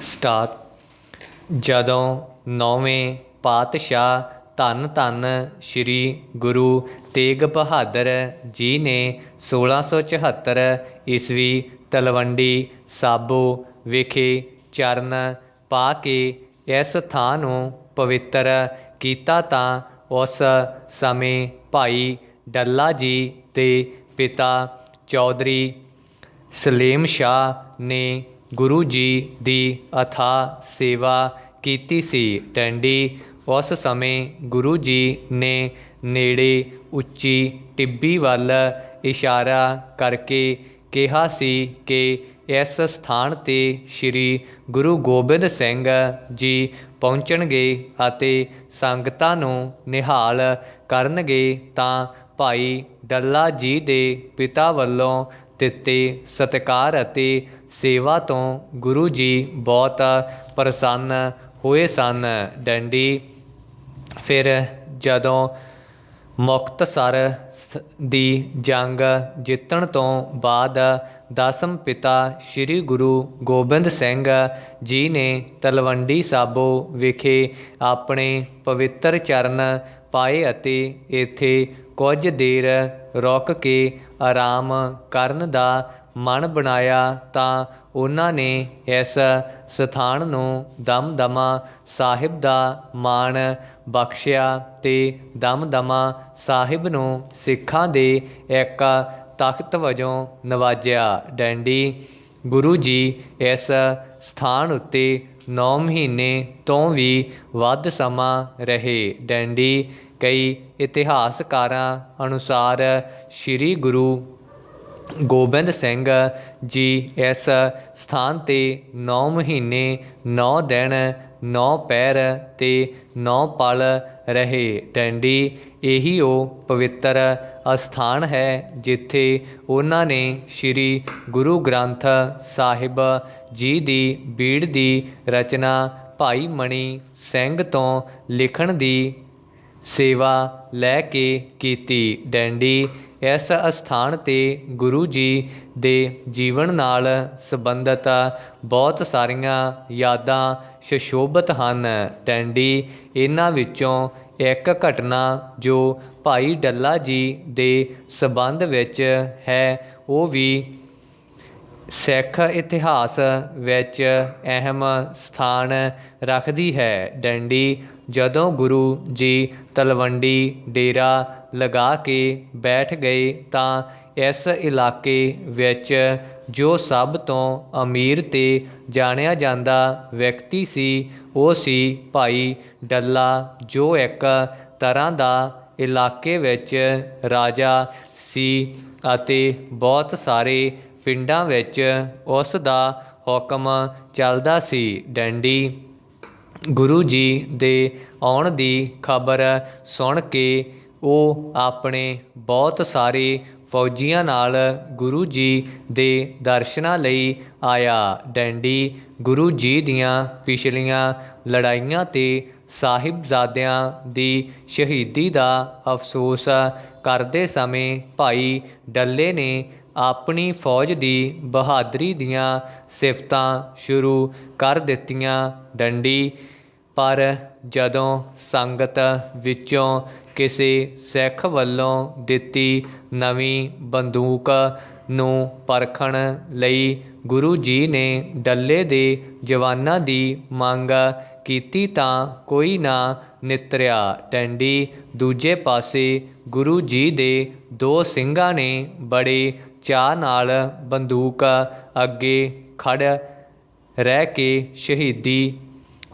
Start. ਜਦੋਂ ਨੌਵੇਂ ਪਾਤਸ਼ਾਹ ਧੰਨ ਧੰਨ ਸ਼੍ਰੀ ਗੁਰੂ ਤੇਗ ਬਹਾਦਰ ਜੀ ਨੇ 1674 ਈਸਵੀ ਤਲਵੰਡੀ ਸਾਬੋ ਵਿਖੇ ਚਰਨ ਪਾ ਕੇ ਇਸ ਥਾਂ ਨੂੰ ਪਵਿੱਤਰ ਕੀਤਾ ਤਾਂ ਉਸ ਸਮੇਂ ਭਾਈ ਡੱਲਾ ਜੀ ਦੇ ਪਿਤਾ ਚੌਧਰੀ ਸਲੀਮ ਸ਼ਾਹ ਨੇ ਗੁਰੂ ਜੀ ਦੀ ਅਥਾਹ ਸੇਵਾ ਕੀਤੀ ਸੀ। ਡੰਡੀ ਉਸ ਸਮੇਂ ਗੁਰੂ ਜੀ ਨੇ ਨੇੜੇ ਉੱਚੀ ਟਿੱਬੀ ਵੱਲ ਇਸ਼ਾਰਾ ਕਰਕੇ ਕਿਹਾ ਸੀ ਕਿ ਇਸ ਸਥਾਨ 'ਤੇ ਸ਼੍ਰੀ ਗੁਰੂ ਗੋਬਿੰਦ ਸਿੰਘ ਜੀ ਪਹੁੰਚਣਗੇ ਅਤੇ ਸੰਗਤਾਂ ਨੂੰ ਨਿਹਾਲ ਕਰਨਗੇ ਤਾਂ ਭਾਈ ਡੱਲਾ ਜੀ ਦੇ ਪਿਤਾ ਵੱਲੋਂ ਦਿੱਤੇ ਸਤਿਕਾਰ ਅਤੇ ਸੇਵਾ ਤੋਂ ਗੁਰੂ ਜੀ ਬਹੁਤ ਪ੍ਰਸੰਨ ਹੋਏ ਸਨ। ਡੰਡੀ ਫਿਰ ਜਦੋਂ ਮੁਕਤਸਰ ਦੀ ਜੰਗ ਜਿੱਤਣ ਤੋਂ ਬਾਅਦ ਦਸਮ ਪਿਤਾ ਸ਼੍ਰੀ ਗੁਰੂ ਗੋਬਿੰਦ ਸਿੰਘ ਜੀ ਨੇ ਤਲਵੰਡੀ ਸਾਬੋ ਵਿਖੇ ਆਪਣੇ ਪਵਿੱਤਰ ਚਰਨ ਪਾਏ ਅਤੇ ਇੱਥੇ ਕੁਝ ਦੇਰ ਰੁਕ ਕੇ ਆਰਾਮ ਕਰਨ ਦਾ ਮਨ ਬਣਾਇਆ ਤਾਂ ਉਹਨਾਂ ਨੇ ਇਸ ਸਥਾਨ ਨੂੰ ਦਮਦਮਾ ਸਾਹਿਬ ਦਾ ਮਾਣ ਬਖਸ਼ਿਆ ਅਤੇ ਦਮਦਮਾ ਸਾਹਿਬ ਨੂੰ ਸਿੱਖਾਂ ਦੇ ਇੱਕ ਤਖ਼ਤ ਵਜੋਂ ਨਵਾਜਿਆ। ਡੰਡੀ ਗੁਰੂ ਜੀ ਇਸ ਸਥਾਨ ਉੱਤੇ 9 ਮਹੀਨੇ ਤੋਂ ਵੀ ਵੱਧ ਸਮਾਂ ਰਹੇ। ਡੰਡੀ ਕਈ ਇਤਿਹਾਸਕਾਰਾਂ ਅਨੁਸਾਰ ਸ਼੍ਰੀ ਗੁਰੂ ਗੋਬਿੰਦ ਸਿੰਘ ਜੀ ਇਸ ਸਥਾਨ 'ਤੇ 9 ਮਹੀਨੇ 9 ਦਿਨ 9 ਪਹਿਰ ਅਤੇ 9 ਪਲ ਰਹੇ। ਡੰਡੀ ਇਹੀ ਉਹ ਪਵਿੱਤਰ ਅਸਥਾਨ ਹੈ ਜਿੱਥੇ ਉਹਨਾਂ ਨੇ ਸ਼੍ਰੀ ਗੁਰੂ ਗ੍ਰੰਥ ਸਾਹਿਬ ਜੀ ਦੀ ਬੀੜ ਦੀ ਰਚਨਾ ਭਾਈ ਮਣੀ ਸਿੰਘ ਤੋਂ ਲਿਖਣ ਦੀ ਸੇਵਾ ਲੈ ਕੇ ਕੀਤੀ। ਡੰਡੀ ਇਸ ਅਸਥਾਨ 'ਤੇ ਗੁਰੂ ਜੀ ਦੇ ਜੀਵਨ ਨਾਲ ਸੰਬੰਧਿਤ ਬਹੁਤ ਸਾਰੀਆਂ ਯਾਦਾਂ ਸੁਸ਼ੋਭਿਤ ਹਨ। ਡੰਡੀ ਇਹਨਾਂ ਵਿੱਚੋਂ ਇੱਕ ਘਟਨਾ ਜੋ ਭਾਈ ਡੱਲਾ ਜੀ ਦੇ ਸੰਬੰਧ ਵਿੱਚ ਹੈ ਉਹ ਵੀ ਸਿੱਖ ਇਤਿਹਾਸ ਵਿੱਚ ਅਹਿਮ ਸਥਾਨ ਰੱਖਦੀ ਹੈ। ਡੰਡੀ ਜਦੋਂ ਗੁਰੂ ਜੀ ਤਲਵੰਡੀ ਡੇਰਾ ਲਗਾ ਕੇ ਬੈਠ ਗਏ ਤਾਂ ਇਸ ਇਲਾਕੇ ਵਿੱਚ ਜੋ ਸਭ ਤੋਂ ਅਮੀਰ ਅਤੇ ਜਾਣਿਆ ਜਾਂਦਾ ਵਿਅਕਤੀ ਸੀ ਉਹ ਸੀ ਭਾਈ ਡੱਲਾ, ਜੋ ਇੱਕ ਤਰ੍ਹਾਂ ਦਾ ਇਲਾਕੇ ਵਿੱਚ ਰਾਜਾ ਸੀ ਅਤੇ ਬਹੁਤ ਸਾਰੇ ਪਿੰਡਾਂ ਵਿੱਚ ਉਸ ਦਾ ਹੁਕਮ ਚੱਲਦਾ ਸੀ। ਡੰਡੀ ਗੁਰੂ ਜੀ ਦੇ ਆਉਣ ਦੀ ਖਬਰ ਸੁਣ ਕੇ ਉਹ ਆਪਣੇ ਬਹੁਤ ਸਾਰੇ ਫੌਜੀਆਂ ਨਾਲ ਗੁਰੂ ਜੀ ਦੇ ਦਰਸ਼ਨਾਂ ਲਈ ਆਇਆ। ਡੰਡੀ ਗੁਰੂ ਜੀ ਦੀਆਂ ਪਿਛਲੀਆਂ ਲੜਾਈਆਂ ਅਤੇ ਸਾਹਿਬਜ਼ਾਦਿਆਂ ਦੀ ਸ਼ਹੀਦੀ ਦਾ ਅਫਸੋਸ ਕਰਦੇ ਸਮੇਂ ਭਾਈ ਡੱਲੇ ਨੇ ਆਪਣੀ ਫੌਜ ਦੀ ਬਹਾਦਰੀ ਦੀਆਂ ਸਿਫਤਾਂ ਸ਼ੁਰੂ ਕਰ ਦਿੱਤੀਆਂ। ਡੰਡੀ ਪਰ ਜਦੋਂ ਸੰਗਤ ਵਿੱਚੋਂ ਕਿਸੇ ਸਿੱਖ ਵੱਲੋਂ ਦਿੱਤੀ ਨਵੀਂ ਬੰਦੂਕ ਨੂੰ ਪਰਖਣ ਲਈ ਗੁਰੂ ਜੀ ਨੇ ਡੱਲੇ ਦੇ ਜਵਾਨਾਂ ਦੀ ਮੰਗ ਕੀਤੀ ਤਾਂ ਕੋਈ ਨਾ ਨਿੱਤਰਿਆ। ਡੰਡੀ ਦੂਜੇ ਪਾਸੇ ਗੁਰੂ ਜੀ ਦੇ 2 ਸਿੰਘਾਂ ਨੇ ਬੜੇ ਚਾਅ ਨਾਲ ਬੰਦੂਕ ਅੱਗੇ ਖੜ੍ਹ ਰਹਿ ਕੇ ਸ਼ਹੀਦੀ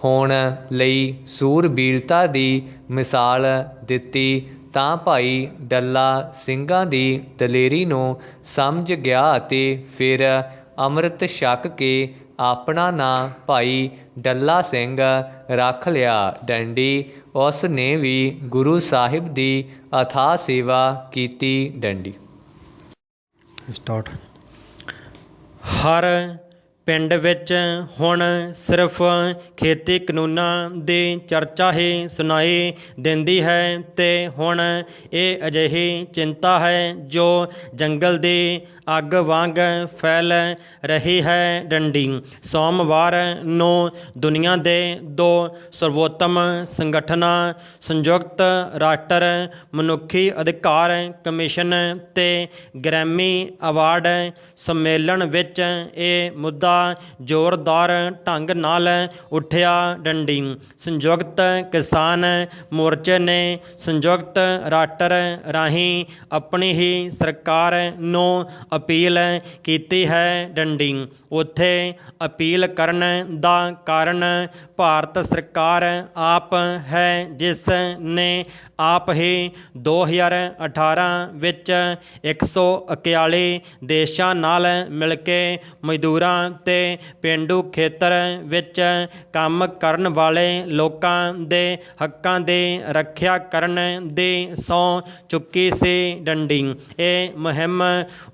ਹੋਣ ਲਈ ਸੂਰਬੀਰਤਾ ਦੀ ਮਿਸਾਲ ਦਿੱਤੀ ਤਾਂ ਭਾਈ ਡੱਲਾ ਸਿੰਘਾਂ ਦੀ ਦਲੇਰੀ ਨੂੰ ਸਮਝ ਗਿਆ ਅਤੇ ਫਿਰ ਅੰਮ੍ਰਿਤ ਛਕ ਕੇ ਆਪਣਾ ਨਾਂ ਭਾਈ ਡੱਲਾ ਸਿੰਘ ਰੱਖ ਲਿਆ। ਡੰਡੀ ਉਸ ਨੇ ਵੀ ਗੁਰੂ ਸਾਹਿਬ ਦੀ ਅਥਾਹ ਸੇਵਾ ਕੀਤੀ। ਡੰਡੀ ਸਟਾਰਟ। ਹਰ ਪਿੰਡ ਵਿੱਚ ਹੁਣ ਸਿਰਫ ਖੇਤੀ ਕਾਨੂੰਨਾਂ ਦੀ ਚਰਚਾ ਹੀ ਸੁਣਾਈ ਦਿੰਦੀ ਹੈ ਤੇ ਹੁਣ ਇਹ ਅਜਿਹੀ ਚਿੰਤਾ ਹੈ ਜੋ ਜੰਗਲ ਦੀ ਅੱਗ ਵਾਂਗ ਫੈਲ ਰਹੀ ਹੈ। ਡੰਡੀ ਸੋਮਵਾਰ ਨੂੰ ਦੁਨੀਆ ਦੇ 2 ਸਰਵੋਤਮ ਸੰਗਠਨਾਂ ਸੰਯੁਕਤ ਰਾਸ਼ਟਰ ਮਨੁੱਖੀ ਅਧਿਕਾਰ ਕਮਿਸ਼ਨ ਤੇ ਗ੍ਰੈਮੀ ਅਵਾਰਡ ਸੰਮੇਲਨ ਵਿੱਚ ਇਹ ਮੁੱਦਾ ਜ਼ੋਰਦਾਰ ਢੰਗ ਨਾਲ ਉੱਠਿਆ। ਡੰਡੀ ਸੰਯੁਕਤ ਕਿਸਾਨ ਮੋਰਚੇ ਨੇ ਸੰਯੁਕਤ ਰਾਸ਼ਟਰ ਰਾਹੀਂ ਆਪਣੀ ਹੀ ਸਰਕਾਰ ਨੂੰ ਅਪੀਲ ਕੀਤੀ ਹੈ। ਡੰਡੀ ਉੱਥੇ ਅਪੀਲ ਕਰਨ ਦਾ ਕਾਰਨ ਭਾਰਤ ਸਰਕਾਰ ਆਪ ਹੈ, ਜਿਸ ਨੇ ਆਪ ਹੀ 2018 ਵਿੱਚ 141 ਦੇਸ਼ਾਂ ਨਾਲ ਮਿਲ ਕੇ ਮਜ਼ਦੂਰਾਂ ਤੇ ਪੇਂਡੂ ਖੇਤਰ ਵਿੱਚ ਕੰਮ ਕਰਨ ਵਾਲੇ ਲੋਕਾਂ ਦੇ ਹੱਕਾਂ ਦੀ ਰੱਖਿਆ ਕਰਨ ਦੀ ਸਹੁੰ ਚੁੱਕੀ ਸੀ। ਡੰਡੀ ਇਹ ਮੁਹਿੰਮ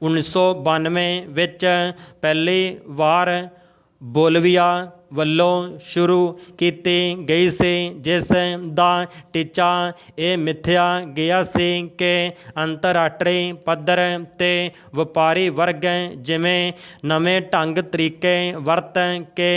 1992 ਵਿੱਚ ਪਹਿਲੀ ਵਾਰ ਬੋਲੀਵੀਆ ਵੱਲੋਂ ਸ਼ੁਰੂ ਕੀਤੀ ਗਈ ਸੀ, ਜਿਸ ਦਾ ਟੀਚਾ ਇਹ ਮਿਥਿਆ ਗਿਆ ਸੀ ਕਿ ਅੰਤਰਰਾਸ਼ਟਰੀ ਪੱਧਰ 'ਤੇ ਵਪਾਰੀ ਵਰਗ ਜਿਵੇਂ ਨਵੇਂ ਢੰਗ ਤਰੀਕੇ ਵਰਤ ਕੇ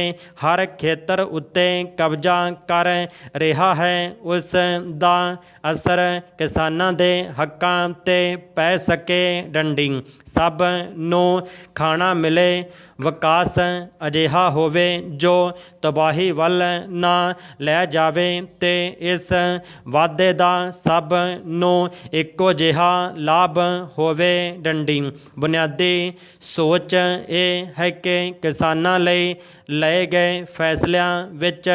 ਹਰ ਖੇਤਰ ਉੱਤੇ ਕਬਜ਼ਾ ਕਰ ਰਿਹਾ ਹੈ, ਉਸ ਦਾ ਅਸਰ ਕਿਸਾਨਾਂ ਦੇ ਹੱਕਾਂ 'ਤੇ ਪੈ ਸਕੇ। ਡੰਡੀ ਸਭ ਨੂੰ ਖਾਣਾ ਮਿਲੇ, ਵਿਕਾਸ ਅਜਿਹਾ ਹੋਵੇ ਜੋ ਤਬਾਹੀ ਵੱਲ ਨਾ ਲੈ ਜਾਵੇ ਤੇ ਇਸ ਵਾਧੇ ਦਾ ਸਭ ਨੂੰ ਇੱਕੋ ਜਿਹਾ ਲਾਭ ਹੋਵੇ। ਡੰਡੀ ਬੁਨਿਆਦੀ ਸੋਚ ਇਹ ਹੈ ਕਿ ਕਿਸਾਨਾਂ ਲਈ ਲਏ ਗਏ ਫੈਸਲਿਆਂ ਵਿੱਚ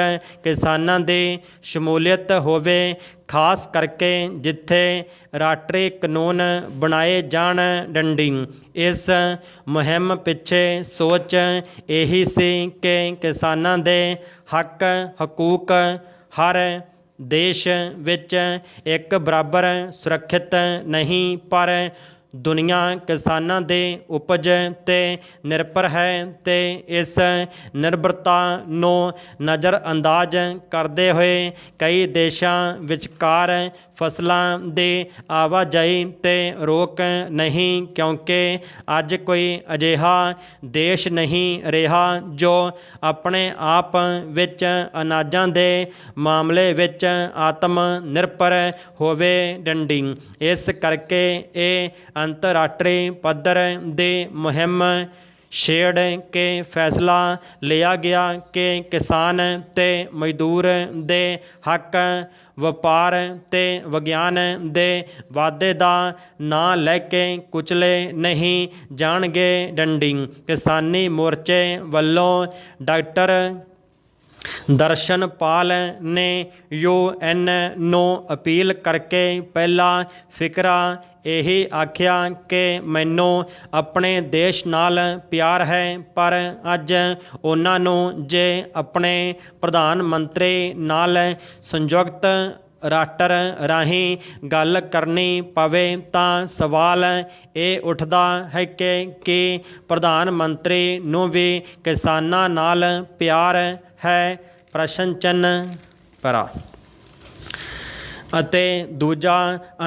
ਕਿਸਾਨਾਂ ਦੀ ਸ਼ਮੂਲੀਅਤ ਹੋਵੇ, ਖਾਸ ਕਰਕੇ ਜਿੱਥੇ ਰਾਸ਼ਟਰੀ ਕਾਨੂੰਨ ਬਣਾਏ ਜਾਣ। ਡੰਡੀ ਇਸ ਮੁਹਿੰਮ ਪਿੱਛੇ ਸੋਚ ਇਹੀ ਸੀ ਕਿ ਕਿਸਾਨਾਂ ਦੇ ਹੱਕ ਹਕੂਕ ਹਰ ਦੇਸ਼ ਵਿੱਚ ਇੱਕ ਬਰਾਬਰ ਸੁਰੱਖਿਅਤ ਨਹੀਂ, ਪਰ ਦੁਨੀਆ ਕਿਸਾਨਾਂ ਦੀ ਉਪਜ 'ਤੇ ਨਿਰਭਰ ਹੈ ਤੇ ਇਸ ਨਿਰਭਰਤਾ ਨੂੰ ਨਜ਼ਰਅੰਦਾਜ਼ ਕਰਦੇ ਹੋਏ ਕਈ ਦੇਸ਼ਾਂ ਵਿਚਕਾਰ ਫਸਲਾਂ ਦੀ ਆਵਾਜਾਈ 'ਤੇ ਰੋਕ ਨਹੀਂ, ਕਿਉਂਕਿ ਅੱਜ ਕੋਈ ਅਜਿਹਾ ਦੇਸ਼ ਨਹੀਂ ਰਿਹਾ ਜੋ ਆਪਣੇ ਆਪ ਵਿੱਚ ਅਨਾਜਾਂ ਦੇ ਮਾਮਲੇ ਵਿੱਚ ਆਤਮ ਨਿਰਭਰ ਹੋਵੇ। ਡੰਡੀ ਇਸ ਕਰਕੇ ਇਹ ਅੰਤਰਰਾਸ਼ਟਰੀ ਪੱਧਰ ਦੀ ਮੁਹਿੰਮ ਛੇੜ ਕੇ ਫੈਸਲਾ ਲਿਆ ਗਿਆ ਕਿ ਕਿਸਾਨ ਤੇ ਮਜ਼ਦੂਰ ਦੇ ਹੱਕ ਵਪਾਰ ਤੇ ਵਿਗਿਆਨ ਦੇ ਵਾਧੇ ਦਾ ਨਾਂ ਲੈ ਕੇ ਕੁਚਲੇ ਨਹੀਂ ਜਾਣਗੇ। ਡੰਡੀ ਕਿਸਾਨੀ ਮੋਰਚੇ ਵੱਲੋਂ ਡਾਕਟਰ ਦਰਸ਼ਨਪਾਲ ਨੇ UN ਨੂੰ ਅਪੀਲ ਕਰਕੇ ਪਹਿਲਾ ਫਿਕਰਾ ਇਹੀ ਆਖਿਆ ਕਿ ਮੈਨੂੰ ਆਪਣੇ ਦੇਸ਼ ਨਾਲ ਪਿਆਰ ਹੈ, ਪਰ ਅੱਜ ਉਹਨਾਂ ਨੂੰ ਜੇ ਆਪਣੇ ਪ੍ਰਧਾਨ ਮੰਤਰੀ ਨਾਲ ਸੰਯੁਕਤ ਰਾਸ਼ਟਰ ਰਾਹੀਂ ਗੱਲ ਕਰਨੀ ਪਵੇ ਤਾਂ ਸਵਾਲ ਇਹ ਉੱਠਦਾ ਹੈ ਕਿ ਕੀ ਪ੍ਰਧਾਨ ਮੰਤਰੀ ਨੂੰ ਵੀ ਕਿਸਾਨਾਂ ਨਾਲ ਪਿਆਰ ਹੈ? ਪ੍ਰਸ਼ਨ ਚਿੰਨ੍ਹ ਭਰਾ। ਅਤੇ ਦੂਜਾ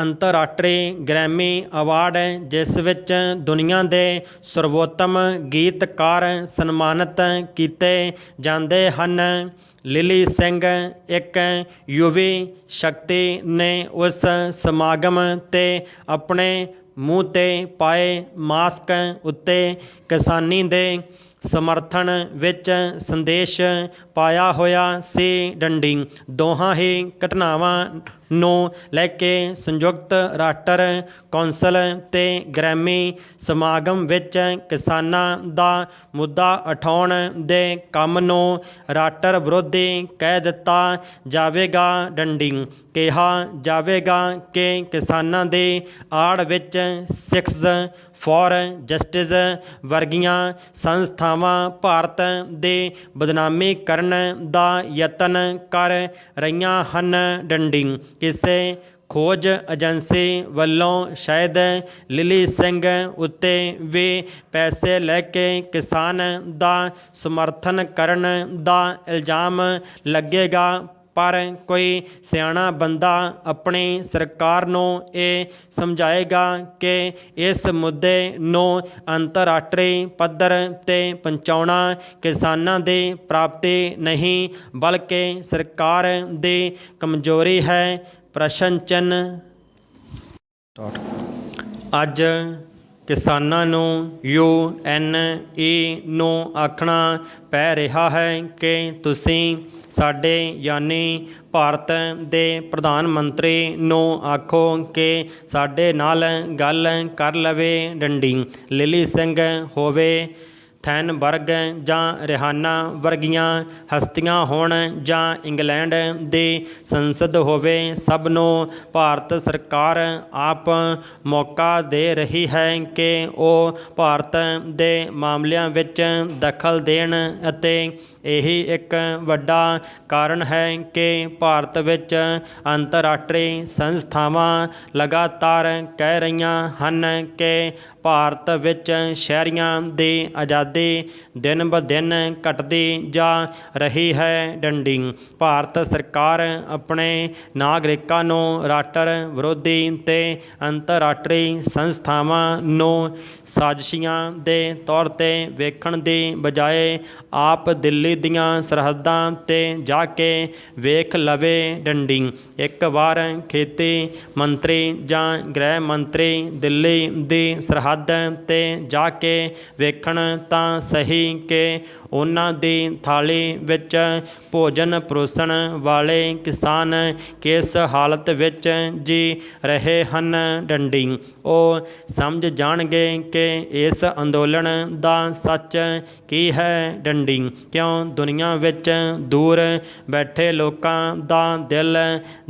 ਅੰਤਰਰਾਸ਼ਟਰੀ ਗ੍ਰੈਮੀ ਅਵਾਰਡ, ਜਿਸ ਵਿੱਚ ਦੁਨੀਆ ਦੇ ਸਰਵੋਤਮ ਗੀਤਕਾਰ ਸਨਮਾਨਿਤ ਕੀਤੇ ਜਾਂਦੇ ਹਨ। ਲਿਲੀ ਸਿੰਘ ਇੱਕ ਯੁਵੀ ਸ਼ਕਤੀ ਨੇ ਉਸ ਸਮਾਗਮ 'ਤੇ ਆਪਣੇ ਮੂੰਹ 'ਤੇ ਪਾਏ ਮਾਸਕ ਉੱਤੇ ਕਿਸਾਨੀ ਦੇ ਸਮਰਥਨ ਵਿੱਚ ਸੰਦੇਸ਼ ਪਾਇਆ ਹੋਇਆ ਸੀ। ਡੰਡੀ ਦੋਹਾਂ ਹੀ ਘਟਨਾਵਾਂ ਨੂੰ ਲੈ ਕੇ ਸੰਯੁਕਤ ਰਾਸ਼ਟਰ ਕੌਂਸਲ ਤੇ ਗ੍ਰੈਮੀ ਸਮਾਗਮ ਵਿੱਚ ਕਿਸਾਨਾਂ ਦਾ ਮੁੱਦਾ ਉਠਾਉਣ ਦੇ ਕੰਮ ਨੂੰ ਰਾਸ਼ਟਰ ਵਿਰੋਧੀ ਕਹਿ ਦਿੱਤਾ ਜਾਵੇਗਾ। ਡੰਡੀ ਕਿਹਾ ਜਾਵੇਗਾ ਕਿ ਕਿਸਾਨਾਂ ਦੀ ਆੜ ਵਿੱਚ ਸਿੱਖਸ ਫॉर ਜਸਟਿਸ ਵਰਗੀਆਂ ਸੰਸਥਾਵਾਂ ਭਾਰਤ ਦੀ ਬਦਨਾਮੀ ਕਰਨ ਦਾ ਯਤਨ ਕਰ ਰਹੀਆਂ ਹਨ। ਡੰਡੀ ਕਿਸੇ ਖੋਜ ਏਜੰਸੀ ਵੱਲੋਂ ਸ਼ਾਇਦ ਲਿਲੀ ਸਿੰਘ ਉੱਤੇ ਵੀ ਪੈਸੇ ਲੈ ਕੇ ਕਿਸਾਨ ਦਾ ਸਮਰਥਨ ਕਰਨ ਦਾ ਇਲਜ਼ਾਮ ਲੱਗੇਗਾ, ਪਰ ਕੋਈ ਸਿਆਣਾ ਬੰਦਾ ਆਪਣੀ ਸਰਕਾਰ ਨੂੰ ਇਹ ਸਮਝਾਏਗਾ ਕਿ ਇਸ ਮੁੱਦੇ ਨੂੰ ਅੰਤਰਰਾਸ਼ਟਰੀ ਪੱਧਰ 'ਤੇ ਪਹੁੰਚਾਉਣਾ ਕਿਸਾਨਾਂ ਦੀ ਪ੍ਰਾਪਤੀ ਨਹੀਂ ਬਲਕਿ ਸਰਕਾਰ ਦੀ ਕਮਜ਼ੋਰੀ ਹੈ। ਪ੍ਰਸ਼ਨ ਚਿੰਨ੍ਹ। ਅੱਜ ਕਿਸਾਨਾਂ ਨੂੰ UN ਨੂੰ ਆਖਣਾ ਪੈ ਰਿਹਾ ਹੈ ਕਿ ਤੁਸੀਂ ਸਾਡੇ ਯਾਨੀ ਭਾਰਤ ਦੇ ਪ੍ਰਧਾਨ ਮੰਤਰੀ ਨੂੰ ਆਖੋ ਕਿ ਸਾਡੇ ਨਾਲ ਗੱਲ ਕਰ ਲਵੇ। ਡੰਡੀ ਲਿਲੀ ਸਿੰਘ ਹੋਵੇ, ਥੈਨਬਰਗ ਜਾਂ ਰਿਹਾਨਾ ਵਰਗੀਆਂ ਹਸਤੀਆਂ ਹੋਣ ਜਾਂ ਇੰਗਲੈਂਡ ਦੀ ਸੰਸਦ ਹੋਵੇ, ਸਭ ਨੂੰ ਭਾਰਤ ਸਰਕਾਰ ਆਪ ਮੌਕਾ ਦੇ ਰਹੀ ਹੈ ਕਿ ਉਹ ਭਾਰਤ ਦੇ ਮਾਮਲਿਆਂ ਵਿੱਚ ਦਖਲ ਦੇਣ ਅਤੇ ਇਹੀ ਇੱਕ ਵੱਡਾ ਕਾਰਨ ਹੈ ਕਿ ਭਾਰਤ ਵਿੱਚ ਅੰਤਰਰਾਸ਼ਟਰੀ ਸੰਸਥਾਵਾਂ ਲਗਾਤਾਰ ਕਹਿ ਰਹੀਆਂ ਹਨ ਕਿ ਭਾਰਤ ਵਿੱਚ ਸ਼ਹਿਰੀਆਂ ਦੀ ਆਜ਼ਾਦੀ ਦਿਨ ਬ ਦਿਨ ਘਟਦੀ ਜਾ ਰਹੀ ਹੈ। ਡੰਡੀ ਭਾਰਤ ਸਰਕਾਰ ਆਪਣੇ ਨਾਗਰਿਕਾਂ ਨੂੰ ਰਾਸ਼ਟਰ ਵਿਰੋਧੀ ਤੇ ਅੰਤਰਰਾਸ਼ਟਰੀ ਸੰਸਥਾਵਾਂ ਨੂੰ ਸਾਜ਼ਿਸ਼ੀਆਂ ਦੇ ਤੌਰ 'ਤੇ ਵੇਖਣ ਦੀ ਬਜਾਏ ਆਪ ਦਿੱਲੀ ਦੀਆਂ ਸਰਹੱਦਾਂ 'ਤੇ ਜਾ ਕੇ ਵੇਖ ਲਵੇ। ਡੰਡੀ ਇੱਕ ਵਾਰ ਖੇਤੀ ਮੰਤਰੀ ਜਾਂ ਗ੍ਰਹਿ ਮੰਤਰੀ ਦਿੱਲੀ ਦੀ ਸਰਹੱਦ 'ਤੇ ਜਾ ਕੇ ਵੇਖਣ ਤਾਂ ਸਹੀ ਕਿ ਉਹਨਾਂ ਦੀ ਥਾਲੀ ਵਿੱਚ ਭੋਜਨ ਪਰੋਸਣ ਵਾਲੇ ਕਿਸਾਨ ਕਿਸ ਹਾਲਤ ਵਿੱਚ ਜੀ ਰਹੇ ਹਨ। ਡੰਡੀ ਉਹ ਸਮਝ ਜਾਣਗੇ ਕਿ ਇਸ ਅੰਦੋਲਨ ਦਾ ਸੱਚ ਕੀ ਹੈ। ਡੰਡੀ ਕਿਉਂ ਦੁਨੀਆ ਵਿੱਚ ਦੂਰ ਬੈਠੇ ਲੋਕਾਂ ਦਾ ਦਿਲ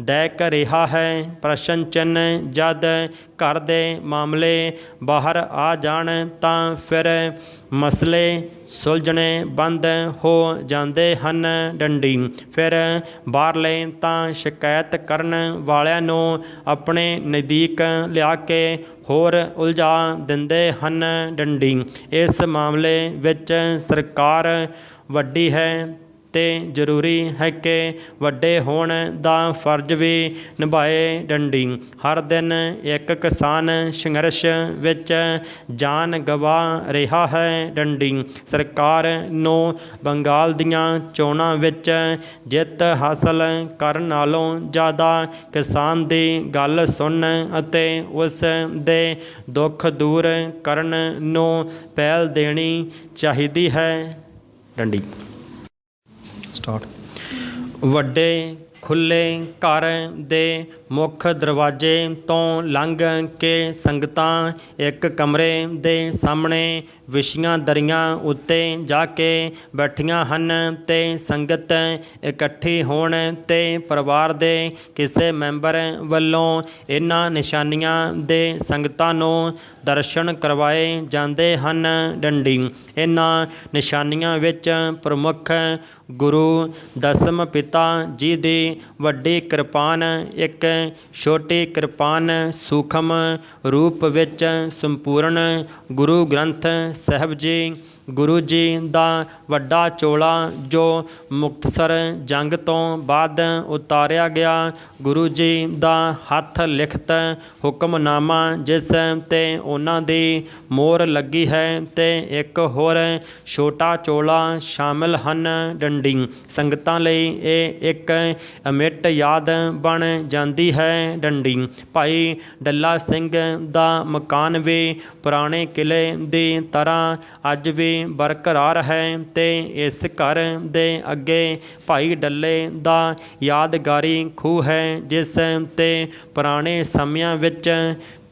ਦਹਿਕ ਰਿਹਾ ਹੈ। ਪ੍ਰਸ਼ਨ ਚਿੰਨ੍ਹ ਜਦ ਘਰ ਦੇ ਮਾਮਲੇ ਬਾਹਰ ਆ ਜਾਣ ਤਾਂ ਫਿਰ ਮਸਲੇ ਸੁਲਝਣੇ ਬੰਦ ਹੋ ਜਾਂਦੇ ਹਨ। ਡੰਡੀ ਫਿਰ ਬਾਹਰਲੇ ਤਾਂ ਸ਼ਿਕਾਇਤ ਕਰਨ ਵਾਲਿਆਂ ਨੂੰ ਆਪਣੇ ਨਜ਼ਦੀਕ ਲਿਆ ਕੇ ਹੋਰ ਉਲਝਾ ਦਿੰਦੇ ਹਨ। ਡੰਡੀ ਇਸ ਮਾਮਲੇ ਵਿੱਚ ਸਰਕਾਰ ਵੱਡੀ ਹੈ ਤੇ ਜ਼ਰੂਰੀ ਹੈ ਕਿ ਵੱਡੇ ਹੋਣ ਦਾ ਫਰਜ਼ ਵੀ ਨਿਭਾਏ। ਡੰਡੀ ਹਰ ਦਿਨ ਇੱਕ ਕਿਸਾਨ ਸੰਘਰਸ਼ ਵਿੱਚ ਜਾਨ ਗਵਾ ਰਿਹਾ ਹੈ। ਡੰਡੀ ਸਰਕਾਰ ਨੂੰ ਬੰਗਾਲ ਦੀਆਂ ਚੋਣਾਂ ਵਿੱਚ ਜਿੱਤ ਹਾਸਲ ਕਰਨ ਨਾਲੋਂ ਜ਼ਿਆਦਾ ਕਿਸਾਨ ਦੀ ਗੱਲ ਸੁਣਨ ਅਤੇ ਉਸ ਦੇ ਦੁੱਖ ਦੂਰ ਕਰਨ ਨੂੰ ਪਹਿਲ ਦੇਣੀ ਚਾਹੀਦੀ ਹੈ। ਡੰਡੀ ਵੱਡੇ ਖੁੱਲ੍ਹੇ ਘਰ ਦੇ ਮੁੱਖ ਦਰਵਾਜ਼ੇ ਤੋਂ ਲੰਘ ਕੇ ਸੰਗਤਾਂ ਇੱਕ ਕਮਰੇ ਦੇ ਸਾਹਮਣੇ ਵਿਛੀਆਂ ਦਰੀਆਂ ਉੱਤੇ ਜਾ ਕੇ ਬੈਠੀਆਂ ਹਨ ਤੇ ਸੰਗਤ ਇਕੱਠੀ ਹੋਣ ਤੇ ਪਰਿਵਾਰ ਦੇ ਕਿਸੇ ਮੈਂਬਰ ਵੱਲੋਂ ਇਹਨਾਂ ਨਿਸ਼ਾਨੀਆਂ ਦੇ ਸੰਗਤਾਂ ਨੂੰ ਦਰਸ਼ਨ ਕਰਵਾਏ ਜਾਂਦੇ ਹਨ। ਡੰਡੀ ਇਹਨਾਂ ਨਿਸ਼ਾਨੀਆਂ ਵਿੱਚ ਪ੍ਰਮੁੱਖ ਗੁਰੂ ਦਸਮ ਪਿਤਾ ਜੀ ਦੀ ਵੱਡੀ ਕਿਰਪਾਨ, ਇੱਕ ਛੋਟੀ ਕਿਰਪਾਨ ਸੂਖਮ ਰੂਪ ਵਿੱਚ ਸੰਪੂਰਨ ਗੁਰੂ ਗ੍ਰੰਥ ਸਾਹਿਬ ਜੀ, ਗੁਰੂ ਜੀ ਦਾ ਵੱਡਾ ਚੋਲਾ ਜੋ ਮੁਕਤਸਰ ਜੰਗ ਤੋਂ ਬਾਅਦ ਉਤਾਰਿਆ ਗਿਆ, ਗੁਰੂ ਜੀ ਦਾ ਹੱਥ ਲਿਖਤ ਹੁਕਮਨਾਮਾ ਜਿਸ 'ਤੇ ਉਹਨਾਂ ਦੀ ਮੋਹਰ ਲੱਗੀ ਹੈ ਤੇ ਇੱਕ ਹੋਰ ਛੋਟਾ ਚੋਲਾ ਸ਼ਾਮਿਲ ਹਨ। ਡੰਡੀ ਸੰਗਤਾਂ ਲਈ ਇਹ ਇੱਕ ਅਮਿੱਟ ਯਾਦ ਬਣ ਜਾਂਦੀ ਹੈ। ਡੰਡੀ ਭਾਈ ਡੱਲਾ ਸਿੰਘ ਦਾ ਮਕਾਨ ਵੀ ਪੁਰਾਣੇ ਕਿਲ੍ਹੇ ਦੀ ਤਰ੍ਹਾਂ ਅੱਜ ਵੀ ਬਰਕਰਾਰ ਹੈ ਤੇ ਇਸ ਘਰ ਦੇ ਅੱਗੇ ਭਾਈ ਡੱਲੇ ਦਾ ਯਾਦਗਾਰੀ ਖੂਹ ਹੈ ਜਿਸ 'ਤੇ ਪੁਰਾਣੇ ਸਮਿਆਂ ਵਿੱਚ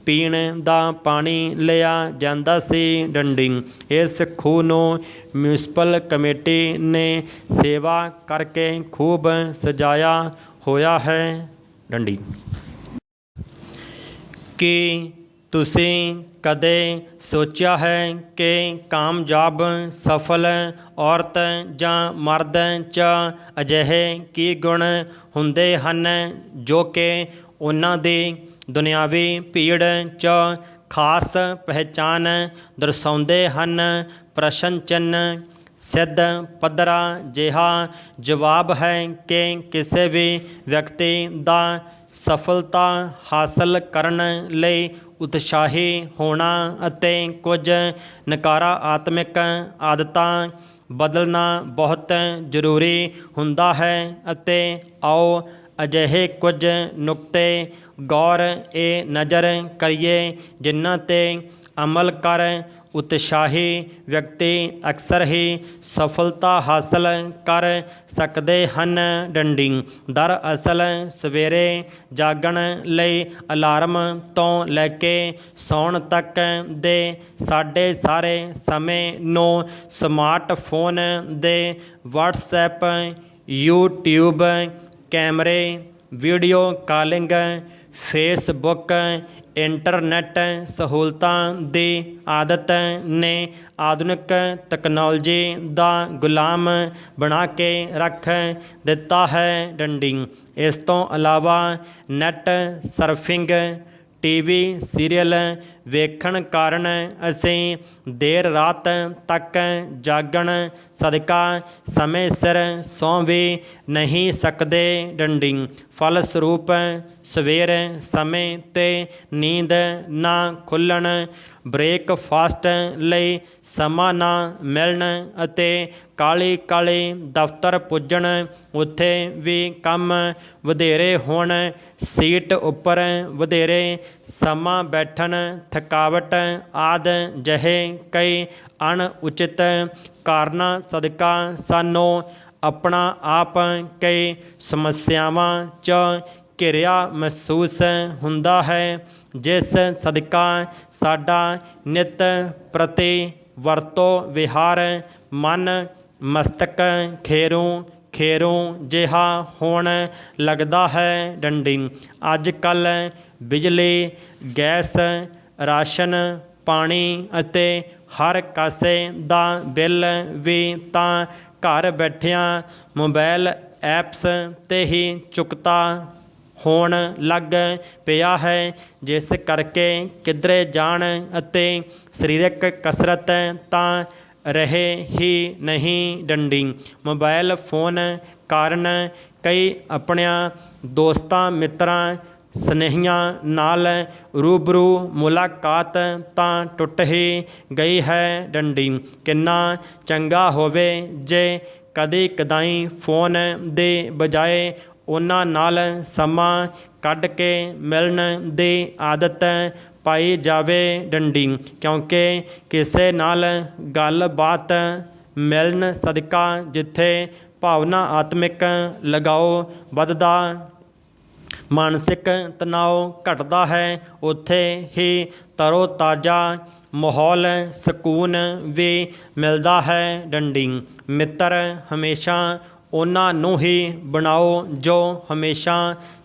ਪੀਣ ਦਾ ਪਾਣੀ ਲਿਆ ਜਾਂਦਾ ਸੀ। ਡੰਡੀ ਇਸ ਖੂਹ ਨੂੰ ਮਿਊਨਿਸਪਲ ਕਮੇਟੀ ਨੇ ਸੇਵਾ ਕਰਕੇ ਖੂਬ ਸਜਾਇਆ ਹੋਇਆ ਹੈ। ਡੰਡੀ ਕੀ ਤੁਸੀਂ ਕਦੇ ਸੋਚਿਆ ਹੈ ਕਿ ਕਾਮਯਾਬ ਸਫਲ ਔਰਤ ਜਾਂ ਮਰਦ 'ਚ ਅਜਿਹੇ ਕੀ ਗੁਣ ਹੁੰਦੇ ਹਨ ਜੋ ਕਿ ਉਹਨਾਂ ਦੀ ਦੁਨਿਆਵੀ ਭੀੜ 'ਚ ਖਾਸ ਪਹਿਚਾਣ ਦਰਸਾਉਂਦੇ ਹਨ? ਪ੍ਰਸ਼ਨ ਚਿੰਨ੍ਹ। ਸਿੱਧ ਪੱਧਰਾ ਜਿਹਾ ਜਵਾਬ ਹੈ ਕਿ ਕਿਸੇ ਵੀ ਵਿਅਕਤੀ ਦਾ ਸਫਲਤਾ ਹਾਸਲ ਕਰਨ ਲਈ ਉਤਸ਼ਾਹੀ ਹੋਣਾ ਅਤੇ ਕੁਝ ਨਕਾਰਾਤਮਕ ਆਦਤਾਂ ਬਦਲਣਾ ਬਹੁਤ ਜ਼ਰੂਰੀ ਹੁੰਦਾ ਹੈ। ਅਤੇ ਆਓ ਅਜਿਹੇ ਕੁਝ ਨੁਕਤੇ ਗੌਰ ਨਜ਼ਰ ਕਰੀਏ ਜਿਨ੍ਹਾਂ 'ਤੇ ਅਮਲ ਕਰ ਉਤਸ਼ਾਹੀ ਵਿਅਕਤੀ ਅਕਸਰ ਹੀ ਸਫਲਤਾ ਹਾਸਲ ਕਰ ਸਕਦੇ ਹਨ। ਡੰਡੀ। ਦਰਅਸਲ ਸਵੇਰੇ ਜਾਗਣ ਲਈ ਅਲਾਰਮ ਤੋਂ ਲੈ ਕੇ ਸੌਣ ਤੱਕ ਦੇ ਸਾਡੇ ਸਾਰੇ ਸਮੇਂ ਨੂੰ ਸਮਾਰਟਫੋਨ ਦੇ WhatsApp, YouTube, ਕੈਮਰੇ, ਵੀਡੀਓ ਕਾਲਿੰਗ, ਫੇਸਬੁੱਕ, ਇੰਟਰਨੈੱਟ ਸਹੂਲਤਾਂ ਦੀ ਆਦਤ ਨੇ ਆਧੁਨਿਕ ਤਕਨਾਲੋਜੀ ਦਾ ਗੁਲਾਮ ਬਣਾ ਕੇ ਰੱਖ ਦਿੱਤਾ ਹੈ। ਡੰਡੀ। ਇਸ ਤੋਂ ਇਲਾਵਾ ਨੈੱਟ ਸਰਫਿੰਗ, ਟੀਵੀ ਸੀਰੀਅਲ ਵੇਖਣ ਕਾਰਨ ਅਸੀਂ ਦੇਰ ਰਾਤ ਤੱਕ ਜਾਗਣ ਸਦਕਾ ਸਮੇਂ ਸਿਰ ਸੌਂ ਵੀ ਨਹੀਂ ਸਕਦੇ। ਡੰਡੀ। ਫਲਸਰੂਪ ਸਵੇਰ ਸਮੇਂ 'ਤੇ ਨੀਂਦ ਨਾ ਖੁੱਲ੍ਹਣ, ਬ੍ਰੇਕਫਾਸਟ ਲਈ ਸਮਾਂ ਨਾ ਮਿਲਣ ਅਤੇ ਕਾਹਲੀ ਕਾਹਲੀ ਦਫ਼ਤਰ ਪੁੱਜਣ, ਉੱਥੇ ਵੀ ਕੰਮ ਵਧੇਰੇ ਹੋਣ, ਸੀਟ ਉੱਪਰ ਵਧੇਰੇ ਸਮਾਂ ਬੈਠਣ, ਥਕਾਵਟ ਆਦਿ ਜਿਹੇ ਕਈ ਅਣਉਚਿਤ ਕਾਰਨਾਂ ਸਦਕਾ ਸਾਨੂੰ ਆਪਣਾ ਆਪ ਕਈ ਸਮੱਸਿਆਵਾਂ 'ਚ ਘਿਰਿਆ ਮਹਿਸੂਸ ਹੁੰਦਾ ਹੈ, ਜਿਸ ਸਦਕਾ ਸਾਡਾ ਨਿੱਤ ਪ੍ਰਤੀ ਵਰਤੋਂ ਵਿਹਾਰ ਮਨ ਮਸਤਕ ਖੇਰੂ ਜਿਹਾ ਹੋਣ ਲੱਗਦਾ ਹੈ। ਡੰਡੀ। ਅੱਜ ਕੱਲ੍ਹ ਬਿਜਲੀ, ਗੈਸ, ਰਾਸ਼ਨ ਪਾਣੀ ਅਤੇ ਹਰ ਕਾਸੇ ਦਾ ਬਿੱਲ ਵੀ ਤਾਂ ਘਰ ਬੈਠਿਆਂ ਮੋਬਾਈਲ ਐਪਸ 'ਤੇ ਹੀ ਚੁਕਤਾ ਹੋਣ ਲੱਗ ਪਿਆ ਹੈ, ਜਿਸ ਕਰਕੇ ਕਿਧਰੇ ਜਾਣ ਅਤੇ ਸਰੀਰਕ ਕਸਰਤ ਤਾਂ ਰਹੇ ਹੀ ਨਹੀਂ। ਡੰਡੀ। ਮੋਬਾਈਲ ਫੋਨ ਕਾਰਨ ਕਈ ਆਪਣਿਆਂ ਦੋਸਤਾਂ ਮਿੱਤਰਾਂ ਸਨੇਹੀਆਂ ਨਾਲ ਰੂਬਰੂ ਮੁਲਾਕਾਤ ਤਾਂ ਟੁੱਟ ਹੀ ਗਈ ਹੈ। ਡੰਡੀ। ਕਿੰਨਾ ਚੰਗਾ ਹੋਵੇ ਜੇ ਕਦੇ ਕਦਾਈ ਫੋਨ ਦੇ ਬਜਾਏ ਉਹਨਾਂ ਨਾਲ ਸਮਾਂ ਕੱਢ ਕੇ ਮਿਲਣ ਦੀ ਆਦਤ ਪਾਈ ਜਾਵੇ। ਡੰਡੀ। ਕਿਉਂਕਿ ਕਿਸੇ ਨਾਲ ਗੱਲਬਾਤ ਮਿਲਣ ਸਦਕਾ ਜਿੱਥੇ ਭਾਵਨਾਤਮਿਕ ਲਗਾਓ ਵੱਧਦਾ, ਮਾਨਸਿਕ ਤਣਾਅ ਘਟਦਾ ਹੈ, ਉੱਥੇ ਹੀ ਤਰੋ ਤਾਜ਼ਾ ਮਾਹੌਲ ਸਕੂਨ ਵੀ ਮਿਲਦਾ ਹੈ। ਡੰਡੀ। ਮਿੱਤਰ ਹਮੇਸ਼ਾ ਉਹਨਾਂ ਨੂੰ ਹੀ ਬਣਾਓ ਜੋ ਹਮੇਸ਼ਾ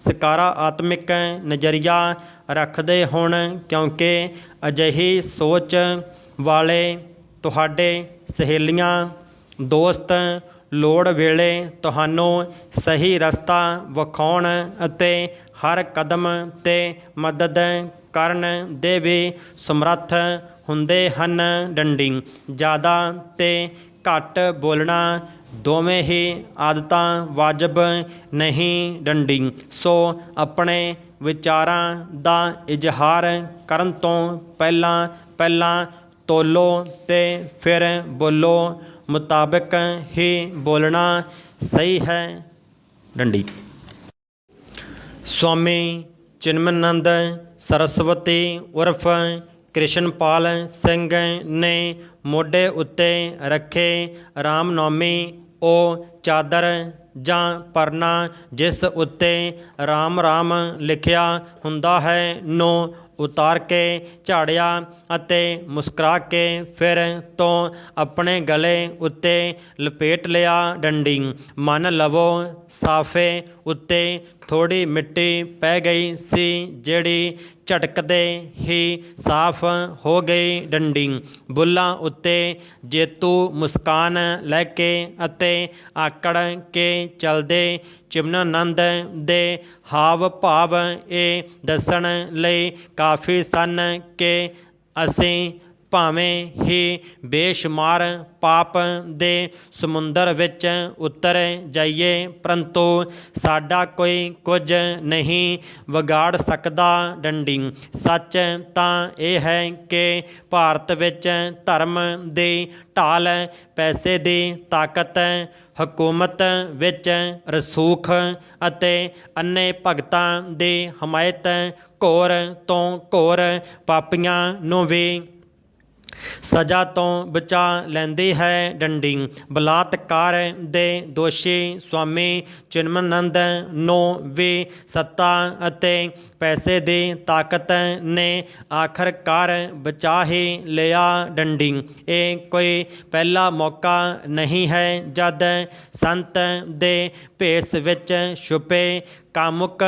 ਸਕਾਰਾਤਮਕ ਨਜ਼ਰੀਆ ਰੱਖਦੇ ਹੋਣ, ਕਿਉਂਕਿ ਅਜਿਹੀ ਸੋਚ ਵਾਲੇ ਤੁਹਾਡੇ ਸਹੇਲੀਆਂ, ਦੋਸਤ ਲੋੜ ਵੇਲੇ ਤੁਹਾਨੂੰ ਸਹੀ ਰਸਤਾ ਵਿਖਾਉਣ ਅਤੇ ਹਰ ਕਦਮ 'ਤੇ ਮਦਦ ਕਰਨ ਦੇ ਵੀ ਸਮਰੱਥ ਹੁੰਦੇ ਹਨ। ਡੰਡੀ। ਜ਼ਿਆਦਾ ਤੇ ਘੱਟ ਬੋਲਣਾ ਦੋਵੇਂ ਹੀ ਆਦਤਾਂ ਵਾਜਬ ਨਹੀਂ। ਡੰਡੀ। ਸੋ ਆਪਣੇ ਵਿਚਾਰਾਂ ਦਾ ਇਜ਼ਹਾਰ ਕਰਨ ਤੋਂ ਪਹਿਲਾਂ ਤੋਲੋ ਤੇ ਫਿਰ ਬੋਲੋ ਮੁਤਾਬਕ ਹੀ ਬੋਲਣਾ ਸਹੀ ਹੈ। ਡੰਡੀ। ਸਵਾਮੀ ਚਿਨਮਯਾਨੰਦ ਸਰਸਵਤੀ ਉਰਫ ਕ੍ਰਿਸ਼ਨਪਾਲ ਸਿੰਘ ਨੇ ਮੋਢੇ ਉੱਤੇ ਰੱਖੇ ਰਾਮਨੌਮੀ ਉਹ ਚਾਦਰ ਜਾਂ ਪਰਨਾ ਜਿਸ ਉੱਤੇ ਰਾਮ ਰਾਮ ਲਿਖਿਆ ਹੁੰਦਾ ਹੈ ਨੂੰ ਉਤਾਰ ਕੇ ਝਾੜਿਆ ਅਤੇ ਮੁਸਕਰਾ ਕੇ ਫਿਰ ਤੋਂ ਆਪਣੇ ਗਲੇ ਉੱਤੇ ਲਪੇਟ ਲਿਆ ਡੰਡੀ। ਮੰਨ ਲਵੋ ਸਾਫੇ ਉੱਤੇ ਥੋੜ੍ਹੀ ਮਿੱਟੀ ਪੈ ਗਈ ਸੀ, ਜਿਹੜੀ ਝਟਕਦੇ ਹੀ ਸਾਫ਼ ਹੋ ਗਈ ਡੰਡੀ। ਬੁੱਲ੍ਹਾਂ ਉੱਤੇ ਜੇਤੂ ਮੁਸਕਾਨ ਲੈ ਕੇ ਅਤੇ ਆਕੜ ਕੇ ਚਲਦੇ ਚਿਮਨਾਨੰਦ ਦੇ ਹਾਵ ਭਾਵ ਇਹ ਦੱਸਣ ਲਈ ਕਾਫੀ ਸਨ ਕਿ ਅਸੀਂ ਭਾਵੇਂ ਹੀ ਬੇਸ਼ੁਮਾਰ ਪਾਪ ਦੇ ਸਮੁੰਦਰ ਵਿੱਚ ਉਤਰ ਜਾਈਏ, ਪਰੰਤੂ ਸਾਡਾ ਕੋਈ ਕੁਝ ਨਹੀਂ ਵਿਗਾੜ ਸਕਦਾ ਡੰਡੀ। ਸੱਚ ਤਾਂ ਇਹ ਹੈ ਕਿ ਭਾਰਤ ਵਿੱਚ ਧਰਮ ਦੀ ਢਾਲ ਪੈਸੇ ਦੀ ਤਾਕਤ, ਹਕੂਮਤ ਵਿੱਚ ਰਸੂਖ ਅਤੇ ਅੰਨੇ ਭਗਤਾਂ ਦੀ ਹਮਾਇਤ ਘੋਰ ਤੋਂ ਘੋਰ ਪਾਪੀਆਂ ਨੂੰ ਵੀ ਸਜ਼ਾ ਤੋਂ ਬਚਾ ਲੈਂਦੀ ਹੈ ਡੰਡੀ। ਬਲਾਤਕਾਰ ਦੇ ਦੋਸ਼ੀ ਸਵਾਮੀ ਚਿਨਮਨੰਦ ਨੂੰ ਵੀ ਸੱਤਾ ਅਤੇ ਪੈਸੇ ਦੀ ਤਾਕਤ ਨੇ ਆਖਰਕਾਰ ਬਚਾ ਹੀ ਲਿਆ ਡੰਡੀ। ਇਹ ਕੋਈ ਪਹਿਲਾ ਮੌਕਾ ਨਹੀਂ ਹੈ ਜਦ ਸੰਤ ਦੇ ਭੇਸ ਵਿੱਚ ਛੁਪੇ ਕਾਮੁਕ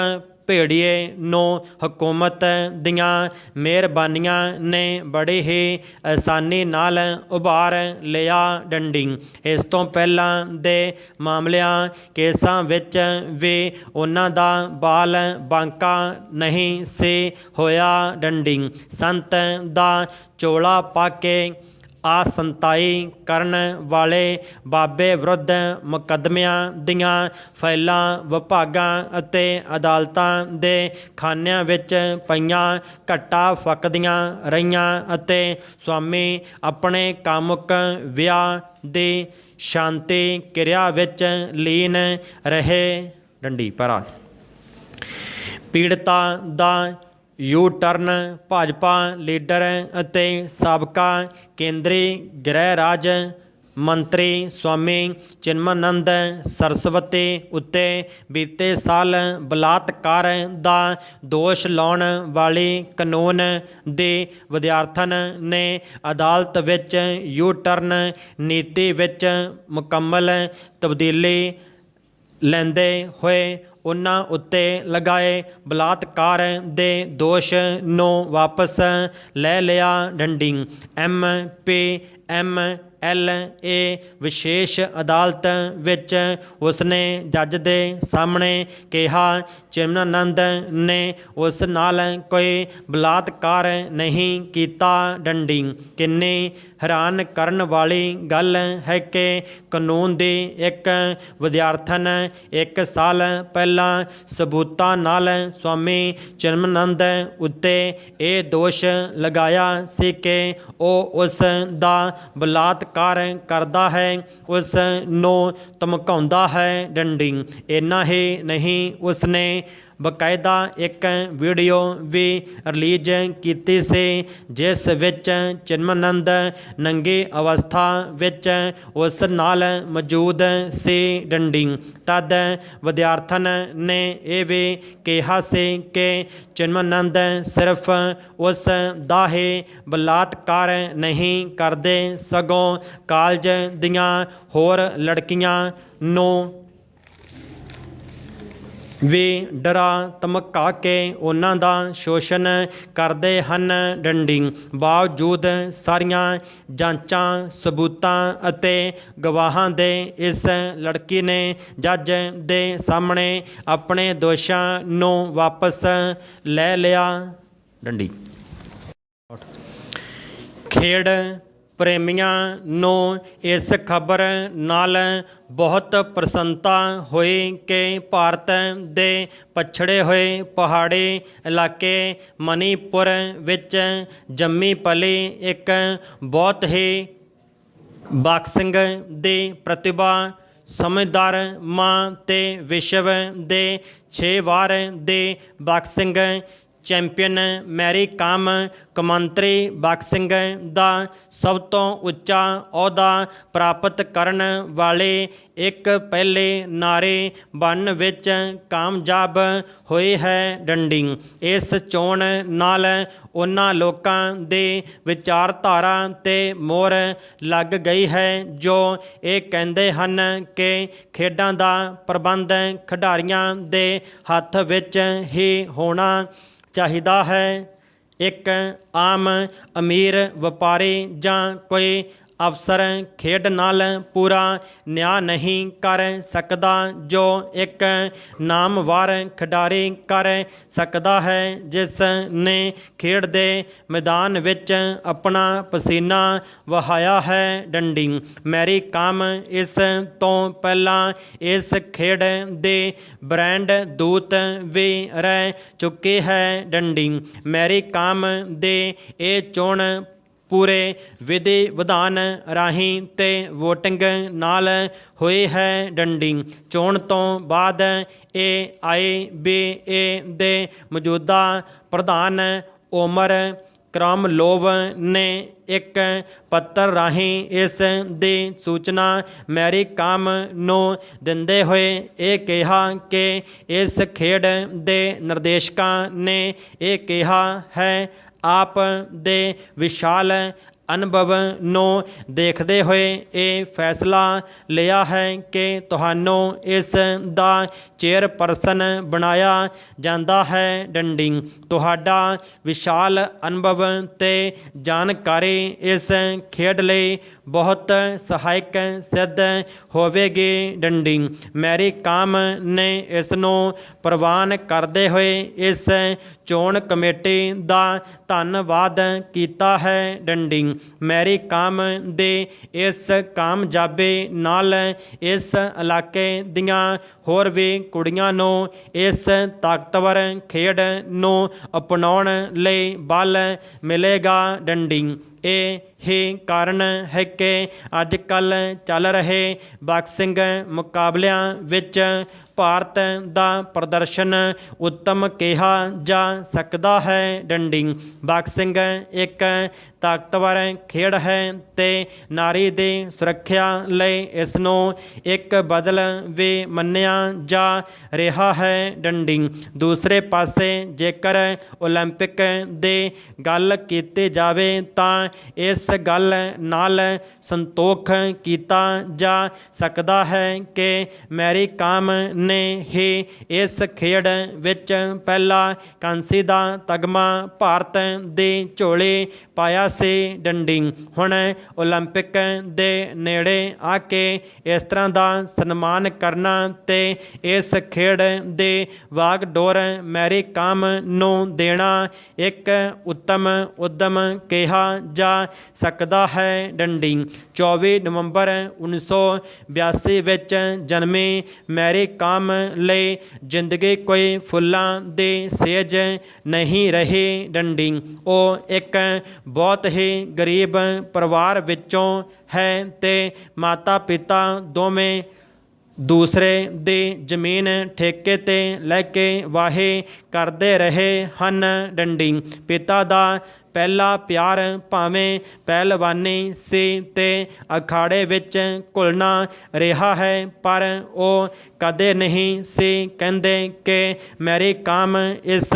ਭੇੜੀਏ ਨੂੰ ਹਕੂਮਤ ਦੀਆਂ ਮਿਹਰਬਾਨੀਆਂ ਨੇ ਬੜੀ ਹੀ ਆਸਾਨੀ ਨਾਲ ਉਭਾਰ ਲਿਆ ਡੰਡੀ। ਇਸ ਤੋਂ ਪਹਿਲਾਂ ਦੇ ਮਾਮਲਿਆਂ ਕੇਸਾਂ ਵਿੱਚ ਵੀ ਉਹਨਾਂ ਦਾ ਬਾਲ ਬਾਂਕਾ ਨਹੀਂ ਸੀ ਹੋਇਆ ਡੰਡੀ। ਸੰਤ ਦਾ ਚੋਲਾ ਪਾ ਕੇ ਆਸੰਤਾਈ ਕਰਨ ਵਾਲੇ ਬਾਬੇ ਵਿਰੁੱਧ ਮੁਕੱਦਮਿਆਂ ਦੀਆਂ ਫਾਈਲਾਂ ਵਿਭਾਗਾਂ ਅਤੇ ਅਦਾਲਤਾਂ ਦੇ ਖਾਨਿਆਂ ਵਿੱਚ ਪਈਆਂ ਘੱਟਾ ਫੱਕਦੀਆਂ ਰਹੀਆਂ ਅਤੇ ਸਵਾਮੀ ਆਪਣੇ ਕਾਮੁਕ ਵਿਆਹ ਦੀ ਸ਼ਾਂਤੀ ਕਿਰਿਆ ਵਿੱਚ ਲੀਨ ਰਹੇ ਡੰਡੀ। ਪਰਾ ਪੀੜਤਾ ਦਾ ਯੂ ਟਰਨ ਭਾਜਪਾ ਲੀਡਰ ਅਤੇ ਸਾਬਕਾ ਕੇਂਦਰੀ ਗ੍ਰਹਿ ਰਾਜ ਮੰਤਰੀ ਸਵਾਮੀ ਚਿਨਮਨੰਦ ਸਰਸਵਤੀ ਉੱਤੇ ਬੀਤੇ ਸਾਲ ਬਲਾਤਕਾਰ ਦਾ ਦੋਸ਼ ਲਾਉਣ ਵਾਲੀ ਕਾਨੂੰਨ ਦੀ ਵਿਦਿਆਰਥਣ ਨੇ ਅਦਾਲਤ ਵਿੱਚ ਯੂ ਟਰਨ ਨੀਤੀ ਵਿੱਚ ਮੁਕੰਮਲ ਤਬਦੀਲੀ ਲੈਂਦੇ ਹੋਏ ਉਹਨਾਂ ਉੱਤੇ ਲਗਾਏ ਬਲਾਤਕਾਰ ਦੇ ਦੋਸ਼ ਨੂੰ ਵਾਪਸ ਲੈ ਲਿਆ ਡੰਡੀ। MPMLA ਵਿਸ਼ੇਸ਼ ਅਦਾਲਤ ਵਿੱਚ ਉਸਨੇ ਜੱਜ ਦੇ ਸਾਹਮਣੇ ਕਿਹਾ ਚਿਨਮਨੰਦ ਨੇ ਉਸ ਨਾਲ ਕੋਈ ਬਲਾਤਕਾਰ ਨਹੀਂ ਕੀਤਾ ਡੰਡੀ। ਕਿੰਨੀ ਹੈਰਾਨ ਕਰਨ ਵਾਲੀ ਗੱਲ ਹੈ ਕਿ ਕਾਨੂੰਨ ਦੀ ਇੱਕ ਵਿਦਿਆਰਥਣ 1 ਸਾਲ ਪਹਿਲਾਂ ਸਬੂਤਾਂ ਨਾਲ ਸਵਾਮੀ ਚਿਨਮਨੰਦ ਉੱਤੇ ਇਹ ਦੋਸ਼ ਲਗਾਇਆ ਸੀ ਕਿ ਉਹ ਉਸ ਦਾ ਬਲਾਤਕਾਰ ਕਰਦਾ ਹੈ, ਉਸ ਨੂੰ ਧਮਕਾਉਂਦਾ ਹੈ ਡੰਡੀ। ਇੰਨਾ ਹੀ ਨਹੀਂ, ਉਸਨੇ ਬਕਾਇਦਾ ਇੱਕ ਵੀਡੀਓ ਵੀ ਰਿਲੀਜ਼ ਕੀਤੀ ਸੀ ਜਿਸ ਵਿੱਚ ਚਿਨਮਨੰਦ ਨੰਗੀ ਅਵਸਥਾ ਵਿੱਚ ਉਸ ਨਾਲ ਮੌਜੂਦ ਸੀ ਡੰਡੀ। ਤਦ ਵਿਦਿਆਰਥਣ ਨੇ ਇਹ ਵੀ ਕਿਹਾ ਸੀ ਕਿ ਚਿਨਮਨੰਦ ਸਿਰਫ ਉਸ ਦਾ ਹੀ ਬਲਾਤਕਾਰ ਨਹੀਂ ਕਰਦੇ, ਸਗੋਂ ਕਾਲਜ ਦੀਆਂ ਹੋਰ ਲੜਕੀਆਂ ਨੂੰ ਵੀ ਡਰਾ ਧਮਕਾ ਕੇ ਉਹਨਾਂ ਦਾ ਸ਼ੋਸ਼ਣ ਕਰਦੇ ਹਨ ਡੰਡੀ। ਬਾਵਜੂਦ ਸਾਰੀਆਂ ਜਾਂਚਾਂ ਸਬੂਤਾਂ ਅਤੇ ਗਵਾਹਾਂ ਦੇ ਇਸ ਲੜਕੀ ਨੇ ਜੱਜ ਦੇ ਸਾਹਮਣੇ ਆਪਣੇ ਦੋਸ਼ਾਂ ਨੂੰ ਵਾਪਸ ਲੈ ਲਿਆ ਡੰਡੀ। ਖੇਡ ਪ੍ਰੇਮੀਆਂ ਨੂੰ ਇਸ ਖਬਰ ਨਾਲ ਬਹੁਤ ਪ੍ਰਸੰਨਤਾ ਹੋਈ ਕਿ ਭਾਰਤ ਦੇ ਪਛੜੇ ਹੋਏ ਪਹਾੜੀ ਇਲਾਕੇ ਮਣੀਪੁਰ ਵਿੱਚ ਜੰਮੀ ਪਲੀ ਇੱਕ ਬਹੁਤ ਹੀ ਬਾਕਸਿੰਗ ਦੀ ਪ੍ਰਤਿਭਾ ਸਮਝਦਾਰ ਮਾਂ ਤੇ ਵਿਸ਼ਵ ਦੇ 6 ਵਾਰ ਦੇ ਬਾਕਸਿੰਗ ਚੈਂਪੀਅਨ ਮੈਰੀ ਕਾਮ ਕੌਮਾਂਤਰੀ ਬਾਕਸਿੰਗ ਦਾ ਸਭ ਤੋਂ ਉੱਚਾ ਅਹੁਦਾ ਪ੍ਰਾਪਤ ਕਰਨ ਵਾਲੇ ਇੱਕ ਪਹਿਲੇ ਨਾਰੇ ਬਣਨ ਵਿੱਚ ਕਾਮਯਾਬ ਹੋਈ ਹੈ। ਡੰਡੀ ਇਸ ਚੋਣ ਨਾਲ ਉਹਨਾਂ ਲੋਕਾਂ ਦੇ ਵਿਚਾਰਧਾਰਾ 'ਤੇ ਮੋਹਰ ਲੱਗ ਗਈ ਹੈ ਜੋ ਇਹ ਕਹਿੰਦੇ ਹਨ ਕਿ ਖੇਡਾਂ ਦਾ ਪ੍ਰਬੰਧ ਖਿਡਾਰੀਆਂ ਦੇ ਹੱਥ ਵਿੱਚ ਹੀ ਹੋਣਾ ਚਾਹੀਦਾ ਹੈ। ਇੱਕ ਆਮ ਅਮੀਰ ਵਪਾਰੀ ਜਾਂ ਕੋਈ ਅਫਸਰ ਖੇਡ ਨਾਲ ਪੂਰਾ ਨਿਆਂ ਨਹੀਂ ਕਰ ਸਕਦਾ ਜੋ ਇੱਕ ਨਾਮਵਰ ਖਿਡਾਰੀ ਕਰ ਸਕਦਾ ਹੈ, ਜਿਸ ਨੇ ਖੇਡ ਦੇ ਮੈਦਾਨ ਵਿੱਚ ਆਪਣਾ ਪਸੀਨਾ ਵਹਾਇਆ ਹੈ। ਡੰਡੀ ਮੈਰੀ ਕਾਮ ਇਸ ਤੋਂ ਪਹਿਲਾਂ ਇਸ ਖੇਡ ਦੇ ਬ੍ਰਾਂਡ ਦੂਤ ਵੀ ਰਹਿ ਚੁੱਕੀ ਹੈ। ਡੰਡੀ ਮੈਰੀ ਕਾਮ ਦੇ ਇਹ ਚੋਣ ਪੂਰੇ ਵਿਧੀ ਵਿਧਾਨ ਰਾਹੀਂ ਤੇ ਵੋਟਿੰਗ ਨਾਲ ਹੋਈ ਹੈ। ਡੰਡੀ ਚੋਣ ਤੋਂ ਬਾਅਦ AIBA ਦੇ ਮੌਜੂਦਾ ਪ੍ਰਧਾਨ ਓਮਰ ਕਰਾਮਲੋਵ ਨੇ ਇੱਕ ਪੱਤਰ ਰਾਹੀਂ ਇਸ ਦੀ ਸੂਚਨਾ ਮੈਰੀ ਕਾਮ ਨੂੰ ਦਿੰਦੇ ਹੋਏ ਇਹ ਕਿਹਾ ਕਿ ਇਸ ਖੇਡ ਦੇ ਨਿਰਦੇਸ਼ਕਾਂ ਨੇ ਇਹ ਕਿਹਾ ਹੈ, ਆਪ ਦੇ ਵਿਸ਼ਾਲ ਅਨੁਭਵ ਨੂੰ ਦੇਖਦੇ ਹੋਏ ਇਹ ਫੈਸਲਾ ਲਿਆ ਹੈ ਕਿ ਤੁਹਾਨੂੰ ਇਸ ਦਾ ਚੇਅਰਪਰਸਨ ਬਣਾਇਆ ਜਾਂਦਾ ਹੈ। ਡੰਡੀ ਤੁਹਾਡਾ ਵਿਸ਼ਾਲ ਅਨੁਭਵ ਤੇ ਜਾਣਕਾਰੀ ਇਸ ਖੇਡ ਲਈ ਬਹੁਤ ਸਹਾਇਕ ਸਿੱਧ ਹੋਵੇਗੀ। ਡੰਡੀ ਮੈਰੀ ਕਾਮ ਨੇ ਇਸ ਨੂੰ ਪ੍ਰਵਾਨ ਕਰਦੇ ਹੋਏ ਇਸ ਚੋਣ ਕਮੇਟੀ ਦਾ ਧੰਨਵਾਦ ਕੀਤਾ ਹੈ। ਡੰਡੀ ਮੈਰੀ ਕਾਮ ਦੇ ਇਸ ਕਾਮਯਾਬੀ ਨਾਲ ਇਸ ਇਲਾਕੇ ਦੀਆਂ ਹੋਰ ਵੀ ਕੁੜੀਆਂ ਨੂੰ ਇਸ ਤਾਕਤਵਰ ਖੇਡ ਨੂੰ ਅਪਣਾਉਣ ਲਈ ਬਲ ਮਿਲੇਗਾ। ਡੰਡੀ ਇਹ ਹੀ ਕਾਰਨ ਹੈ ਕਿ ਅੱਜ ਕੱਲ੍ਹ ਚੱਲ ਰਹੇ ਬਾਕਸਿੰਗ ਮੁਕਾਬਲਿਆਂ ਵਿੱਚ ਭਾਰਤ ਦਾ ਪ੍ਰਦਰਸ਼ਨ ਉੱਤਮ ਕਿਹਾ ਜਾ ਸਕਦਾ ਹੈ। ਡੰਡੀ ਬਾਕਸਿੰਗ ਇੱਕ ਤਾਕਤਵਰ ਖੇਡ ਹੈ ਤੇ ਨਾਰੀ ਦੀ ਸੁਰੱਖਿਆ ਲਈ ਇਸ ਨੂੰ ਇੱਕ ਬਦਲ ਵੀ ਮੰਨਿਆ ਜਾ ਰਿਹਾ ਹੈ। ਡੰਡੀ ਦੂਸਰੇ ਪਾਸੇ ਜੇਕਰ ਓਲੰਪਿਕ ਦੀ ਗੱਲ ਕੀਤੀ ਜਾਵੇ ਤਾਂ ਇਸ ਗੱਲ ਨਾਲ ਸੰਤੋਖ ਕੀਤਾ ਜਾ ਸਕਦਾ ਹੈ ਕਿ ਮੈਰੀ ਕਾਮ ਨੇ ਹੀ ਇਸ ਖੇਡ ਵਿੱਚ ਪਹਿਲਾ ਕਾਂਸੀ ਦਾ ਤਗਮਾ ਭਾਰਤ ਦੀ ਝੋਲੀ ਪਾਇਆ ਸੀ। ਡੰਡੀ ਹੁਣ ਓਲੰਪਿਕ ਦੇ ਨੇੜੇ ਆ ਕੇ ਇਸ ਤਰ੍ਹਾਂ ਦਾ ਸਨਮਾਨ ਕਰਨਾ ਤੇ ਇਸ ਖੇਡ ਦੇ ਵਾਗਡੋਰ ਮੈਰੀ ਕਾਮ ਨੂੰ ਦੇਣਾ ਇੱਕ ਉੱਤਮ ਉੱਦਮ ਕਿਹਾ ਜਾ ਸਕਦਾ ਹੈ। ਡੰਡੀ 24 ਨਵੰਬਰ 1982 ਵਿੱਚ ਜਨਮੀ ਮੈਰੀ ਕਾਮ ਲਈ ਜ਼ਿੰਦਗੀ ਕੋਈ ਫੁੱਲਾਂ ਦੀ ਸੇਜ ਨਹੀਂ ਰਹੀ। ਡੰਡੀ ਉਹ ਇੱਕ ਬਹੁਤ ਹੀ ਗਰੀਬ ਪਰਿਵਾਰ ਵਿੱਚੋਂ ਹੈ ਤੇ ਮਾਤਾ ਪਿਤਾ ਦੋਵੇਂ ਦੂਸਰੇ ਦੀ ਜ਼ਮੀਨ ਠੇਕੇ 'ਤੇ ਲੈ ਕੇ ਵਾਹੇ ਕਰਦੇ ਰਹੇ ਹਨ। ਡੰਡੀ ਪਿਤਾ ਦਾ ਪਹਿਲਾ ਪਿਆਰ ਭਾਵੇਂ ਪਹਿਲਵਾਨੀ ਸੀ ਤੇ ਅਖਾੜੇ ਵਿੱਚ ਘੁਲਣਾ ਰਿਹਾ ਹੈ, ਪਰ ਉਹ ਕਦੇ ਨਹੀਂ ਸੀ ਕਹਿੰਦੇ ਕਿ ਮੈਰੀ ਕਾਮ ਇਸ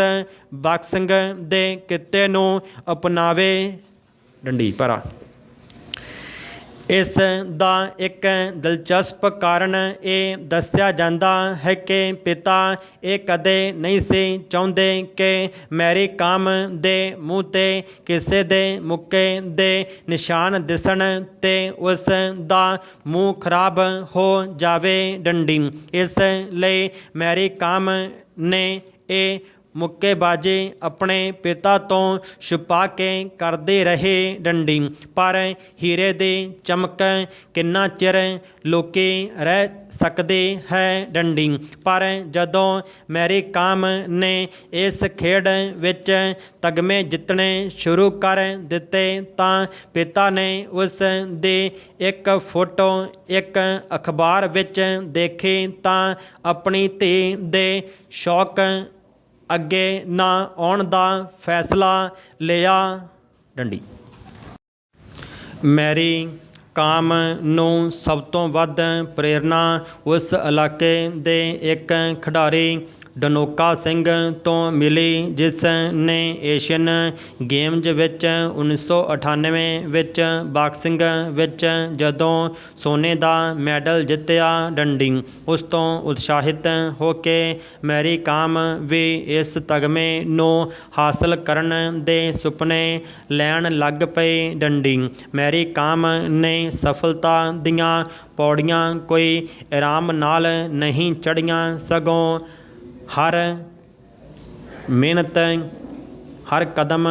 ਬਾਕਸਿੰਗ ਦੇ ਕਿੱਤੇ ਨੂੰ ਅਪਣਾਵੇ। ਡੰਡੀ ਭਰਾ ਇਸ ਦਾ ਇੱਕ ਦਿਲਚਸਪ ਕਾਰਨ ਇਹ ਦੱਸਿਆ ਜਾਂਦਾ ਹੈ ਕਿ ਪਿਤਾ ਇਹ ਕਦੇ ਨਹੀਂ ਸੀ ਚਾਹੁੰਦੇ ਕਿ ਮੈਰੀ ਕਾਮ ਦੇ ਮੂੰਹ 'ਤੇ ਕਿਸੇ ਦੇ ਮੁੱਕੇ ਦੇ ਨਿਸ਼ਾਨ ਦਿਸਣ ਤੇ ਉਸ ਦਾ ਮੂੰਹ ਖਰਾਬ ਹੋ ਜਾਵੇ। ਡੰਡੀ ਇਸ ਲਈ ਮੈਰੀ ਕਾਮ ਨੇ ਇਹ ਮੁੱਕੇਬਾਜ਼ੀ ਆਪਣੇ ਪਿਤਾ ਤੋਂ ਛੁਪਾ ਕੇ ਕਰਦੇ ਰਹੇ। ਡੰਡੀ ਪਰ ਹੀਰੇ ਦੀ ਚਮਕ ਕਿੰਨਾ ਚਿਰ ਲੁਕੀ ਰਹਿ ਸਕਦੀ ਹੈ। ਡੰਡੀ ਪਰ ਜਦੋਂ ਮੈਰੀ ਕਾਮ ਨੇ ਇਸ ਖੇਡ ਵਿੱਚ ਤਗਮੇ ਜਿੱਤਣੇ ਸ਼ੁਰੂ ਕਰ ਦਿੱਤੇ ਤਾਂ ਪਿਤਾ ਨੇ ਉਸ ਦੀ ਇੱਕ ਫੋਟੋ ਇੱਕ ਅਖਬਾਰ ਵਿੱਚ ਦੇਖੀ ਤਾਂ ਆਪਣੀ ਧੀ ਦੇ ਸ਼ੌਕ ਅੱਗੇ ਨਾ ਆਉਣ ਦਾ ਫੈਸਲਾ ਲਿਆ। ਡੰਡੀ। ਮੈਰੀ ਕਾਮ ਨੂੰ ਸਭ ਤੋਂ ਵੱਧ ਪ੍ਰੇਰਨਾ ਉਸ ਇਲਾਕੇ ਦੇ ਇੱਕ ਖਿਡਾਰੀ ਡਨੋਕਾ ਸਿੰਘ ਤੋਂ ਮਿਲੀ, ਜਿਸ ਨੇ ਏਸ਼ੀਅਨ ਗੇਮਜ਼ ਵਿੱਚ 1998 ਵਿੱਚ ਬਾਕਸਿੰਗ ਵਿੱਚ ਜਦੋਂ ਸੋਨੇ ਦਾ ਮੈਡਲ ਜਿੱਤਿਆ। ਡੰਡੀ। ਉਸ ਤੋਂ ਉਤਸ਼ਾਹਿਤ ਹੋ ਕੇ ਮੈਰੀ ਕਾਮ ਵੀ ਇਸ ਤਗਮੇ ਨੂੰ ਹਾਸਲ ਕਰਨ ਦੇ ਸੁਪਨੇ ਲੈਣ ਲੱਗ ਪਈ। ਡੰਡੀ। ਮੈਰੀ ਕਾਮ ਨੇ ਸਫਲਤਾ ਦੀਆਂ ਪੌੜੀਆਂ ਕੋਈ ਆਰਾਮ ਨਾਲ ਨਹੀਂ ਚੜ੍ਹੀਆਂ, ਸਗੋਂ ਹਰ ਮਿਹਨਤ, ਹਰ ਕਦਮ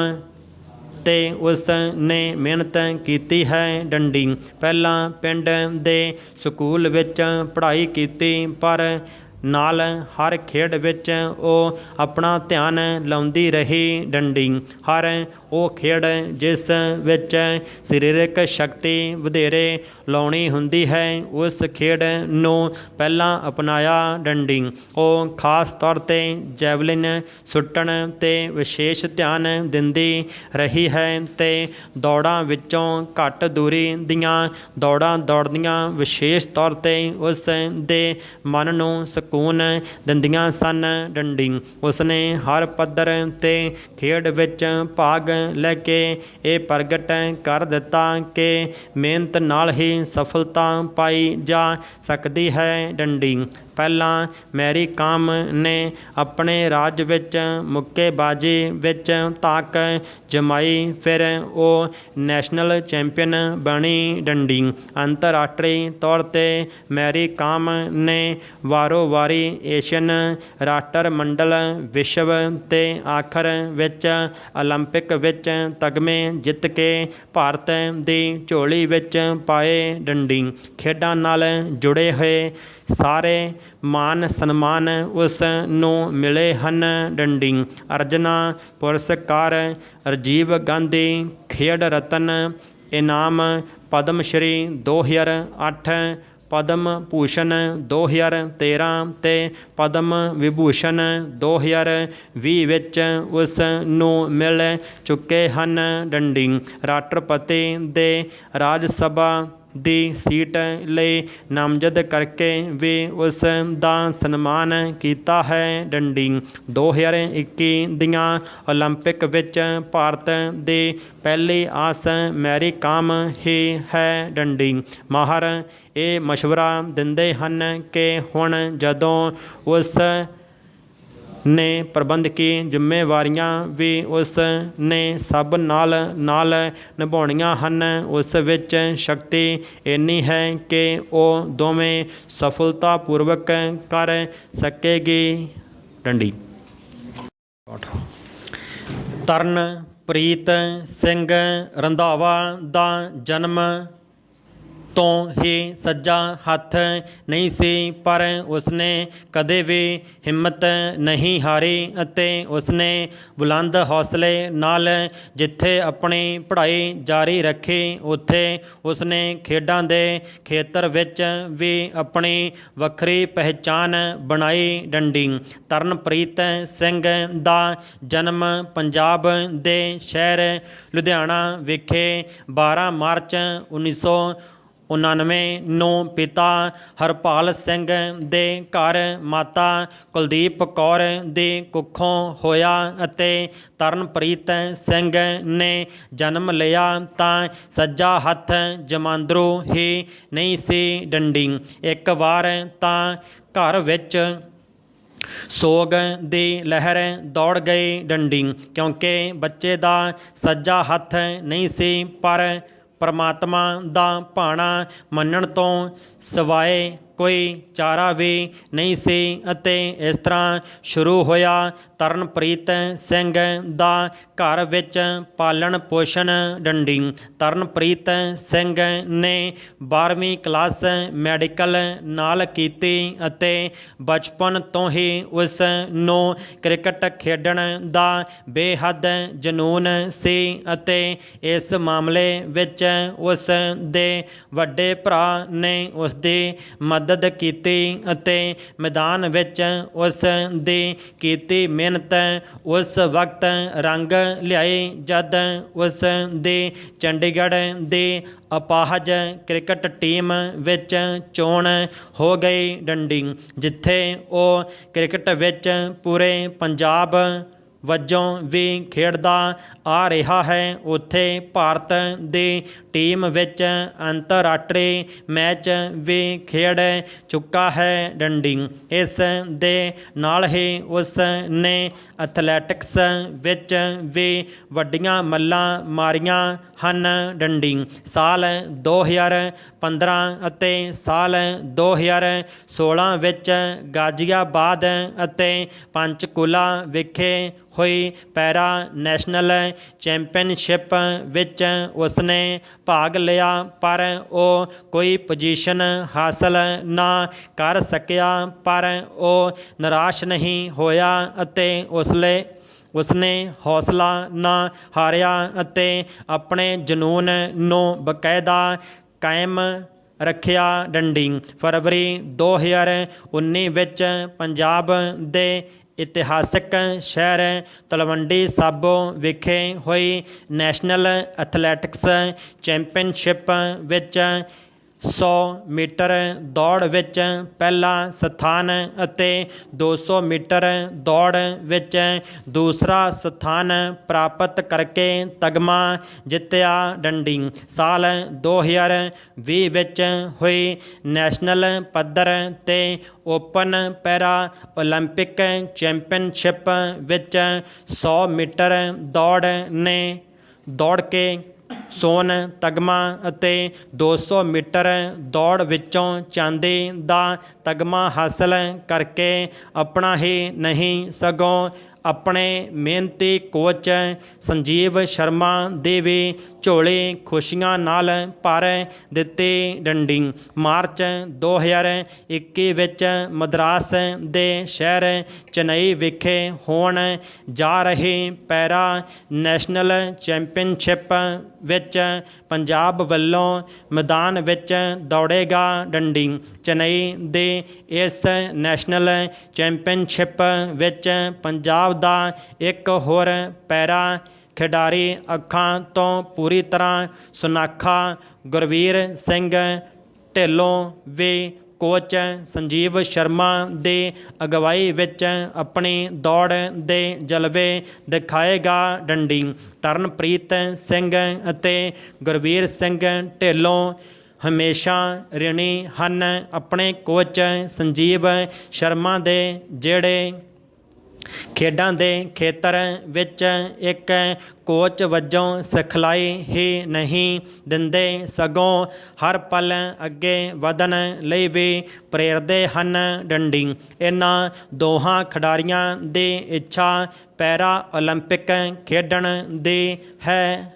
'ਤੇ ਉਸ ਨੇ ਮਿਹਨਤ ਕੀਤੀ ਹੈ। ਡੰਡੀ। ਪਹਿਲਾਂ ਪਿੰਡ ਦੇ ਸਕੂਲ ਵਿੱਚ ਪੜ੍ਹਾਈ ਕੀਤੀ, ਪਰ ਨਾਲ ਹਰ ਖੇਡ ਵਿੱਚ ਉਹ ਆਪਣਾ ਧਿਆਨ ਲਾਉਂਦੀ ਰਹੀ। ਡੰਡੀ। ਹਰ ਉਹ ਖੇਡ ਜਿਸ ਵਿੱਚ ਸਰੀਰਕ ਸ਼ਕਤੀ ਵਧੇਰੇ ਲਾਉਣੀ ਹੁੰਦੀ ਹੈ, ਉਸ ਖੇਡ ਨੂੰ ਪਹਿਲਾਂ ਅਪਣਾਇਆ। ਡੰਡੀ। ਉਹ ਖਾਸ ਤੌਰ 'ਤੇ ਜੈਵਲਿਨ ਸੁੱਟਣ 'ਤੇ ਵਿਸ਼ੇਸ਼ ਧਿਆਨ ਦਿੰਦੀ ਰਹੀ ਹੈ ਅਤੇ ਦੌੜਾਂ ਵਿੱਚੋਂ ਘੱਟ ਦੂਰੀ ਦੀਆਂ ਦੌੜਾਂ ਦੌੜਦੀਆਂ ਵਿਸ਼ੇਸ਼ ਤੌਰ 'ਤੇ ਉਸ ਦੇ ਮਨ ਨੂੰ ਸਕੂਨ ਦਿੰਦੀਆਂ ਸਨ। ਡੰਡੀ। ਉਸਨੇ ਹਰ ਪੱਧਰ 'ਤੇ ਖੇਡ ਵਿੱਚ ਭਾਗ ਲੈ ਕੇ ਇਹ ਪ੍ਰਗਟ ਕਰ ਦਿੱਤਾ ਕਿ ਮਿਹਨਤ ਨਾਲ ਹੀ ਸਫਲਤਾ ਪਾਈ ਜਾ ਸਕਦੀ ਹੈ। ਡੰਡੀ। ਪਹਿਲਾਂ ਮੈਰੀ ਕਾਮ ਨੇ ਆਪਣੇ ਰਾਜ ਵਿੱਚ ਮੁੱਕੇਬਾਜ਼ੀ ਵਿੱਚ ਧਾਕ ਜਮਾਈ, ਫਿਰ ਉਹ ਨੈਸ਼ਨਲ ਚੈਂਪੀਅਨ ਬਣੀ। ਡੰਡੀ। ਅੰਤਰਰਾਸ਼ਟਰੀ ਤੌਰ 'ਤੇ ਮੈਰੀ ਕਾਮ ਨੇ ਵਾਰੋ ਵਾਰੀ ਏਸ਼ੀਅਨ ਰਾਸ਼ਟਰਮੰਡਲ, ਵਿਸ਼ਵ ਅਤੇ ਆਖਰ ਵਿੱਚ ਓਲੰਪਿਕ ਵਿੱਚ ਤਗਮੇ ਜਿੱਤ ਕੇ ਭਾਰਤ ਦੀ ਝੋਲੀ ਵਿੱਚ ਪਾਏ। ਡੰਡੀ। ਖੇਡਾਂ ਨਾਲ ਜੁੜੇ ਹੋਏ ਸਾਰੇ ਮਾਨ ਸਨਮਾਨ ਉਸ ਨੂੰ ਮਿਲੇ ਹਨ। ਡੰਡੀ। ਅਰਜਨਾ ਪੁਰਸਕਾਰ, ਰਾਜੀਵ ਗਾਂਧੀ ਖੇਡ ਰਤਨ ਇਨਾਮ, ਪਦਮ ਸ਼੍ਰੀ 2008, ਪਦਮ ਭੂਸ਼ਣ 2013 ਅਤੇ ਪਦਮ ਵਿਭੂਸ਼ਣ 2020 ਵਿੱਚ ਉਸ ਨੂੰ ਮਿਲ ਚੁੱਕੇ ਹਨ। ਡੰਡੀ। ਰਾਸ਼ਟਰਪਤੀ ਦੇ ਰਾਜ ਸਭਾ ਦੀ ਸੀਟ ਲਈ ਨਾਮਜ਼ਦ ਕਰਕੇ ਵੀ ਉਸ ਦਾ ਸਨਮਾਨ ਕੀਤਾ ਹੈ। ਡੰਡੀ। 2021 ਦੀਆਂ ਓਲੰਪਿਕ ਵਿੱਚ ਭਾਰਤ ਦੀ ਪਹਿਲੀ ਆਸ ਮੈਰੀ ਕਾਮ ਹੀ ਹੈ। ਡੰਡੀ। ਮਾਹਰ ਇਹ ਮਸ਼ਵਰਾ ਦਿੰਦੇ ਹਨ ਕਿ ਹੁਣ ਜਦੋਂ ਉਸ ਨੇ ਪ੍ਰਬੰਧਕੀ ਜ਼ਿੰਮੇਵਾਰੀਆਂ ਵੀ ਉਸ ਨੇ ਸਭ ਨਾਲ ਨਾਲ ਨਿਭਾਉਣੀਆਂ ਹਨ, ਉਸ ਵਿੱਚ ਸ਼ਕਤੀ ਇੰਨੀ ਹੈ ਕਿ ਉਹ ਦੋਵੇਂ ਸਫਲਤਾਪੂਰਵਕ ਕਰ ਸਕੇਗੀ। ਡੰਡੀ। ਤਰਨਪ੍ਰੀਤ ਸਿੰਘ ਰੰਧਾਵਾ ਦਾ ਜਨਮ ਤੋਂ ਹੀ ਸੱਜਾ ਹੱਥ ਨਹੀਂ ਸੀ, ਪਰ ਉਸਨੇ ਕਦੇ ਵੀ ਹਿੰਮਤ ਨਹੀਂ ਹਾਰੀ ਅਤੇ ਉਸਨੇ ਬੁਲੰਦ ਹੌਸਲੇ ਨਾਲ ਜਿੱਥੇ ਆਪਣੀ ਪੜ੍ਹਾਈ ਜਾਰੀ ਰੱਖੀ, ਉੱਥੇ ਉਸਨੇ ਖੇਡਾਂ ਦੇ ਖੇਤਰ ਵਿੱਚ ਵੀ ਆਪਣੀ ਵੱਖਰੀ ਪਹਿਚਾਣ ਬਣਾਈ। ਡੰਡੀ। ਤਰਨਪ੍ਰੀਤ ਸਿੰਘ ਦਾ ਜਨਮ ਪੰਜਾਬ ਦੇ ਸ਼ਹਿਰ ਲੁਧਿਆਣਾ ਵਿਖੇ 12 ਮਾਰਚ 1999 ਨੂੰ ਪਿਤਾ ਹਰਪਾਲ ਸਿੰਘ ਦੇ ਘਰ ਮਾਤਾ ਕੁਲਦੀਪ ਕੌਰ ਦੀ ਕੁੱਖੋਂ ਹੋਇਆ ਅਤੇ ਤਰਨਪ੍ਰੀਤ ਸਿੰਘ ਨੇ ਜਨਮ ਲਿਆ ਤਾਂ ਸੱਜਾ ਹੱਥ ਜਮਾਂਦਰੂ ਹੀ ਨਹੀਂ ਸੀ। ਡੰਡੀ। ਇੱਕ ਵਾਰ ਤਾਂ ਘਰ ਵਿੱਚ ਸੋਗ ਦੀ ਲਹਿਰ ਦੌੜ ਗਈ। ਡੰਡੀ। ਕਿਉਂਕਿ ਬੱਚੇ ਦਾ ਸੱਜਾ ਹੱਥ ਨਹੀਂ ਸੀ, ਪਰ ਪਰਮਾਤਮਾ ਦਾ ਭਾਣਾ ਮੰਨਣ ਤੋਂ ਸਿਵਾਏ ਕੋਈ ਚਾਰਾ ਵੀ ਨਹੀਂ ਸੀ ਅਤੇ ਇਸ ਤਰ੍ਹਾਂ ਸ਼ੁਰੂ ਹੋਇਆ ਤਰਨਪ੍ਰੀਤ ਸਿੰਘ ਦਾ ਘਰ ਵਿੱਚ ਪਾਲਣ ਪੋਸ਼ਣ। ਡੰਡੀ। ਤਰਨਪ੍ਰੀਤ ਸਿੰਘ ਨੇ 12ਵੀਂ ਕਲਾਸ ਮੈਡੀਕਲ ਨਾਲ ਕੀਤੀ ਅਤੇ ਬਚਪਨ ਤੋਂ ਹੀ ਉਸ ਨੂੰ ਕ੍ਰਿਕਟ ਖੇਡਣ ਦਾ ਬੇਹੱਦ ਜਨੂੰਨ ਸੀ ਅਤੇ ਇਸ ਮਾਮਲੇ ਵਿੱਚ ਉਸ ਦੇ ਵੱਡੇ ਭਰਾ ਨੇ ਉਸ ਦੀ ਮਦਦ ਮਦਦ ਕੀਤੀ ਅਤੇ ਮੈਦਾਨ ਵਿੱਚ ਉਸ ਦੀ ਕੀਤੀ ਮਿਹਨਤ ਉਸ ਵਕਤ ਰੰਗ ਲਿਆਈ ਜਦ ਉਸ ਦੀ ਚੰਡੀਗੜ੍ਹ ਦੀ ਅਪਾਹਜ ਕ੍ਰਿਕਟ ਟੀਮ ਵਿੱਚ ਚੋਣ ਹੋ ਗਈ ਡੰਡੀ, ਜਿੱਥੇ ਉਹ ਕ੍ਰਿਕਟ ਵਿੱਚ ਪੂਰੇ ਪੰਜਾਬ ਵਜੋਂ ਵੀ ਖੇਡਦਾ ਆ ਰਿਹਾ ਹੈ। ਉੱਥੇ ਭਾਰਤ ਦੀ ਟੀਮ ਵਿੱਚ ਅੰਤਰਰਾਸ਼ਟਰੀ ਮੈਚ ਵੀ ਖੇਡ ਚੁੱਕਾ ਹੈ ਡੰਡੀ। ਇਸ ਦੇ ਨਾਲ ਹੀ ਉਸ ਨੇ ਐਥਲੈਟਿਕਸ ਵਿੱਚ ਵੀ ਵੱਡੀਆਂ ਮੱਲਾਂ ਮਾਰੀਆਂ ਹਨ ਡੰਡੀ। ਸਾਲ 2015 ਅਤੇ ਸਾਲ 2016 ਵਿੱਚ ਗਾਜ਼ੀਆਬਾਦ ਅਤੇ ਪੰਚਕੂਲਾ ਵਿਖੇ ਹੋਈ ਪੈਰਾ ਨੈਸ਼ਨਲ ਚੈਂਪੀਅਨਸ਼ਿਪ ਵਿੱਚ ਉਸਨੇ ਭਾਗ ਲਿਆ, ਪਰ ਉਹ ਕੋਈ ਪੋਜੀਸ਼ਨ ਹਾਸਲ ਨਾ ਕਰ ਸਕਿਆ। ਪਰ ਉਹ ਨਿਰਾਸ਼ ਨਹੀਂ ਹੋਇਆ ਅਤੇ ਉਸਨੇ ਹੌਸਲਾ ਨਾ ਹਾਰਿਆ ਅਤੇ ਆਪਣੇ ਜਨੂੰਨ ਨੂੰ ਬਕਾਇਦਾ ਕਾਇਮ ਰੱਖਿਆ ਡੰਡੀ। ਫਰਵਰੀ 2019 ਵਿੱਚ ਪੰਜਾਬ ਦੇ ਇਤਿਹਾਸਕ ਸ਼ਹਿਰ ਤਲਵੰਡੀ ਸਾਬੋ ਵਿਖੇ ਹੋਈ ਨੈਸ਼ਨਲ ਐਥਲੈਟਿਕਸ ਚੈਂਪੀਅਨਸ਼ਿਪ ਵਿੱਚ 100 ਮੀਟਰ ਦੌੜ ਵਿੱਚ ਪਹਿਲਾ ਸਥਾਨ ਅਤੇ 200 ਮੀਟਰ ਦੌੜ ਵਿੱਚ ਦੂਸਰਾ ਸਥਾਨ ਪ੍ਰਾਪਤ ਕਰਕੇ ਤਗਮਾ ਜਿੱਤਿਆ ਡੰਡੀ। ਸਾਲ 2020 ਵਿੱਚ ਹੋਈ ਨੈਸ਼ਨਲ ਪੱਧਰ 'ਤੇ ਓਪਨ ਪੈਰਾ ਓਲੰਪਿਕ ਚੈਂਪੀਅਨਸ਼ਿਪ ਵਿੱਚ 100 ਮੀਟਰ ਦੌੜ ਕੇ ਸੋਨ ਤਗਮਾ ਅਤੇ 200 ਮੀਟਰ ਦੌੜ ਵਿੱਚੋਂ ਚਾਂਦੀ ਦਾ ਤਗਮਾ ਹਾਸਲ ਕਰਕੇ ਆਪਣਾ ਹੀ ਨਹੀਂ ਸਗੋਂ ਆਪਣੇ ਮਿਹਨਤੀ ਕੋਚ ਸੰਜੀਵ ਸ਼ਰਮਾ ਦੀ ਵੀ ਝੋਲੀ ਖੁਸ਼ੀਆਂ ਨਾਲ ਭਰ ਦਿੱਤੀ ਡੰਡੀ। ਮਾਰਚ 2021 ਵਿੱਚ ਮਦਰਾਸ ਦੇ ਸ਼ਹਿਰ ਚੇਨਈ ਵਿਖੇ ਹੋਣ ਜਾ ਰਹੀ ਪੈਰਾ ਨੈਸ਼ਨਲ ਚੈਂਪੀਅਨਸ਼ਿਪ ਵਿੱਚ ਪੰਜਾਬ ਵੱਲੋਂ ਮੈਦਾਨ ਵਿੱਚ ਦੌੜੇਗਾ ਡੰਡੀ। ਚੇਨਈ ਦੇ ਇਸ ਨੈਸ਼ਨਲ ਚੈਂਪੀਅਨਸ਼ਿਪ ਵਿੱਚ ਪੰਜਾਬ ਦਾ ਇੱਕ ਹੋਰ ਪੈਰਾ ਖਿਡਾਰੀ ਅੱਖਾਂ ਤੋਂ ਪੂਰੀ ਤਰ੍ਹਾਂ ਸੁਨੱਖਾ ਗੁਰਵੀਰ ਸਿੰਘ ਢਿੱਲੋਂ ਵੀ ਕੋਚ ਸੰਜੀਵ ਸ਼ਰਮਾ ਦੀ ਅਗਵਾਈ ਵਿੱਚ ਆਪਣੀ ਦੌੜ ਦੇ ਜਲਵੇ ਦਿਖਾਏਗਾ ਡੰਡੀ। ਤਰਨਪ੍ਰੀਤ ਸਿੰਘ ਅਤੇ ਗੁਰਵੀਰ ਸਿੰਘ ਢਿੱਲੋਂ ਹਮੇਸ਼ਾ ਰਿਣੀ ਹਨ ਆਪਣੇ ਕੋਚ ਸੰਜੀਵ ਸ਼ਰਮਾ ਦੇ, ਜਿਹੜੇ ਖੇਡਾਂ ਦੇ ਖੇਤਰ ਵਿੱਚ ਇੱਕ ਕੋਚ ਵਜੋਂ ਸਿਖਲਾਈ ਹੀ ਨਹੀਂ ਦਿੰਦੇ ਸਗੋਂ ਹਰ ਪਲ ਅੱਗੇ ਵਧਣ ਲਈ ਵੀ ਪ੍ਰੇਰਦੇ ਹਨ ਡੰਡੀ। ਇਹਨਾਂ ਦੋਹਾਂ ਖਿਡਾਰੀਆਂ ਦੀ ਇੱਛਾ ਪੈਰਾ ਓਲੰਪਿਕ ਖੇਡਣ ਦੀ ਹੈ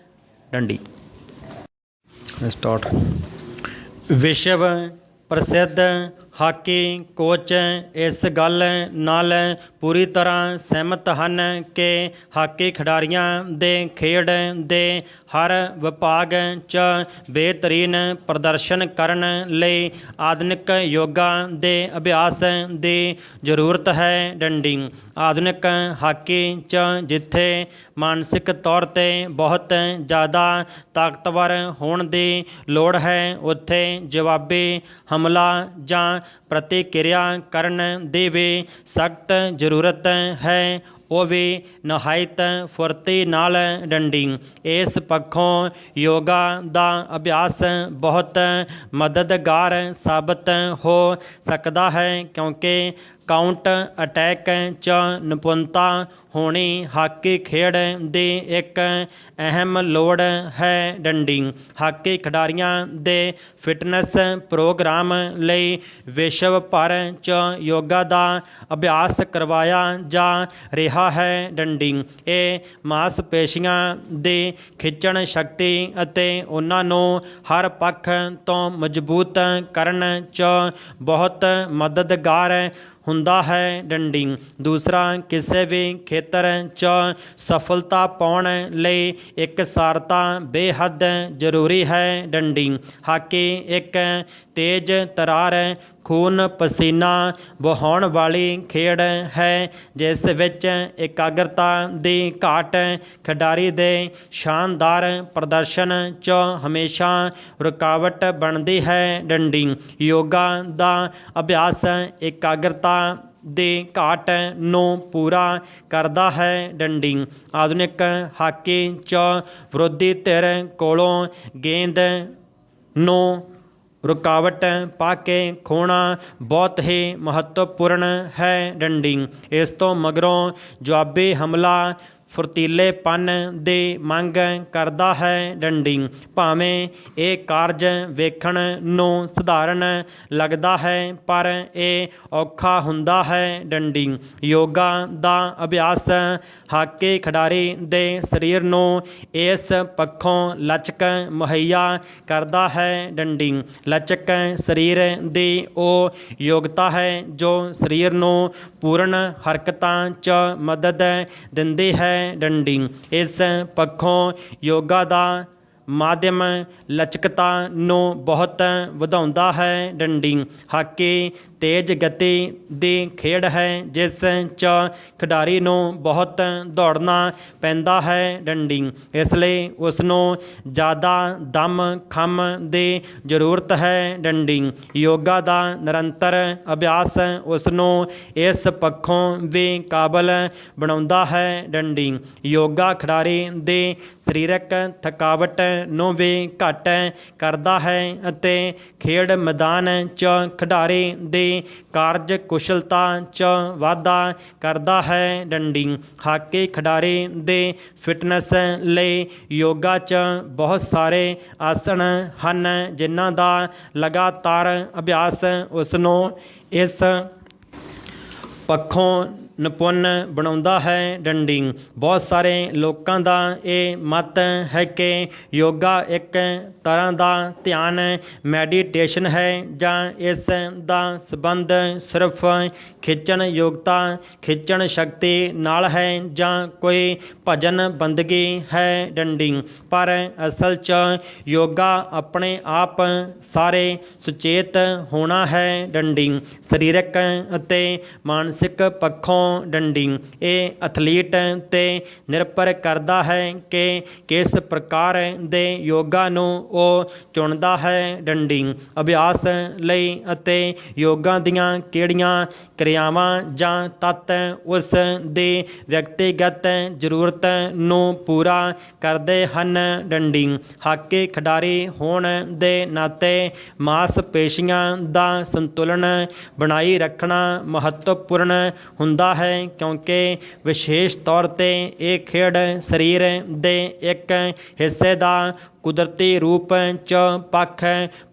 ਡੰਡੀ। ਸਟਾਰਟ। ਵਿਸ਼ਵ ਪ੍ਰਸਿੱਧ ਹਾਕੀ ਕੋਚ ਇਸ ਗੱਲ ਨਾਲ ਪੂਰੀ ਤਰ੍ਹਾਂ ਸਹਿਮਤ ਹਨ ਕਿ ਹਾਕੀ ਖਿਡਾਰੀਆਂ ਦੇ ਖੇਡ ਦੇ ਹਰ ਵਿਭਾਗ 'ਚ ਬਿਹਤਰੀਨ ਪ੍ਰਦਰਸ਼ਨ ਕਰਨ ਲਈ ਆਧੁਨਿਕ ਯੋਗਾ ਦੇ ਅਭਿਆਸ ਦੀ ਜ਼ਰੂਰਤ ਹੈ ਡੰਡੀ। ਆਧੁਨਿਕ ਹਾਕੀ 'ਚ ਜਿੱਥੇ ਮਾਨਸਿਕ ਤੌਰ 'ਤੇ ਬਹੁਤ ਜ਼ਿਆਦਾ ਤਾਕਤਵਰ ਹੋਣ ਦੀ ਲੋੜ ਹੈ, ਉੱਥੇ ਜਵਾਬੀ ਹਮਲਾ ਜਾਂ ਪ੍ਰਤੀਕਿਰਿਆ ਕਰਨ ਦੀ ਵੀ ਸਖਤ ਜ਼ਰੂਰਤ ਹੈ, ਉਹ ਵੀ ਨਿਹਾਇਤ ਫੁਰਤੀ ਨਾਲ ਡੰਡੀ। ਇਸ ਪੱਖੋਂ ਯੋਗਾ ਦਾ ਅਭਿਆਸ ਬਹੁਤ ਮਦਦਗਾਰ ਸਾਬਤ ਹੋ ਸਕਦਾ ਹੈ ਕਿਉਂਕਿ ਕਾਊਂਟਰ ਅਟੈਕ 'ਚ ਨਿਪੁੰਨਤਾ ਹੋਣੀ ਹਾਕੀ ਖੇਡ ਦੀ ਇੱਕ ਅਹਿਮ ਲੋੜ ਹੈ ਡੰਡੀ। ਹਾਕੀ ਖਿਡਾਰੀਆਂ ਦੇ ਫਿਟਨੈਸ ਪ੍ਰੋਗਰਾਮ ਲਈ ਵਿਸ਼ਵ ਭਰ 'ਚ ਯੋਗਾ ਦਾ ਅਭਿਆਸ ਕਰਵਾਇਆ ਜਾ ਰਿਹਾ ਹੈ ਡੰਡੀ। ਇਹ ਮਾਸਪੇਸ਼ੀਆਂ ਦੀ ਖਿੱਚਣ ਸ਼ਕਤੀ ਅਤੇ ਉਹਨਾਂ ਨੂੰ ਹਰ ਪੱਖ ਤੋਂ ਮਜ਼ਬੂਤ ਕਰਨ 'ਚ ਬਹੁਤ ਮਦਦਗਾਰ ਹੁੰਦਾ ਹੈ ਡੰਡੀ। ਦੂਸਰਾ, ਕਿਸੇ ਵੀ ਖੇਤਰ 'ਚ ਸਫਲਤਾ ਪਾਉਣ ਲਈ ਇਕਸਾਰਤਾ ਬੇਹੱਦ ਜ਼ਰੂਰੀ ਹੈ ਡੰਡੀ। ਹਾਕੀ ਇੱਕ ਤੇਜ਼ ਤਰਾਰ ਖੂਨ ਪਸੀਨਾ ਵਹਾਉਣ ਵਾਲੀ ਖੇਡ ਹੈ ਜਿਸ ਵਿੱਚ ਇਕਾਗਰਤਾ ਦੀ ਘਾਟ ਖਿਡਾਰੀ ਦੇ ਸ਼ਾਨਦਾਰ ਪ੍ਰਦਰਸ਼ਨ 'ਚ ਹਮੇਸ਼ਾ ਰੁਕਾਵਟ ਬਣਦੀ ਹੈ ਡੰਡੀ। ਯੋਗਾ ਦਾ ਅਭਿਆਸ ਇਕਾਗਰਤਾ ਦੀ ਘਾਟ ਨੂੰ ਪੂਰਾ ਕਰਦਾ ਹੈ ਡੰਡੀ। ਆਧੁਨਿਕ ਹਾਕੀ 'ਚ ਵਿਰੋਧੀ ਧਿਰ ਕੋਲੋਂ ਗੇਂਦ ਨੂੰ ਰੁਕਾਵਟ ਪਾ ਕੇ ਖੋਣਾ ਬਹੁਤ ਹੀ ਮਹੱਤਵਪੂਰਨ ਹੈ ਡੰਡੀ। ਇਸ ਤੋਂ ਮਗਰੋਂ ਜਵਾਬੀ ਹਮਲਾ ਫੁਰਤੀਲੇਪਨ ਦੀ ਮੰਗ ਕਰਦਾ ਹੈ ਡੰਡੀ। ਭਾਵੇਂ ਇਹ ਕਾਰਜ ਵੇਖਣ ਨੂੰ ਸਧਾਰਨ ਲੱਗਦਾ ਹੈ ਪਰ ਇਹ ਔਖਾ ਹੁੰਦਾ ਹੈ ਡੰਡੀ। ਯੋਗਾ ਦਾ ਅਭਿਆਸ ਹਾਕੀ ਖਿਡਾਰੀ ਦੇ ਸਰੀਰ ਨੂੰ ਇਸ ਪੱਖੋਂ ਲਚਕ ਮੁਹੱਈਆ ਕਰਦਾ ਹੈ ਡੰਡੀ। ਲਚਕ ਸਰੀਰ ਦੀ ਉਹ ਯੋਗਤਾ ਹੈ ਜੋ ਸਰੀਰ ਨੂੰ ਪੂਰਨ ਹਰਕਤਾਂ 'ਚ ਮਦਦ ਦਿੰਦੀ ਹੈ ਡੰਡੀ। ਇਸ ਪੱਖੋਂ ਯੋਗਾ ਦਾ ਮਾਧਿਅਮ ਲਚਕਤਾ ਨੂੰ ਬਹੁਤ ਵਧਾਉਂਦਾ ਹੈ ਡੰਡੀ। ਹਾਕੀ ਤੇਜ਼ ਗਤੀ ਦੀ ਖੇਡ ਹੈ ਜਿਸ 'ਚ ਖਿਡਾਰੀ ਨੂੰ ਬਹੁਤ ਦੌੜਨਾ ਪੈਂਦਾ ਹੈ ਡੰਡੀ। ਇਸ ਲਈ ਉਸ ਨੂੰ ਜ਼ਿਆਦਾ ਦਮ ਖਮ ਦੀ ਜ਼ਰੂਰਤ ਹੈ ਡੰਡੀ। ਯੋਗਾ ਦਾ ਨਿਰੰਤਰ ਅਭਿਆਸ ਉਸ ਨੂੰ ਇਸ ਪੱਖੋਂ ਵੀ ਕਾਬਲ ਬਣਾਉਂਦਾ ਹੈ ਡੰਡੀ। ਯੋਗਾ ਖਿਡਾਰੀ ਦੀ ਸਰੀਰਕ ਥਕਾਵਟ ਨੂੰ ਵੀ ਘੱਟ ਕਰਦਾ ਹੈ ਅਤੇ ਖੇਡ ਮੈਦਾਨ 'ਚ ਖਿਡਾਰੀ ਦੀ ਕਾਰਜਕੁਸ਼ਲਤਾ 'ਚ ਵਾਧਾ ਕਰਦਾ ਹੈ ਡੰਡੀ। ਹਾਕੀ ਖਿਡਾਰੀ ਦੀ ਫਿਟਨੈਸ ਲਈ ਯੋਗਾ 'ਚ ਬਹੁਤ ਸਾਰੇ ਆਸਣ ਹਨ ਜਿਨ੍ਹਾਂ ਦਾ ਲਗਾਤਾਰ ਅਭਿਆਸ ਉਸ ਨੂੰ ਇਸ ਪੱਖੋਂ ਨਿਪੁੰਨ ਬਣਾਉਂਦਾ ਹੈ ਡੰਡੀ। ਬਹੁਤ ਸਾਰੇ ਲੋਕਾਂ ਦਾ ਇਹ ਮਤ ਹੈ ਕਿ ਯੋਗਾ ਇੱਕ ਤਰ੍ਹਾਂ ਦਾ ਧਿਆਨ ਮੈਡੀਟੇਸ਼ਨ ਹੈ ਜਾਂ ਇਸ ਦਾ ਸੰਬੰਧ ਸਿਰਫ ਖਿੱਚਣ ਯੋਗਤਾ ਖਿੱਚਣ ਸ਼ਕਤੀ ਨਾਲ ਹੈ ਜਾਂ ਕੋਈ ਭਜਨ ਬੰਦਗੀ ਹੈ ਡੰਡੀ। ਪਰ ਅਸਲ 'ਚ ਯੋਗਾ ਆਪਣੇ ਆਪ ਸਾਰੇ ਸੁਚੇਤ ਹੋਣਾ ਹੈ ਡੰਡੀ। ਸਰੀਰਕ ਅਤੇ ਮਾਨਸਿਕ ਪੱਖੋਂ ਡੰਡੀ ਇਹ ਐਥਲੀਟ 'ਤੇ ਨਿਰਭਰ ਕਰਦਾ ਹੈ ਕਿ ਕਿਸ ਪ੍ਰਕਾਰ ਦੇ ਯੋਗਾ ਨੂੰ ਉਹ ਚੁਣਦਾ ਹੈ ਡੰਡੀ। ਅਭਿਆਸ ਲਈ ਅਤੇ ਯੋਗਾ ਦੀਆਂ ਕਿਹੜੀਆਂ ਕਿਰਿਆਵਾਂ ਜਾਂ ਤੱਤ ਉਸ ਦੀ ਵਿਅਕਤੀਗਤ ਜ਼ਰੂਰਤ ਨੂੰ ਪੂਰਾ ਕਰਦੇ ਹਨ ਡੰਡੀ। ਹਾਕੀ ਖਿਡਾਰੀ ਹੋਣ ਦੇ ਨਾਤੇ ਮਾਸਪੇਸ਼ੀਆਂ ਦਾ ਸੰਤੁਲਨ ਬਣਾਈ ਰੱਖਣਾ ਮਹੱਤਵਪੂਰਨ ਹੁੰਦਾ ਹੈ ਕਿਉਂਕਿ ਵਿਸ਼ੇਸ਼ ਤੌਰ 'ਤੇ ਇਹ ਖੇਡ ਸਰੀਰ ਦੇ ਇੱਕ ਹਿੱਸੇ ਦਾ ਕੁਦਰਤੀ ਰੂਪ 'ਚ ਪੱਖ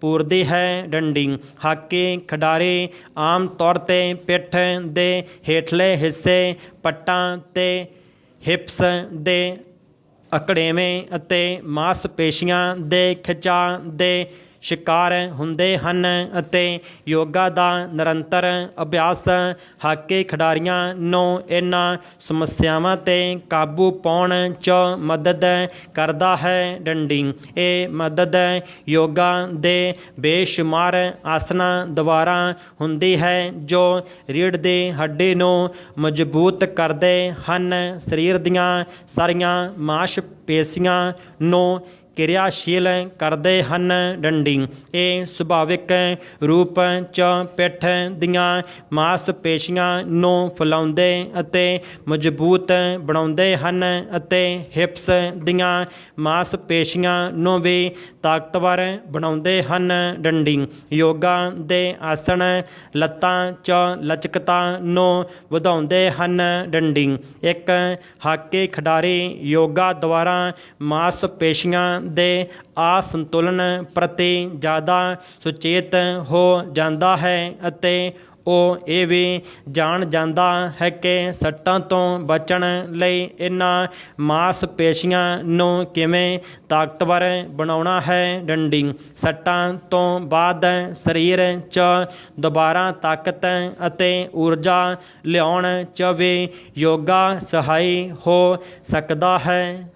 ਪੂਰਦੀ ਹੈ ਡੰਡੀ। ਹਾਕੀ ਖਿਡਾਰੀ ਆਮ ਤੌਰ 'ਤੇ ਪਿੱਠ ਦੇ ਹੇਠਲੇ ਹਿੱਸੇ ਪੱਟਾਂ ਤੇ ਹਿਪਸ ਦੇ ਅਕੜੇਵੇਂ ਅਤੇ ਮਾਸਪੇਸ਼ੀਆਂ ਦੇ ਖਿਚਾਅ ਦੇ ਸ਼ਿਕਾਰ ਹੁੰਦੇ ਹਨ ਅਤੇ ਯੋਗਾ ਦਾ ਨਿਰੰਤਰ ਅਭਿਆਸ ਹਾਕੀ ਖਿਡਾਰੀਆਂ ਨੂੰ ਇਹਨਾਂ ਸਮੱਸਿਆਵਾਂ 'ਤੇ ਕਾਬੂ ਪਾਉਣ 'ਚ ਮਦਦ ਕਰਦਾ ਹੈ ਡੰਡੀ। ਇਹ ਮਦਦ ਯੋਗਾ ਦੇ ਬੇਸ਼ੁਮਾਰ ਆਸਨਾਂ ਦੁਆਰਾ ਹੁੰਦੀ ਹੈ ਜੋ ਰੀੜ੍ਹ ਦੀ ਹੱਡੀ ਨੂੰ ਮਜ਼ਬੂਤ ਕਰਦੇ ਹਨ, ਸਰੀਰ ਦੀਆਂ ਸਾਰੀਆਂ ਮਾਸਪੇਸ਼ੀਆਂ ਨੂੰ ਕਿਰਿਆਸ਼ੀਲ ਕਰਦੇ ਹਨ ਡੰਡੀ। ਇਹ ਸੁਭਾਵਿਕ ਰੂਪ 'ਚ ਪਿੱਠ ਦੀਆਂ ਮਾਸਪੇਸ਼ੀਆਂ ਨੂੰ ਫੁਲਾਉਂਦੇ ਅਤੇ ਮਜ਼ਬੂਤ ਬਣਾਉਂਦੇ ਹਨ ਅਤੇ ਹਿਪਸ ਦੀਆਂ ਮਾਸਪੇਸ਼ੀਆਂ ਨੂੰ ਵੀ ਤਾਕਤਵਰ ਬਣਾਉਂਦੇ ਹਨ ਡੰਡੀ। ਯੋਗਾ ਦੇ ਆਸਣ ਲੱਤਾਂ 'ਚ ਲਚਕਤਾ ਨੂੰ ਵਧਾਉਂਦੇ ਹਨ ਡੰਡੀ। ਇੱਕ ਹਾਕੀ ਖਿਡਾਰੀ ਯੋਗਾ ਦੁਆਰਾ ਮਾਸਪੇਸ਼ੀਆਂ ਦੇ ਅਸੰਤੁਲਨ ਪ੍ਰਤੀ ਜ਼ਿਆਦਾ ਸੁਚੇਤ ਹੋ ਜਾਂਦਾ ਹੈ ਅਤੇ ਉਹ ਇਹ ਵੀ ਜਾਣ ਜਾਂਦਾ ਹੈ ਕਿ ਸੱਟਾਂ ਤੋਂ ਬਚਣ ਲਈ ਇਹਨਾਂ ਮਾਸਪੇਸ਼ੀਆਂ ਨੂੰ ਕਿਵੇਂ ਤਾਕਤਵਰ ਬਣਾਉਣਾ ਹੈ। ਡੰਡੀ ਸੱਟਾਂ ਤੋਂ ਬਾਅਦ ਸਰੀਰ 'ਚ ਦੁਬਾਰਾ ਤਾਕਤ ਅਤੇ ਊਰਜਾ ਲਿਆਉਣ 'ਚ ਵੀ ਯੋਗਾ ਸਹਾਈ ਹੋ ਸਕਦਾ ਹੈ।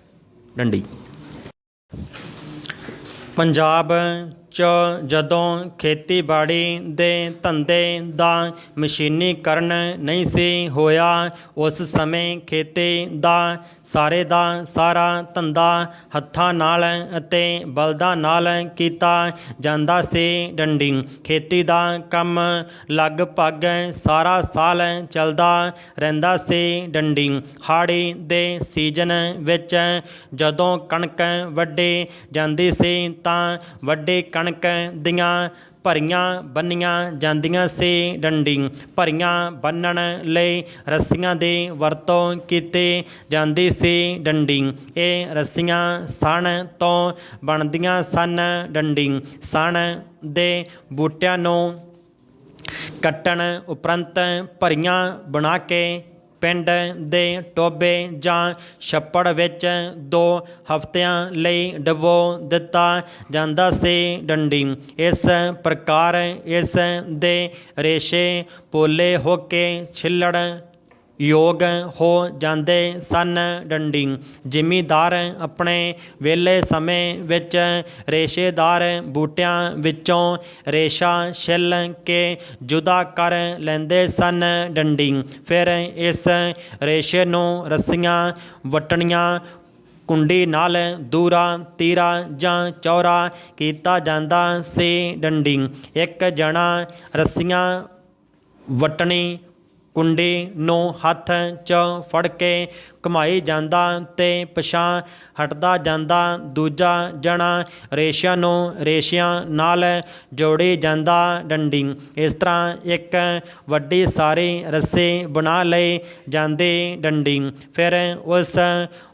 ਡੰਡੀ ਪੰਜਾਬ 'ਚ ਜਦੋਂ ਖੇਤੀਬਾੜੀ ਦੇ ਧੰਦੇ ਦਾ ਮਸ਼ੀਨੀਕਰਨ ਨਹੀਂ ਸੀ ਹੋਇਆ, ਉਸ ਸਮੇਂ ਖੇਤੀ ਦਾ ਸਾਰਾ ਧੰਦਾ ਹੱਥਾਂ ਨਾਲ ਅਤੇ ਬਲਦਾਂ ਨਾਲ ਕੀਤਾ ਜਾਂਦਾ ਸੀ। ਡੰਡੀ ਖੇਤੀ ਦਾ ਕੰਮ ਲਗਭਗ ਸਾਰਾ ਸਾਲ ਚੱਲਦਾ ਰਹਿੰਦਾ ਸੀ। ਡੰਡੀ ਹਾੜੀ ਦੇ ਸੀਜ਼ਨ ਵਿੱਚ ਜਦੋਂ ਕਣਕ ਵੱਢੀ ਜਾਂਦੀ ਸੀ ਤਾਂ ਵੱਡੀ ਕਣਕ ਦੀਆਂ ਭਰੀਆਂ ਬੰਨ੍ਹੀਆਂ ਜਾਂਦੀਆਂ ਸੀ। ਡੰਡੀ ਭਰੀਆਂ ਬੰਨ੍ਹਣ ਲਈ ਰੱਸੀਆਂ ਦੀ ਵਰਤੋਂ ਕੀਤੀ ਜਾਂਦੀ ਸੀ। ਡੰਡੀ ਇਹ ਰੱਸੀਆਂ ਸਣ ਤੋਂ ਬਣਦੀਆਂ ਸਨ। ਡੰਡੀ ਸਣ ਦੇ ਬੂਟਿਆਂ ਨੂੰ ਕੱਟਣ ਉਪਰੰਤ ਭਰੀਆਂ ਬਣਾ ਕੇ ਪਿੰਡ ਦੇ ਟੋਭੇ ਜਾਂ ਛੱਪੜ ਵਿੱਚ 2 ਹਫ਼ਤਿਆਂ ਲਈ ਡੁਬੋ ਦਿੱਤਾ ਜਾਂਦਾ ਸੀ। ਡੰਡੀ ਇਸ ਪ੍ਰਕਾਰ ਇਸ ਦੇ ਰੇਸ਼ੇ ਪੋਲੇ ਹੋ ਕੇ ਛਿੱਲੜ ਯੋਗ ਹੋ ਜਾਂਦੇ ਸਨ। ਡੰਡੀ ਜ਼ਿਮੀਂਦਾਰ ਆਪਣੇ ਵਿਹਲੇ ਸਮੇਂ ਵਿੱਚ ਰੇਸ਼ੇਦਾਰ ਬੂਟਿਆਂ ਵਿੱਚੋਂ ਰੇਸ਼ਾ ਛਿੱਲ ਕੇ ਜੁਦਾ ਕਰ ਲੈਂਦੇ ਸਨ। ਡੰਡੀ ਫਿਰ ਇਸ ਰੇਸ਼ੇ ਨੂੰ ਰੱਸੀਆਂ ਵੱਟਣੀਆਂ ਕੁੰਡੀ ਨਾਲ ਦੂਰਾ ਤੀਰਾ ਜਾਂ ਚੌੜਾ ਕੀਤਾ ਜਾਂਦਾ ਸੀ। ਡੰਡੀ ਇੱਕ ਜਣਾ ਰੱਸੀਆਂ ਵੱਟਣੀ ਕੁੰਡੀ ਨੂੰ ਹੱਥ 'ਚ ਫੜ ਕੇ ਘੁਮਾਈ ਜਾਂਦਾ ਤੇ ਪਿਛਾਂਹ ਹਟਦਾ ਜਾਂਦਾ। ਦੂਜਾ ਜਣਾ ਰੇਸ਼ਿਆਂ ਨੂੰ ਰੇਸ਼ਿਆਂ ਨਾਲ ਜੋੜੀ ਜਾਂਦਾ। ਡੰਡੀ ਇਸ ਤਰ੍ਹਾਂ ਇੱਕ ਵੱਡੀ ਸਾਰੀ ਰੱਸੀ ਬਣਾ ਲਈ ਜਾਂਦੀ। ਡੰਡੀ ਫਿਰ ਉਸ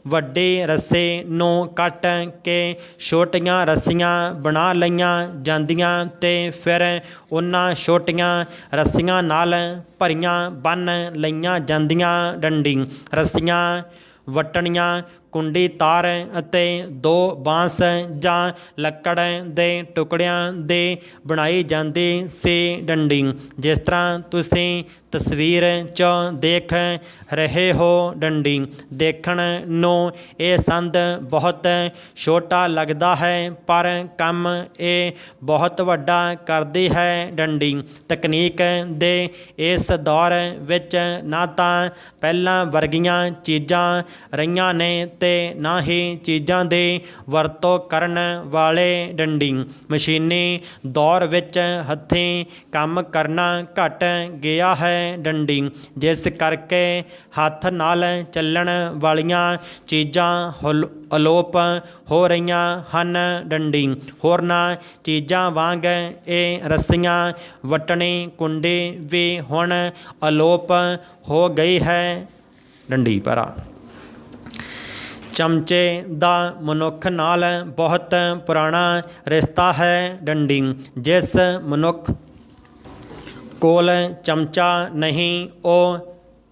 ਵੱਡੀ ਰੱਸੀ ਨੂੰ ਕੱਟ ਕੇ ਛੋਟੀਆਂ ਰੱਸੀਆਂ ਬਣਾ ਲਈਆਂ ਜਾਂਦੀਆਂ ਤੇ ਫਿਰ ਉਹਨਾਂ ਛੋਟੀਆਂ ਰੱਸੀਆਂ ਨਾਲ ਭਰੀਆਂ ਬੰਨ੍ਹ ਲਈਆਂ ਜਾਂਦੀਆਂ। ਡੰਡੀ ਰੱਸੀਆਂ ਵੱਟਣੀਆਂ ਕੁੰਡੀ ਤਾਰ ਅਤੇ 2 ਬਾਂਸ ਜਾਂ ਲੱਕੜ ਦੇ ਟੁਕੜਿਆਂ ਦੀ ਬਣਾਈ ਜਾਂਦੀ ਸੀ। ਡੰਡੀ ਜਿਸ ਤਰ੍ਹਾਂ ਤੁਸੀਂ ਤਸਵੀਰ 'ਚ ਦੇਖ ਰਹੇ ਹੋ। ਡੰਡੀ ਦੇਖਣ ਨੂੰ ਇਹ ਸੰਦ ਬਹੁਤ ਛੋਟਾ ਲੱਗਦਾ ਹੈ ਪਰ ਕੰਮ ਇਹ ਬਹੁਤ ਵੱਡਾ ਕਰਦੀ ਹੈ। ਡੰਡੀ ਤਕਨੀਕ ਦੇ ਇਸ ਦੌਰ ਵਿੱਚ ਨਾ ਤਾਂ ਪਹਿਲਾਂ ਵਰਗੀਆਂ ਚੀਜ਼ਾਂ ਰਹੀਆਂ ਨੇ ਤੇ ਨਾ ਹੀ ਚੀਜ਼ਾਂ ਦੀ ਵਰਤੋਂ ਕਰਨ ਵਾਲੇ। ਡੰਡੀ ਮਸ਼ੀਨੀ ਦੌਰ ਵਿੱਚ ਹੱਥੀਂ ਕੰਮ ਕਰਨਾ ਘੱਟ ਗਿਆ ਹੈ। ਡੰਡੀ ਜਿਸ ਕਰਕੇ ਹੱਥ ਨਾਲ ਚੱਲਣ ਵਾਲੀਆਂ ਚੀਜ਼ਾਂ ਅਲੋਪ ਹੋ ਰਹੀਆਂ ਹਨ। ਡੰਡੀ ਹੋਰਨਾਂ ਚੀਜ਼ਾਂ ਵਾਂਗ ਇਹ ਰੱਸੀਆਂ ਵੱਟਣੀ ਕੁੰਡੀ ਵੀ ਹੁਣ ਅਲੋਪ ਹੋ ਗਈ ਹੈ। ਡੰਡੀ ਪਾਰਾ ਚਮਚੇ ਦਾ ਮਨੁੱਖ ਨਾਲ ਬਹੁਤ ਪੁਰਾਣਾ ਰਿਸ਼ਤਾ ਹੈ। ਡੰਡੀ ਜਿਸ ਮਨੁੱਖ ਕੋਲ ਚਮਚਾ ਨਹੀਂ ਉਹ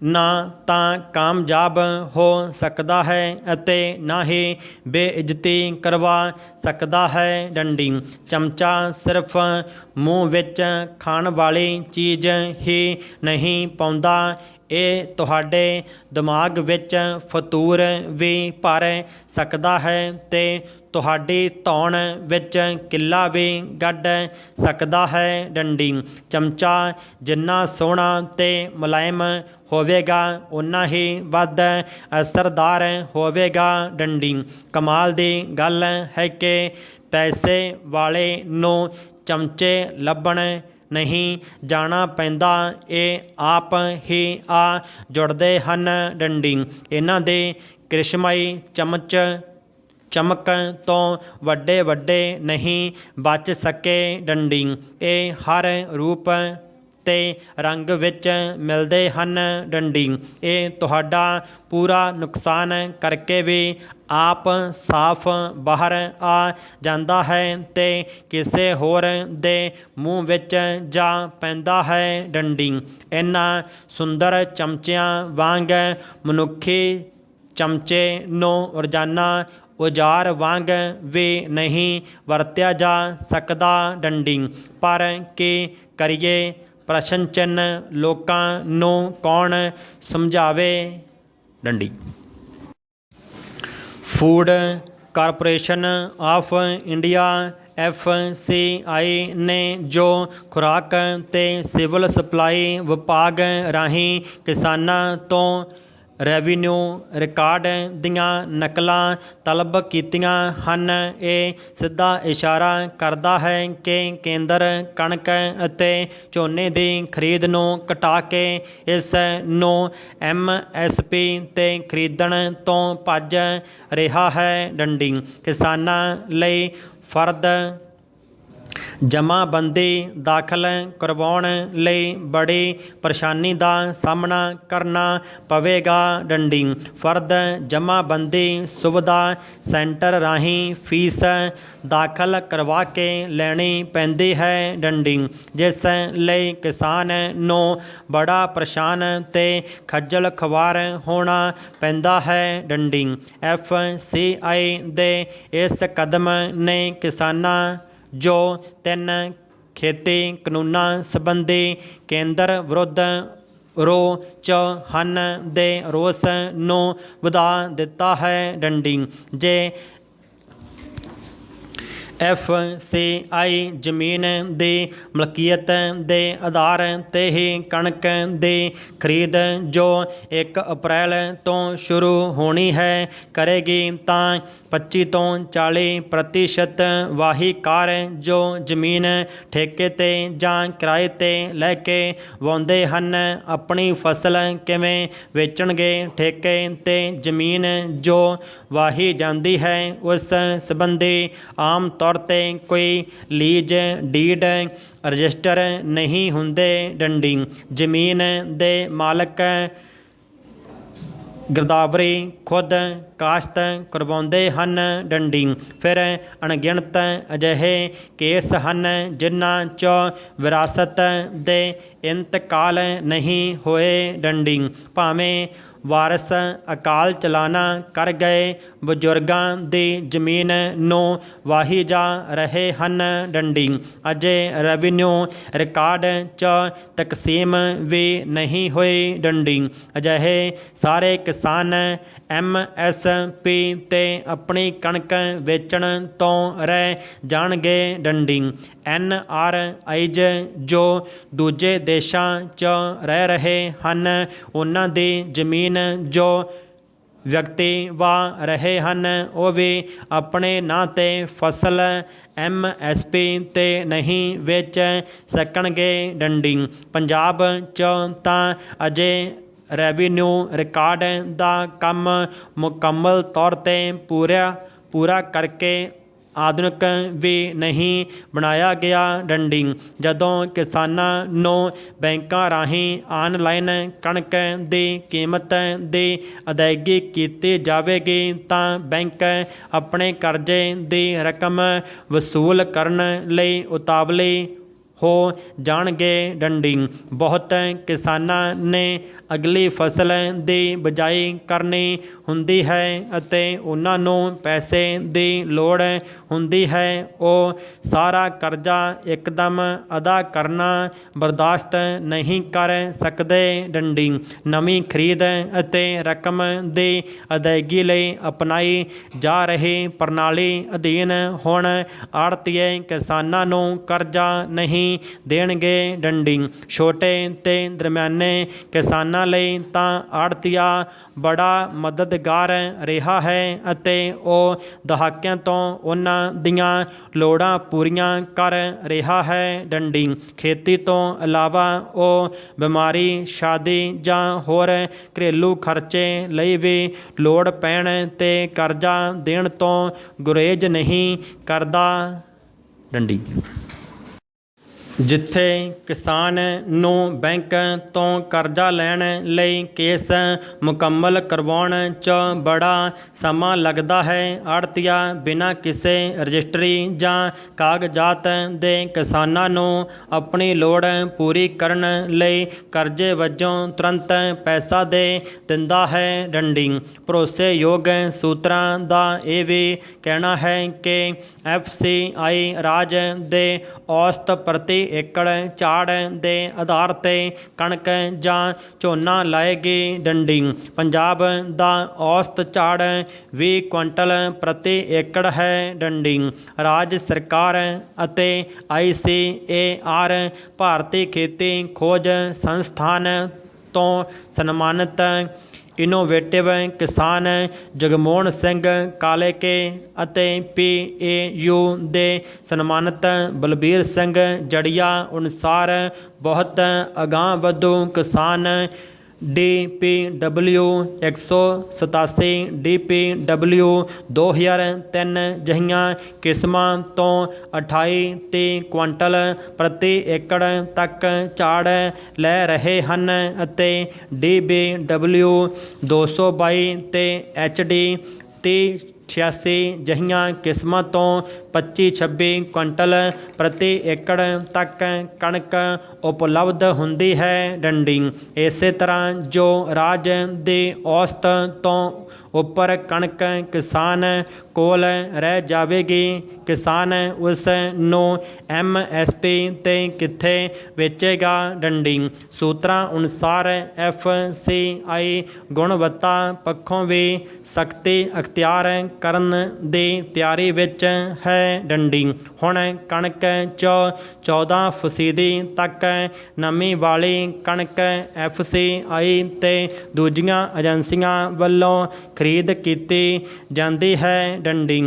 ਨਾ ਤਾਂ ਕਾਮਯਾਬ ਹੋ ਸਕਦਾ ਹੈ ਅਤੇ ਨਾ ਹੀ ਬੇਇੱਜ਼ਤੀ ਕਰਵਾ ਸਕਦਾ ਹੈ। ਡੰਡੀ ਚਮਚਾ ਸਿਰਫ ਮੂੰਹ ਵਿੱਚ ਖਾਣ ਵਾਲੀ ਚੀਜ਼ ਹੀ ਨਹੀਂ ਪਾਉਂਦਾ, ਇਹ ਤੁਹਾਡੇ ਦਿਮਾਗ ਵਿੱਚ ਫਤੂਰ ਵੀ ਭਰ ਸਕਦਾ ਹੈ ਤੇ ਤੁਹਾਡੀ ਧੌਣ ਵਿੱਚ ਕਿੱਲਾ ਵੀ ਗੱਡ ਸਕਦਾ ਹੈ। ਡੰਡੀ ਚਮਚਾ ਜਿੰਨਾ ਸੋਹਣਾ ਤੇ ਮੁਲਾਇਮ ਹੋਵੇਗਾ ਓਨਾ ਹੀ ਵੱਧ ਅਸਰਦਾਰ ਹੋਵੇਗਾ। ਡੰਡੀ ਕਮਾਲ ਦੀ ਗੱਲ ਹੈ ਕਿ ਪੈਸੇ ਵਾਲੇ ਨੂੰ ਚਮਚੇ ਲੱਭਣ ਨਹੀਂ ਜਾਣਾ ਪੈਂਦਾ, ਇਹ ਆਪ ਹੀ ਆ ਜੁੜਦੇ ਹਨ। ਡੰਡੀ ਇਹਨਾਂ ਦੇ ਕ੍ਰਿਸ਼ਮਾਈ ਚਮਕ ਤੋਂ ਵੱਡੇ ਨਹੀਂ ਬਚ ਸਕੇ। ਡੰਡੀ ਇਹ ਹਰ ਰੂਪ ਤੇ ਰੰਗ ਵਿੱਚ ਮਿਲਦੇ ਹਨ ਡੰਡੀ। ਇਹ ਤੁਹਾਡਾ ਪੂਰਾ ਨੁਕਸਾਨ ਕਰਕੇ ਵੀ ਆਪ ਸਾਫ਼ ਬਾਹਰ ਆ ਜਾਂਦਾ ਹੈ ਤੇ ਕਿਸੇ ਹੋਰ ਦੇ ਮੂੰਹ ਵਿੱਚ ਜਾ ਪੈਂਦਾ ਹੈ ਡੰਡੀ। ਇਹਨਾਂ ਸੁੰਦਰ ਚਮਚਿਆਂ ਵਾਂਗ ਮਨੁੱਖੀ ਚਮਚੇ ਨੂੰ ਰੋਜ਼ਾਨਾ ਔਜ਼ਾਰ ਵਾਂਗ ਵੀ ਨਹੀਂ ਵਰਤਿਆ ਜਾ ਸਕਦਾ ਡੰਡੀ। ਪਰ ਕੀ ਕਰੀਏ, ਪ੍ਰਸ਼ਨ ਚਿੰਨ੍ਹ ਲੋਕਾਂ ਨੂੰ ਕੌਣ ਸਮਝਾਵੇ ਡੰਡੀ। Food corporation of India FCI ਨੇ ਜੋ ਖੁਰਾਕ ਤੇ ਸਿਵਲ ਸਪਲਾਈ ਵਿਭਾਗ ਰਾਹੀਂ ਕਿਸਾਨਾਂ ਤੋਂ ਰੈਵਨਿਊ ਰਿਕਾਰਡ ਦੀਆਂ ਨਕਲਾਂ ਤਲਬ ਕੀਤੀਆਂ ਹਨ, ਇਹ ਸਿੱਧਾ ਇਸ਼ਾਰਾ ਕਰਦਾ ਹੈ ਕਿ ਕੇਂਦਰ ਕਣਕ ਅਤੇ ਝੋਨੇ ਦੀ ਖਰੀਦ ਨੂੰ ਘਟਾ ਕੇ ਇਸ ਨੂੰ MSP 'ਤੇ ਖਰੀਦਣ ਤੋਂ ਭੱਜ ਰਿਹਾ ਹੈ ਡੰਡੀ। ਕਿਸਾਨਾਂ ਲਈ ਫਰਦ ਜਮ੍ਹਾਂਬੰਦੀ ਦਾਖਲ ਕਰਵਾਉਣ ਲਈ ਬੜੀ ਪਰੇਸ਼ਾਨੀ ਦਾ ਸਾਹਮਣਾ ਕਰਨਾ ਪਵੇਗਾ ਡੰਡੀ। ਫਰਦ ਜਮ੍ਹਾਂਬੰਦੀ ਸੁਵਿਧਾ ਸੈਂਟਰ ਰਾਹੀਂ ਫੀਸ ਦਾਖਲ ਕਰਵਾ ਕੇ ਲੈਣੀ ਪੈਂਦੀ ਹੈ ਡੰਡੀ, ਜਿਸ ਲਈ ਕਿਸਾਨ ਨੂੰ ਬੜਾ ਪਰੇਸ਼ਾਨ ਤੇ ਖੱਜਲ ਖਵਾਰ ਹੋਣਾ ਪੈਂਦਾ ਹੈ ਡੰਡੀ। FCI ਦੇ ਇਸ ਕਦਮ ਨੇ ਕਿਸਾਨਾਂ ਜੋ 3 ਖੇਤੀ ਕਾਨੂੰਨਾਂ ਸੰਬੰਧੀ ਕੇਂਦਰ ਵਿਰੁੱਧ ਰੋਹ 'ਚ ਹਨ ਦੇ ਰੋਸ ਨੂੰ ਵਧਾ ਦਿੱਤਾ ਹੈ ਡੰਡੀ। ਜੇ FCI ਜ਼ਮੀਨ ਦੀ ਮਲਕੀਅਤ ਦੇ ਆਧਾਰ 'ਤੇ ਹੀ ਕਣਕ ਦੀ ਖਰੀਦ ਜੋ 1 ਅਪ੍ਰੈਲ ਤੋਂ ਸ਼ੁਰੂ ਹੋਣੀ ਹੈ ਕਰੇਗੀ ਤਾਂ 25 ਤੋਂ 40% ਵਾਹੀਕਾਰ ਜੋ ਜ਼ਮੀਨ ਠੇਕੇ 'ਤੇ ਜਾਂ ਕਿਰਾਏ 'ਤੇ ਲੈ ਕੇ ਵਾਉਂਦੇ ਹਨ, ਆਪਣੀ ਫਸਲ ਕਿਵੇਂ ਵੇਚਣਗੇ। ਠੇਕੇ 'ਤੇ ਜ਼ਮੀਨ ਜੋ ਵਾਹੀ ਜਾਂਦੀ ਹੈ ਉਸ ਸੰਬੰਧੀ ਆਮ ਤੌਰ 'ਤੇ ਕੋਈ ਲੀਜ਼ ਡੀਡ ਰਜਿਸਟਰ ਨਹੀਂ ਹੁੰਦੇ ਡੰਡੀ। ਜ਼ਮੀਨ ਦੇ ਮਾਲਕ ਗਿਰਦਾਵਰੀ ਖੁਦ ਕਾਸ਼ਤ ਕਰਵਾਉਂਦੇ ਹਨ ਡੰਡੀ। ਫਿਰ ਅਣਗਿਣਤ ਅਜਿਹੇ ਕੇਸ ਹਨ ਜਿਨ੍ਹਾਂ 'ਚ ਵਿਰਾਸਤ ਦੇ ਇੰਤਕਾਲ ਨਹੀਂ ਹੋਏ ਡੰਡੀ। ਭਾਵੇਂ ਵਾਰਸ ਅਕਾਲ ਚਲਾਣਾ ਕਰ ਗਏ ਬਜ਼ੁਰਗਾਂ ਦੀ ਜ਼ਮੀਨ ਨੂੰ ਵਾਹੀ ਜਾ ਰਹੇ ਹਨ ਡੰਡੀ। ਅਜੇ ਰੈਵਨਿਊ ਰਿਕਾਰਡ 'ਚ ਤਕਸੀਮ ਵੀ ਨਹੀਂ ਹੋਈ ਡੰਡੀ। ਅਜਿਹੇ ਸਾਰੇ ਕਿਸਾਨ MSP 'ਤੇ ਆਪਣੀ ਕਣਕ ਵੇਚਣ ਤੋਂ ਰਹਿ ਜਾਣਗੇ ਡੰਡੀ। NRIs ਜੋ ਦੂਜੇ ਦੇਸ਼ਾਂ 'ਚ ਰਹਿ ਰਹੇ ਹਨ, ਉਹਨਾਂ ਦੀ ਜ਼ਮੀਨ ਜੋ ਵਿਅਕਤੀ ਵਾਹ ਰਹੇ ਹਨ, ਉਹ ਵੀ ਆਪਣੇ ਨਾਂ 'ਤੇ ਫਸਲ MSP 'ਤੇ ਨਹੀਂ ਵੇਚ ਸਕਣਗੇ ਡੰਡੀ। ਪੰਜਾਬ 'ਚ ਤਾਂ ਅਜੇ ਰੈਵਨਿਊ ਰਿਕਾਰਡ ਦਾ ਕੰਮ ਮੁਕੰਮਲ ਤੌਰ 'ਤੇ ਪੂਰਾ ਕਰਕੇ ਆਧੁਨਿਕ ਵੀ ਨਹੀਂ ਬਣਾਇਆ ਗਿਆ ਡੰਡੀ। ਜਦੋਂ ਕਿਸਾਨਾਂ ਨੂੰ ਬੈਂਕਾਂ ਰਾਹੀਂ ਆਨਲਾਈਨ ਕਣਕ ਦੀ ਕੀਮਤ ਦੀ ਅਦਾਇਗੀ ਕੀਤੀ ਜਾਵੇਗੀ ਤਾਂ ਬੈਂਕ ਆਪਣੇ ਕਰਜ਼ੇ ਦੀ ਰਕਮ ਵਸੂਲ ਕਰਨ ਲਈ ਉਤਾਵਲੇ ਹੋ ਜਾਣਗੇ ਡੰਡੀ। ਬਹੁਤ ਕਿਸਾਨਾਂ ਨੇ ਅਗਲੀ ਫਸਲ ਦੀ ਬਿਜਾਈ ਕਰਨੀ ਹੁੰਦੀ ਹੈ ਅਤੇ ਉਹਨਾਂ ਨੂੰ ਪੈਸੇ ਦੀ ਲੋੜ ਹੁੰਦੀ ਹੈ। ਉਹ ਸਾਰਾ ਕਰਜ਼ਾ ਇੱਕਦਮ ਅਦਾ ਕਰਨਾ ਬਰਦਾਸ਼ਤ ਨਹੀਂ ਕਰ ਸਕਦੇ ਡੰਡੀ। ਨਵੀਂ ਖਰੀਦ ਅਤੇ ਰਕਮ ਦੀ ਅਦਾਇਗੀ ਲਈ ਅਪਣਾਈ ਜਾ ਰਹੀ ਪ੍ਰਣਾਲੀ ਅਧੀਨ ਹੁਣ ਆੜ੍ਹਤੀਏ ਕਿਸਾਨਾਂ ਨੂੰ ਕਰਜ਼ਾ ਨਹੀਂ ਦੇਣਗੇ ਡੰਡੀ। ਛੋਟੇ ਤੇ ਦਰਮਿਆਨੇ ਕਿਸਾਨਾਂ ਲਈ ਤਾਂ ਆੜ੍ਹਤੀਆ ਬੜਾ ਮਦਦਗਾਰ ਰਿਹਾ ਹੈ ਅਤੇ ਉਹ ਦਹਾਕਿਆਂ ਤੋਂ ਉਹਨਾਂ ਦੀਆਂ ਲੋੜਾਂ ਪੂਰੀਆਂ ਕਰ ਰਿਹਾ ਹੈ ਡੰਡੀ। ਖੇਤੀ ਤੋਂ ਇਲਾਵਾ ਉਹ ਬਿਮਾਰੀ, ਸ਼ਾਦੀ ਜਾਂ ਹੋਰ ਘਰੇਲੂ ਖਰਚੇ ਲਈ ਵੀ ਲੋੜ ਪੈਣ 'ਤੇ ਕਰਜ਼ਾ ਦੇਣ ਤੋਂ ਗੁਰੇਜ਼ ਨਹੀਂ ਕਰਦਾ ਡੰਡੀ। ਜਿੱਥੇ ਕਿਸਾਨ ਨੂੰ ਬੈਂਕ ਤੋਂ ਕਰਜ਼ਾ ਲੈਣ ਲਈ ਕੇਸ ਮੁਕੰਮਲ ਕਰਵਾਉਣ 'ਚ ਬੜਾ ਸਮਾਂ ਲੱਗਦਾ ਹੈ, ਆੜ੍ਹਤੀਆ ਬਿਨਾਂ ਕਿਸੇ ਰਜਿਸਟਰੀ ਜਾਂ ਕਾਗਜ਼ਾਤ ਦੇ ਕਿਸਾਨਾਂ ਨੂੰ ਆਪਣੀ ਲੋੜ ਪੂਰੀ ਕਰਨ ਲਈ ਕਰਜ਼ੇ ਵਜੋਂ ਤੁਰੰਤ ਪੈਸਾ ਦੇ ਦਿੰਦਾ ਹੈ। ਡੰਡੀ ਭਰੋਸੇਯੋਗ ਸੂਤਰਾਂ ਦਾ ਇਹ ਵੀ ਕਹਿਣਾ ਹੈ ਕਿ FCI ਰਾਜ ਦੇ ਔਸਤ ਪ੍ਰਤੀ ਏਕੜ ਝਾੜ ਦੇ ਆਧਾਰ 'ਤੇ ਕਣਕ ਜਾਂ ਝੋਨਾ ਲਾਏਗੀ। ਡੰਡੀ ਪੰਜਾਬ ਦਾ ਔਸਤ ਝਾੜ 20 ਕੁਇੰਟਲ ਪ੍ਰਤੀ ਏਕੜ ਹੈ। ਡੰਡੀ ਰਾਜ ਸਰਕਾਰ ਅਤੇ ICAR ਭਾਰਤੀ ਖੇਤੀ ਖੋਜ ਸੰਸਥਾਨ ਤੋਂ ਸਨਮਾਨਿਤ ਇਨੋਵੇਟਿਵ ਕਿਸਾਨ ਜਗਮੋਹਨ ਸਿੰਘ ਕਾਲੇਕੇ ਅਤੇ PAU ਦੇ ਸਨਮਾਨਿਤ ਬਲਬੀਰ ਸਿੰਘ ਜੜੀਆ ਅਨੁਸਾਰ ਬਹੁਤ ਅਗਾਂਹਵਧੂ ਕਿਸਾਨ DPW 187 DPW 2003 ਜਿਹੀਆਂ ਕਿਸਮਾਂ ਤੋਂ 28-30 ਕੁਇੰਟਲ ਪ੍ਰਤੀ ਏਕੜ ਤੱਕ ਝਾੜ ਲੈ ਰਹੇ ਹਨ ਅਤੇ DBW 222 ਤੇ HD 3086 ਜਿਹੀਆਂ ਕਿਸਮਾਂ ਤੋਂ 25-26 ਕੁਇੰਟਲ ਪ੍ਰਤੀ ਏਕੜ ਤੱਕ ਕਣਕ ਉਪਲਬਧ ਹੁੰਦੀ ਹੈ। ਡੰਡੀ ਇਸੇ ਤਰ੍ਹਾਂ ਜੋ ਰਾਜ ਦੀ ਔਸਤ ਤੋਂ ਉੱਪਰ ਕਣਕ ਕਿਸਾਨ ਕੋਲ ਰਹਿ ਜਾਵੇਗੀ, ਕਿਸਾਨ ਉਸ ਨੂੰ MSP 'ਤੇ ਕਿੱਥੇ ਵੇਚੇਗਾ। ਡੰਡੀ ਸੂਤਰਾਂ ਅਨੁਸਾਰ FCI ਗੁਣਵੱਤਾ ਪੱਖੋਂ ਵੀ ਸਖਤੀ ਅਖਤਿਆਰ ਕਰਨ ਦੀ ਤਿਆਰੀ ਵਿੱਚ ਹੈ। ਡੰਡੀ ਹੁਣ ਕਣਕ 'ਚ 14% ਤੱਕ ਨਮੀ ਵਾਲੀ ਕਣਕ FCI ਤੇ ਦੂਜੀਆਂ ਏਜੰਸੀਆਂ ਵੱਲੋਂ ਖਰੀਦ ਕੀਤੀ ਜਾਂਦੀ ਹੈ। ਡੰਡੀ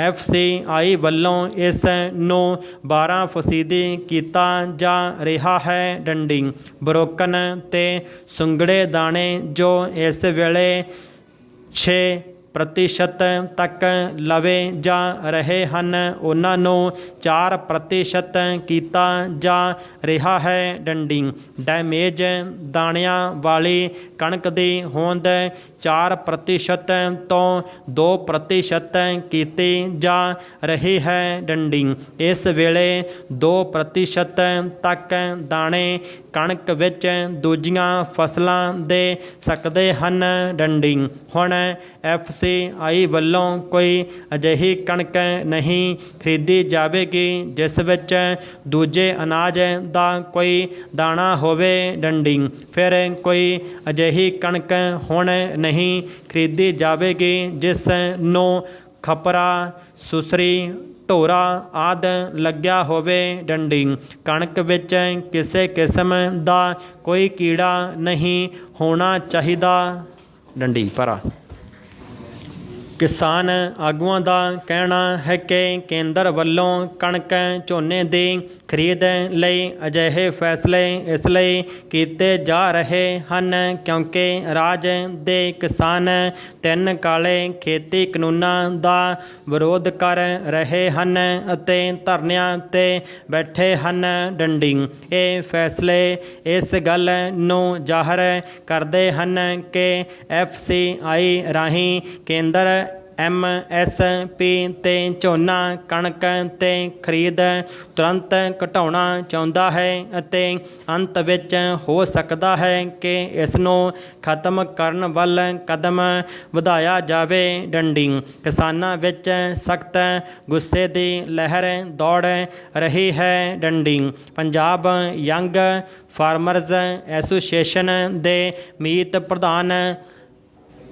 FCI ਵੱਲੋਂ ਇਸ ਨੂੰ 12% ਕੀਤਾ ਜਾ ਰਿਹਾ ਹੈ। ਡੰਡੀ ਬਰੋਕਨ ਤੇ ਸੁੰਗੜੇ ਦਾਣੇ ਜੋ ਇਸ ਵੇਲੇ 6% ਤੱਕ ਲਵੇ ਜਾ ਰਹੇ ਹਨ, ਉਹਨਾਂ ਨੂੰ 4% ਕੀਤਾ ਜਾ ਰਿਹਾ ਹੈ। ਡੰਡੀ ਡੈਮੇਜ ਦਾਣਿਆਂ ਵਾਲੀ ਕਣਕ ਦੀ ਹੋਂਦ 4% ਤੋਂ 2% ਕੀਤੀ ਜਾ ਰਹੀ ਹੈ। ਡੰਡੀ ਇਸ ਵੇਲੇ 2% ਤੱਕ ਦਾਣੇ ਕਣਕ ਵਿੱਚ ਦੂਜੀਆਂ ਫਸਲਾਂ ਦੇ ਸਕਦੇ ਹਨ। ਡੰਡੀ ਹੁਣ FCI ਵੱਲੋਂ ਕੋਈ ਅਜਿਹੀ ਕਣਕ ਨਹੀਂ ਖਰੀਦੀ ਜਾਵੇਗੀ ਜਿਸ ਵਿੱਚ ਦੂਜੇ ਅਨਾਜ ਦਾ ਕੋਈ ਦਾਣਾ ਹੋਵੇ। ਡੰਡੀ ਫਿਰ ਕੋਈ ਅਜਿਹੀ ਕਣਕ ਹੁਣ ਨਹੀਂ ਖਰੀਦੀ ਜਾਵੇਗੀ ਜਿਸ ਨੂੰ ਖਪਰਾ, ਸੁਸਰੀ, ਢੋਰਾ ਆਦਿ ਲੱਗਿਆ ਹੋਵੇ। ਡੰਡੀ ਕਣਕ ਵਿੱਚ ਕਿਸੇ ਕਿਸਮ ਦਾ ਕੋਈ ਕੀੜਾ ਨਹੀਂ ਹੋਣਾ ਚਾਹੀਦਾ। ਡੰਡੀ ਭਰਾ ਕਿਸਾਨ ਆਗੂਆਂ ਦਾ ਕਹਿਣਾ ਹੈ ਕਿ ਕੇਂਦਰ ਵੱਲੋਂ ਕਣਕ ਝੋਨੇ ਦੀ ਖਰੀਦ ਲਈ ਅਜਿਹੇ ਫੈਸਲੇ ਇਸ ਲਈ ਕੀਤੇ ਜਾ ਰਹੇ ਹਨ ਕਿਉਂਕਿ ਰਾਜ ਦੇ ਕਿਸਾਨ 3 ਕਾਲੇ ਖੇਤੀ ਕਾਨੂੰਨਾਂ ਦਾ ਵਿਰੋਧ ਕਰ ਰਹੇ ਹਨ ਅਤੇ ਧਰਨਿਆਂ 'ਤੇ ਬੈਠੇ ਹਨ। ਡੰਡੀ ਇਹ ਫੈਸਲੇ ਇਸ ਗੱਲ ਨੂੰ ਜ਼ਾਹਰ ਕਰਦੇ ਹਨ ਕਿ FCI ਰਾਹੀਂ ਕੇਂਦਰ MSP 'ਤੇ ਝੋਨਾ ਕਣਕ 'ਤੇ ਖਰੀਦ ਤੁਰੰਤ ਘਟਾਉਣਾ ਚਾਹੁੰਦਾ ਹੈ ਅਤੇ ਅੰਤ ਵਿੱਚ ਹੋ ਸਕਦਾ ਹੈ ਕਿ ਇਸ ਨੂੰ ਖਤਮ ਕਰਨ ਵੱਲ ਕਦਮ ਵਧਾਇਆ ਜਾਵੇ। ਡੰਡੀ ਕਿਸਾਨਾਂ ਵਿੱਚ ਸਖਤ ਗੁੱਸੇ ਦੀ ਲਹਿਰ ਦੌੜ ਰਹੀ ਹੈ। ਡੰਡੀ ਪੰਜਾਬ ਯੰਗ ਫਾਰਮਰਜ਼ ਐਸੋਸੀਏਸ਼ਨ ਦੇ ਮੀਤ ਪ੍ਰਧਾਨ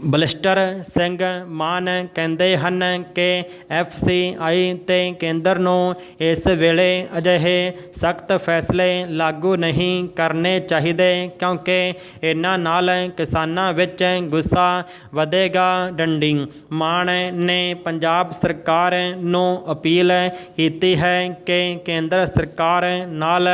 ਬਲਿਸਟਰ ਸਿੰਘ ਮਾਨ ਕਹਿੰਦੇ ਹਨ ਕਿ FCI ਤੇ ਕੇਂਦਰ ਨੂੰ ਇਸ ਵੇਲੇ ਅਜਿਹੇ ਸਖਤ ਫੈਸਲੇ ਲਾਗੂ ਨਹੀਂ ਕਰਨੇ ਚਾਹੀਦੇ ਕਿਉਂਕਿ ਇਹਨਾਂ ਨਾਲ ਕਿਸਾਨਾਂ ਵਿੱਚ ਗੁੱਸਾ ਵਧੇਗਾ। ਡੰਡੀ ਮਾਨ ਨੇ ਪੰਜਾਬ ਸਰਕਾਰ ਨੂੰ ਅਪੀਲ ਕੀਤੀ ਹੈ ਕਿ ਕੇਂਦਰ ਸਰਕਾਰ ਨਾਲ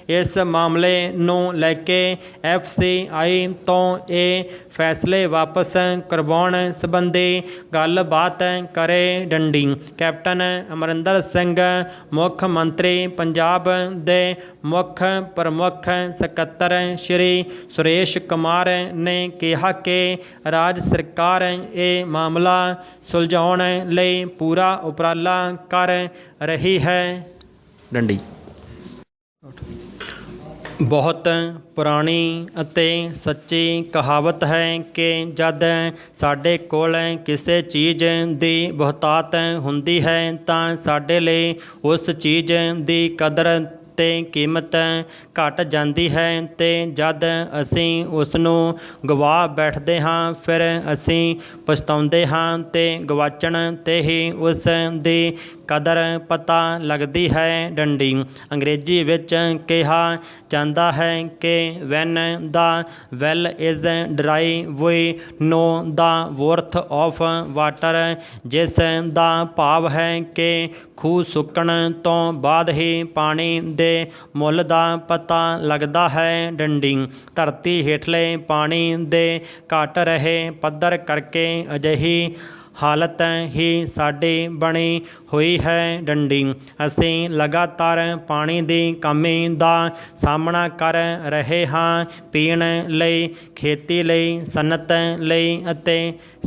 ਇਸ ਮਾਮਲੇ ਨੂੰ ਲੈ ਕੇ FCI ਤੋਂ ਇਹ ਫੈਸਲੇ ਵਾਪਸ ਕਰਵਾਉਣ ਸੰਬੰਧੀ ਗੱਲਬਾਤ ਕਰੇ ਡੰਡੀ। ਕੈਪਟਨ ਅਮਰਿੰਦਰ ਸਿੰਘ ਮੁੱਖ ਮੰਤਰੀ ਪੰਜਾਬ ਦੇ ਮੁੱਖ ਪ੍ਰਮੁੱਖ ਸਕੱਤਰ ਸ਼੍ਰੀ ਸੁਰੇਸ਼ ਕੁਮਾਰ ਨੇ ਕਿਹਾ ਕਿ ਰਾਜ ਸਰਕਾਰ ਇਹ ਮਾਮਲਾ ਸੁਲਝਾਉਣ ਲਈ ਪੂਰਾ ਉਪਰਾਲਾ ਕਰ ਰਹੀ ਹੈ। ਡੰਡੀ। ਬਹੁਤ ਪੁਰਾਣੀ ਅਤੇ ਸੱਚੀ ਕਹਾਵਤ ਹੈ ਕਿ ਜਦ ਸਾਡੇ ਕੋਲ ਕਿਸੇ ਚੀਜ਼ ਦੀ ਬਹੁਤਾਤ ਹੁੰਦੀ ਹੈ ਤਾਂ ਸਾਡੇ ਲਈ ਉਸ ਚੀਜ਼ ਦੀ ਕਦਰ ਅਤੇ ਕੀਮਤ ਘਟ ਜਾਂਦੀ ਹੈ ਅਤੇ ਜਦ ਅਸੀਂ ਉਸ ਨੂੰ ਗਵਾ ਬੈਠਦੇ ਹਾਂ ਫਿਰ ਅਸੀਂ ਪਛਤਾਉਂਦੇ ਹਾਂ ਅਤੇ ਗਵਾਚਣ 'ਤੇ ਹੀ ਉਸ ਦੀ ਕਦਰ ਪਤਾ ਲੱਗਦੀ ਹੈ। ਡੰਡੀ। ਅੰਗਰੇਜ਼ੀ ਵਿੱਚ ਕਿਹਾ ਜਾਂਦਾ ਹੈ ਕਿ when the well is dry we know the worth of water, ਜਿਸ ਦਾ ਭਾਵ ਹੈ ਕਿ ਖੂਹ ਸੁੱਕਣ ਤੋਂ ਬਾਅਦ ਹੀ ਪਾਣੀ ਦੇ ਮੁੱਲ ਦਾ ਪਤਾ ਲੱਗਦਾ ਹੈ। ਡੰਡੀ। ਧਰਤੀ ਹੇਠਲੇ ਪਾਣੀ ਦੇ ਘਟ ਰਹੇ ਪੱਧਰ ਕਰਕੇ ਅਜਿਹੀ ਹਾਲਤ ਹੀ ਸਾਡੀ ਬਣੀ ਹੋਈ ਹੈ। ਡੰਡੀ। ਅਸੀਂ ਲਗਾਤਾਰ ਪਾਣੀ ਦੀ ਕਮੀ ਦਾ ਸਾਹਮਣਾ ਕਰ ਰਹੇ ਹਾਂ। ਪੀਣ ਲਈ, ਖੇਤੀ ਲਈ, ਸਨਅਤ ਲਈ ਅਤੇ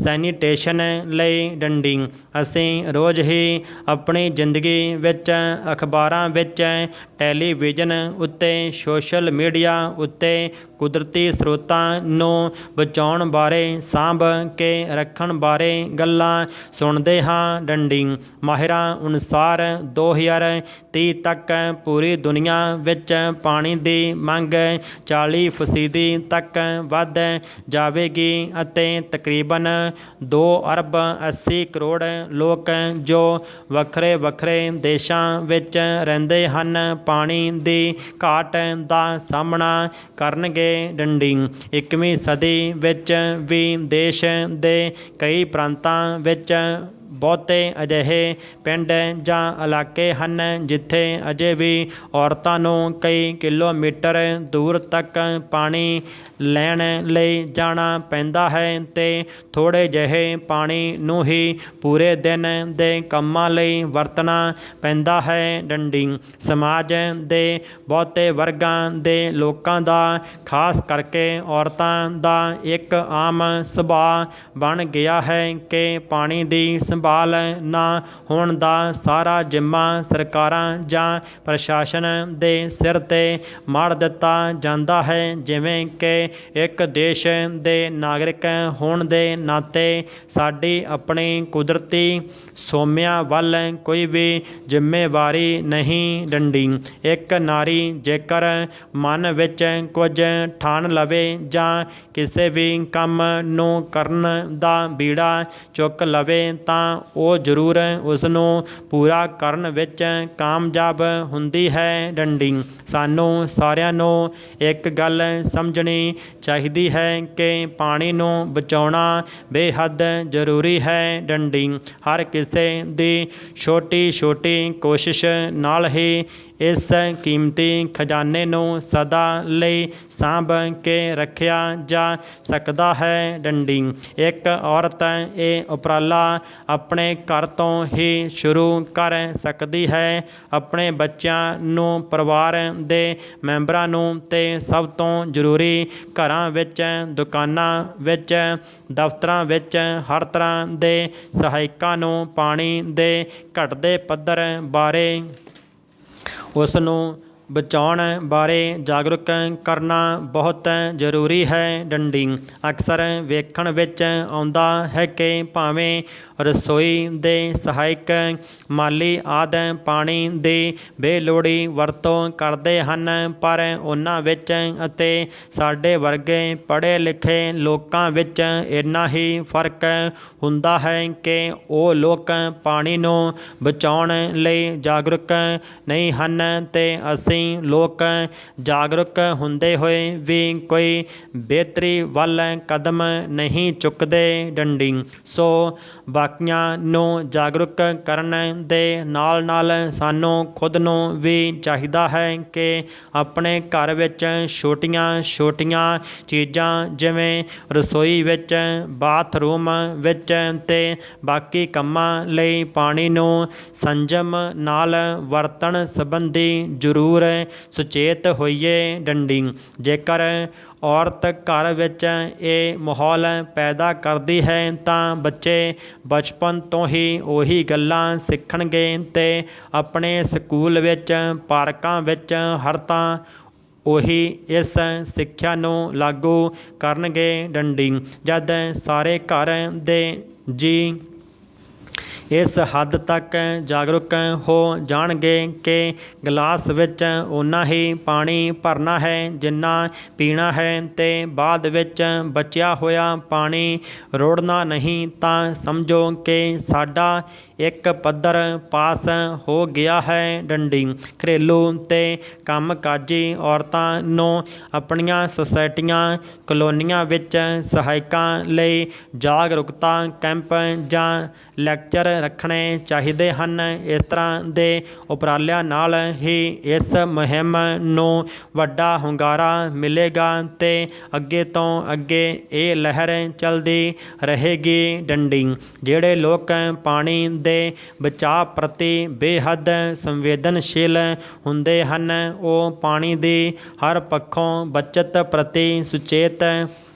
ਸੈਨੀਟੇਸ਼ਨ ਲਈ। ਡੰਡੀ। ਅਸੀਂ ਰੋਜ਼ ਹੀ ਆਪਣੀ ਜ਼ਿੰਦਗੀ ਵਿੱਚ ਅਖਬਾਰਾਂ ਵਿੱਚ, ਟੈਲੀਵਿਜ਼ਨ ਉੱਤੇ, ਸੋਸ਼ਲ ਮੀਡੀਆ ਉੱਤੇ ਕੁਦਰਤੀ ਸਰੋਤਾਂ ਨੂੰ ਬਚਾਉਣ ਬਾਰੇ, ਸਾਂਭ ਕੇ ਰੱਖਣ ਬਾਰੇ ਗੱਲਾਂ ਸੁਣਦੇ ਹਾਂ। ਡੰਡੀ। ਮਾਹਿਰਾਂ ਅਨੁਸਾਰ 2030 ਤੱਕ ਪੂਰੀ ਦੁਨੀਆ ਵਿੱਚ ਪਾਣੀ ਦੀ ਮੰਗ 40% ਤੱਕ ਵੱਧ ਜਾਵੇਗੀ ਅਤੇ ਤਕਰੀਬਨ 2 ਅਰਬ 80 ਕਰੋੜ ਲੋਕ ਜੋ ਵੱਖਰੇ ਵੱਖਰੇ ਦੇਸ਼ਾਂ ਵਿੱਚ ਰਹਿੰਦੇ ਹਨ ਪਾਣੀ ਦੀ ਘਾਟ ਦਾ ਸਾਹਮਣਾ ਕਰਨਗੇ। ਡੰਡੀ। 21ਵੀਂ ਸਦੀ ਵਿੱਚ ਵੀ ਦੇਸ਼ ਦੇ ਕਈ ਪ੍ਰਾਂਤਾਂ ਵਿੱਚ ਬਹੁਤੇ ਅਜਿਹੇ ਪਿੰਡ ਜਾਂ ਇਲਾਕੇ ਹਨ ਜਿੱਥੇ ਅਜੇ ਵੀ ਔਰਤਾਂ ਨੂੰ ਕਈ ਕਿਲੋਮੀਟਰ ਦੂਰ ਤੱਕ ਪਾਣੀ ਲੈਣ ਲਈ ਜਾਣਾ ਪੈਂਦਾ ਹੈ ਅਤੇ ਥੋੜ੍ਹੇ ਜਿਹੇ ਪਾਣੀ ਨੂੰ ਹੀ ਪੂਰੇ ਦਿਨ ਦੇ ਕੰਮਾਂ ਲਈ ਵਰਤਣਾ ਪੈਂਦਾ ਹੈ। ਡੰਡੀ। ਸਮਾਜ ਦੇ ਬਹੁਤੇ ਵਰਗਾਂ ਦੇ ਲੋਕਾਂ ਦਾ, ਖਾਸ ਕਰਕੇ ਔਰਤਾਂ ਦਾ ਇੱਕ ਆਮ ਸੁਭਾਅ ਬਣ ਗਿਆ ਹੈ ਕਿ ਪਾਣੀ ਦੀ ਸੰਭਾਲ ਨਾ ਹੋਣ ਦਾ ਸਾਰਾ ਜ਼ਿੰਮਾ ਸਰਕਾਰਾਂ ਜਾਂ ਪ੍ਰਸ਼ਾਸਨ ਦੇ ਸਿਰ 'ਤੇ ਮੜ੍ਹ ਦਿੱਤਾ ਜਾਂਦਾ ਹੈ। ਜਿਵੇਂ ਕਿ ਇੱਕ ਦੇਸ਼ ਦੇ ਨਾਗਰਿਕ ਹੋਣ ਦੇ ਨਾਤੇ ਸਾਡੀ ਆਪਣੀ ਕੁਦਰਤੀ ਸੋਮਿਆਂ ਵੱਲ ਕੋਈ ਵੀ ਜ਼ਿੰਮੇਵਾਰੀ ਨਹੀਂ। ਡੰਡੀ। ਇੱਕ ਨਾਰੀ ਜੇਕਰ ਮਨ ਵਿੱਚ ਕੁਝ ਠਾਣ ਲਵੇ ਜਾਂ ਕਿਸੇ ਵੀ ਕੰਮ ਨੂੰ ਕਰਨ ਦਾ ਬੀੜਾ ਚੁੱਕ ਲਵੇ ਤਾਂ ਉਹ ਜ਼ਰੂਰ ਉਸ ਨੂੰ ਪੂਰਾ ਕਰਨ ਵਿੱਚ ਕਾਮਯਾਬ ਹੁੰਦੀ ਹੈ। ਡੰਡੀ। ਸਾਨੂੰ ਸਾਰਿਆਂ ਨੂੰ ਇੱਕ ਗੱਲ ਸਮਝਣੀ ਚਾਹੀਦੀ ਹੈ ਕਿ ਪਾਣੀ ਨੂੰ ਬਚਾਉਣਾ ਬੇਹੱਦ ਜ਼ਰੂਰੀ ਹੈ। ਡੰਡੀ। ਹਰ ਕਿਸੇ ਦੀ ਛੋਟੀ ਛੋਟੀ ਕੋਸ਼ਿਸ਼ ਨਾਲ ਹੀ ਇਸ ਕੀਮਤੀ ਖਜ਼ਾਨੇ ਨੂੰ ਸਦਾ ਲਈ ਸਾਂਭ ਕੇ ਰੱਖਿਆ ਜਾ ਸਕਦਾ ਹੈ। ਡੰਡੀ। ਇੱਕ ਔਰਤ ਇਹ ਉਪਰਾਲਾ ਆਪਣੇ ਘਰ ਤੋਂ ਹੀ ਸ਼ੁਰੂ ਕਰ ਸਕਦੀ ਹੈ। ਆਪਣੇ ਬੱਚਿਆਂ ਨੂੰ, ਪਰਿਵਾਰ ਦੇ ਮੈਂਬਰਾਂ ਨੂੰ ਤੇ ਸਭ ਤੋਂ ਜ਼ਰੂਰੀ ਘਰਾਂ ਵਿੱਚ, ਦੁਕਾਨਾਂ ਵਿੱਚ, ਦਫ਼ਤਰਾਂ ਵਿੱਚ ਹਰ ਤਰ੍ਹਾਂ ਦੇ ਸਹਾਇਕਾਂ ਨੂੰ ਪਾਣੀ ਦੇ ਘਟਦੇ ਪੱਧਰ ਬਾਰੇ, ਉਸ ਨੂੰ ਬਚਾਉਣ ਬਾਰੇ ਜਾਗਰੂਕ ਕਰਨਾ ਬਹੁਤ ਜ਼ਰੂਰੀ ਹੈ। ਡੰਡੀ। ਅਕਸਰ ਵੇਖਣ ਵਿੱਚ ਆਉਂਦਾ ਹੈ ਕਿ ਭਾਵੇਂ ਰਸੋਈ ਦੇ ਸਹਾਇਕ, ਮਾਲੀ ਆਦਿ ਪਾਣੀ ਦੀ ਬੇਲੋੜੀ ਵਰਤੋਂ ਕਰਦੇ ਹਨ ਪਰ ਉਹਨਾਂ ਵਿੱਚ ਅਤੇ ਸਾਡੇ ਵਰਗੇ ਪੜ੍ਹੇ ਲਿਖੇ ਲੋਕਾਂ ਵਿੱਚ ਇੰਨਾ ਹੀ ਫਰਕ ਹੁੰਦਾ ਹੈ ਕਿ ਉਹ ਲੋਕ ਪਾਣੀ ਨੂੰ ਬਚਾਉਣ ਲਈ ਜਾਗਰੂਕ ਨਹੀਂ ਹਨ ਅਤੇ ਅਸੀਂ ਅਸੀਂ ਲੋਕ ਜਾਗਰੂਕ ਹੁੰਦੇ ਹੋਏ ਵੀ ਕੋਈ ਬਿਹਤਰੀ ਵੱਲ ਕਦਮ ਨਹੀਂ ਚੁੱਕਦੇ ਡੰਡੀ। ਸੋ ਬਾਕੀਆਂ ਨੂੰ ਜਾਗਰੂਕ ਕਰਨ ਦੇ ਨਾਲ ਨਾਲ ਸਾਨੂੰ ਖੁਦ ਨੂੰ ਵੀ ਚਾਹੀਦਾ ਹੈ ਕਿ ਆਪਣੇ ਘਰ ਵਿੱਚ ਛੋਟੀਆਂ ਛੋਟੀਆਂ ਚੀਜ਼ਾਂ ਜਿਵੇਂ ਰਸੋਈ ਵਿੱਚ, ਬਾਥਰੂਮ ਵਿੱਚ ਅਤੇ ਬਾਕੀ ਕੰਮਾਂ ਲਈ ਪਾਣੀ ਨੂੰ ਸੰਜਮ ਨਾਲ ਵਰਤਣ ਸੰਬੰਧੀ ਜ਼ਰੂਰ ਸੁਚੇਤ ਹੋਈਏ ਡੰਡੀ। ਜੇਕਰ ਔਰਤ ਘਰ ਵਿੱਚ ਇਹ ਮਾਹੌਲ ਪੈਦਾ ਕਰਦੀ ਹੈ ਤਾਂ ਬੱਚੇ ਬਚਪਨ ਤੋਂ ਹੀ ਉਹੀ ਗੱਲਾਂ ਸਿੱਖਣਗੇ ਅਤੇ ਆਪਣੇ ਸਕੂਲ ਵਿੱਚ, ਪਾਰਕਾਂ ਵਿੱਚ ਹਰ ਤਾਂ ਉਹੀ ਇਸ ਸਿੱਖਿਆ ਨੂੰ ਲਾਗੂ ਕਰਨਗੇ ਡੰਡੀ। ਜਦ ਸਾਰੇ ਘਰ ਦੇ ਜੀਅ ਇਸ ਹੱਦ ਤੱਕ ਜਾਗਰੂਕ ਹੋ ਜਾਣਗੇ ਕਿ ਗਲਾਸ ਵਿੱਚ ਓਨਾ ਹੀ ਪਾਣੀ ਭਰਨਾ ਹੈ ਜਿੰਨਾ ਪੀਣਾ ਹੈ ਅਤੇ ਬਾਅਦ ਵਿੱਚ ਬਚਿਆ ਹੋਇਆ ਪਾਣੀ ਰੋੜਨਾ ਨਹੀਂ, ਤਾਂ ਸਮਝੋ ਕਿ ਸਾਡਾ ਇੱਕ ਪੱਧਰ ਪਾਸ ਹੋ ਗਿਆ ਹੈ ਡੰਡੀ। ਘਰੇਲੂ ਅਤੇ ਕੰਮਕਾਜੀ ਔਰਤਾਂ ਨੂੰ ਆਪਣੀਆਂ ਸੁਸਾਇਟੀਆਂ, ਕਲੋਨੀਆਂ ਵਿੱਚ ਸਹਾਇਕਾਂ ਲਈ ਜਾਗਰੂਕਤਾ ਕੈਂਪ ਜਾਂ ਲੈਕਚਰ ਰੱਖਣੇ ਚਾਹੀਦੇ ਹਨ। ਇਸ ਤਰ੍ਹਾਂ ਦੇ ਉਪਰਾਲਿਆਂ ਨਾਲ ਹੀ ਇਸ ਮੁਹਿੰਮ ਨੂੰ ਵੱਡਾ ਹੁੰਗਾਰਾ ਮਿਲੇਗਾ ਅਤੇ ਅੱਗੇ ਤੋਂ ਅੱਗੇ ਇਹ ਲਹਿਰ ਚੱਲਦੀ ਰਹੇਗੀ ਡੰਡੀ। ਜਿਹੜੇ ਲੋਕ ਪਾਣੀ ਦੇ ਬਚਾਅ ਪ੍ਰਤੀ ਬੇਹੱਦ ਸੰਵੇਦਨਸ਼ੀਲ ਹੁੰਦੇ ਹਨ, ਉਹ ਪਾਣੀ ਦੀ ਹਰ ਪੱਖੋਂ ਬੱਚਤ ਪ੍ਰਤੀ ਸੁਚੇਤ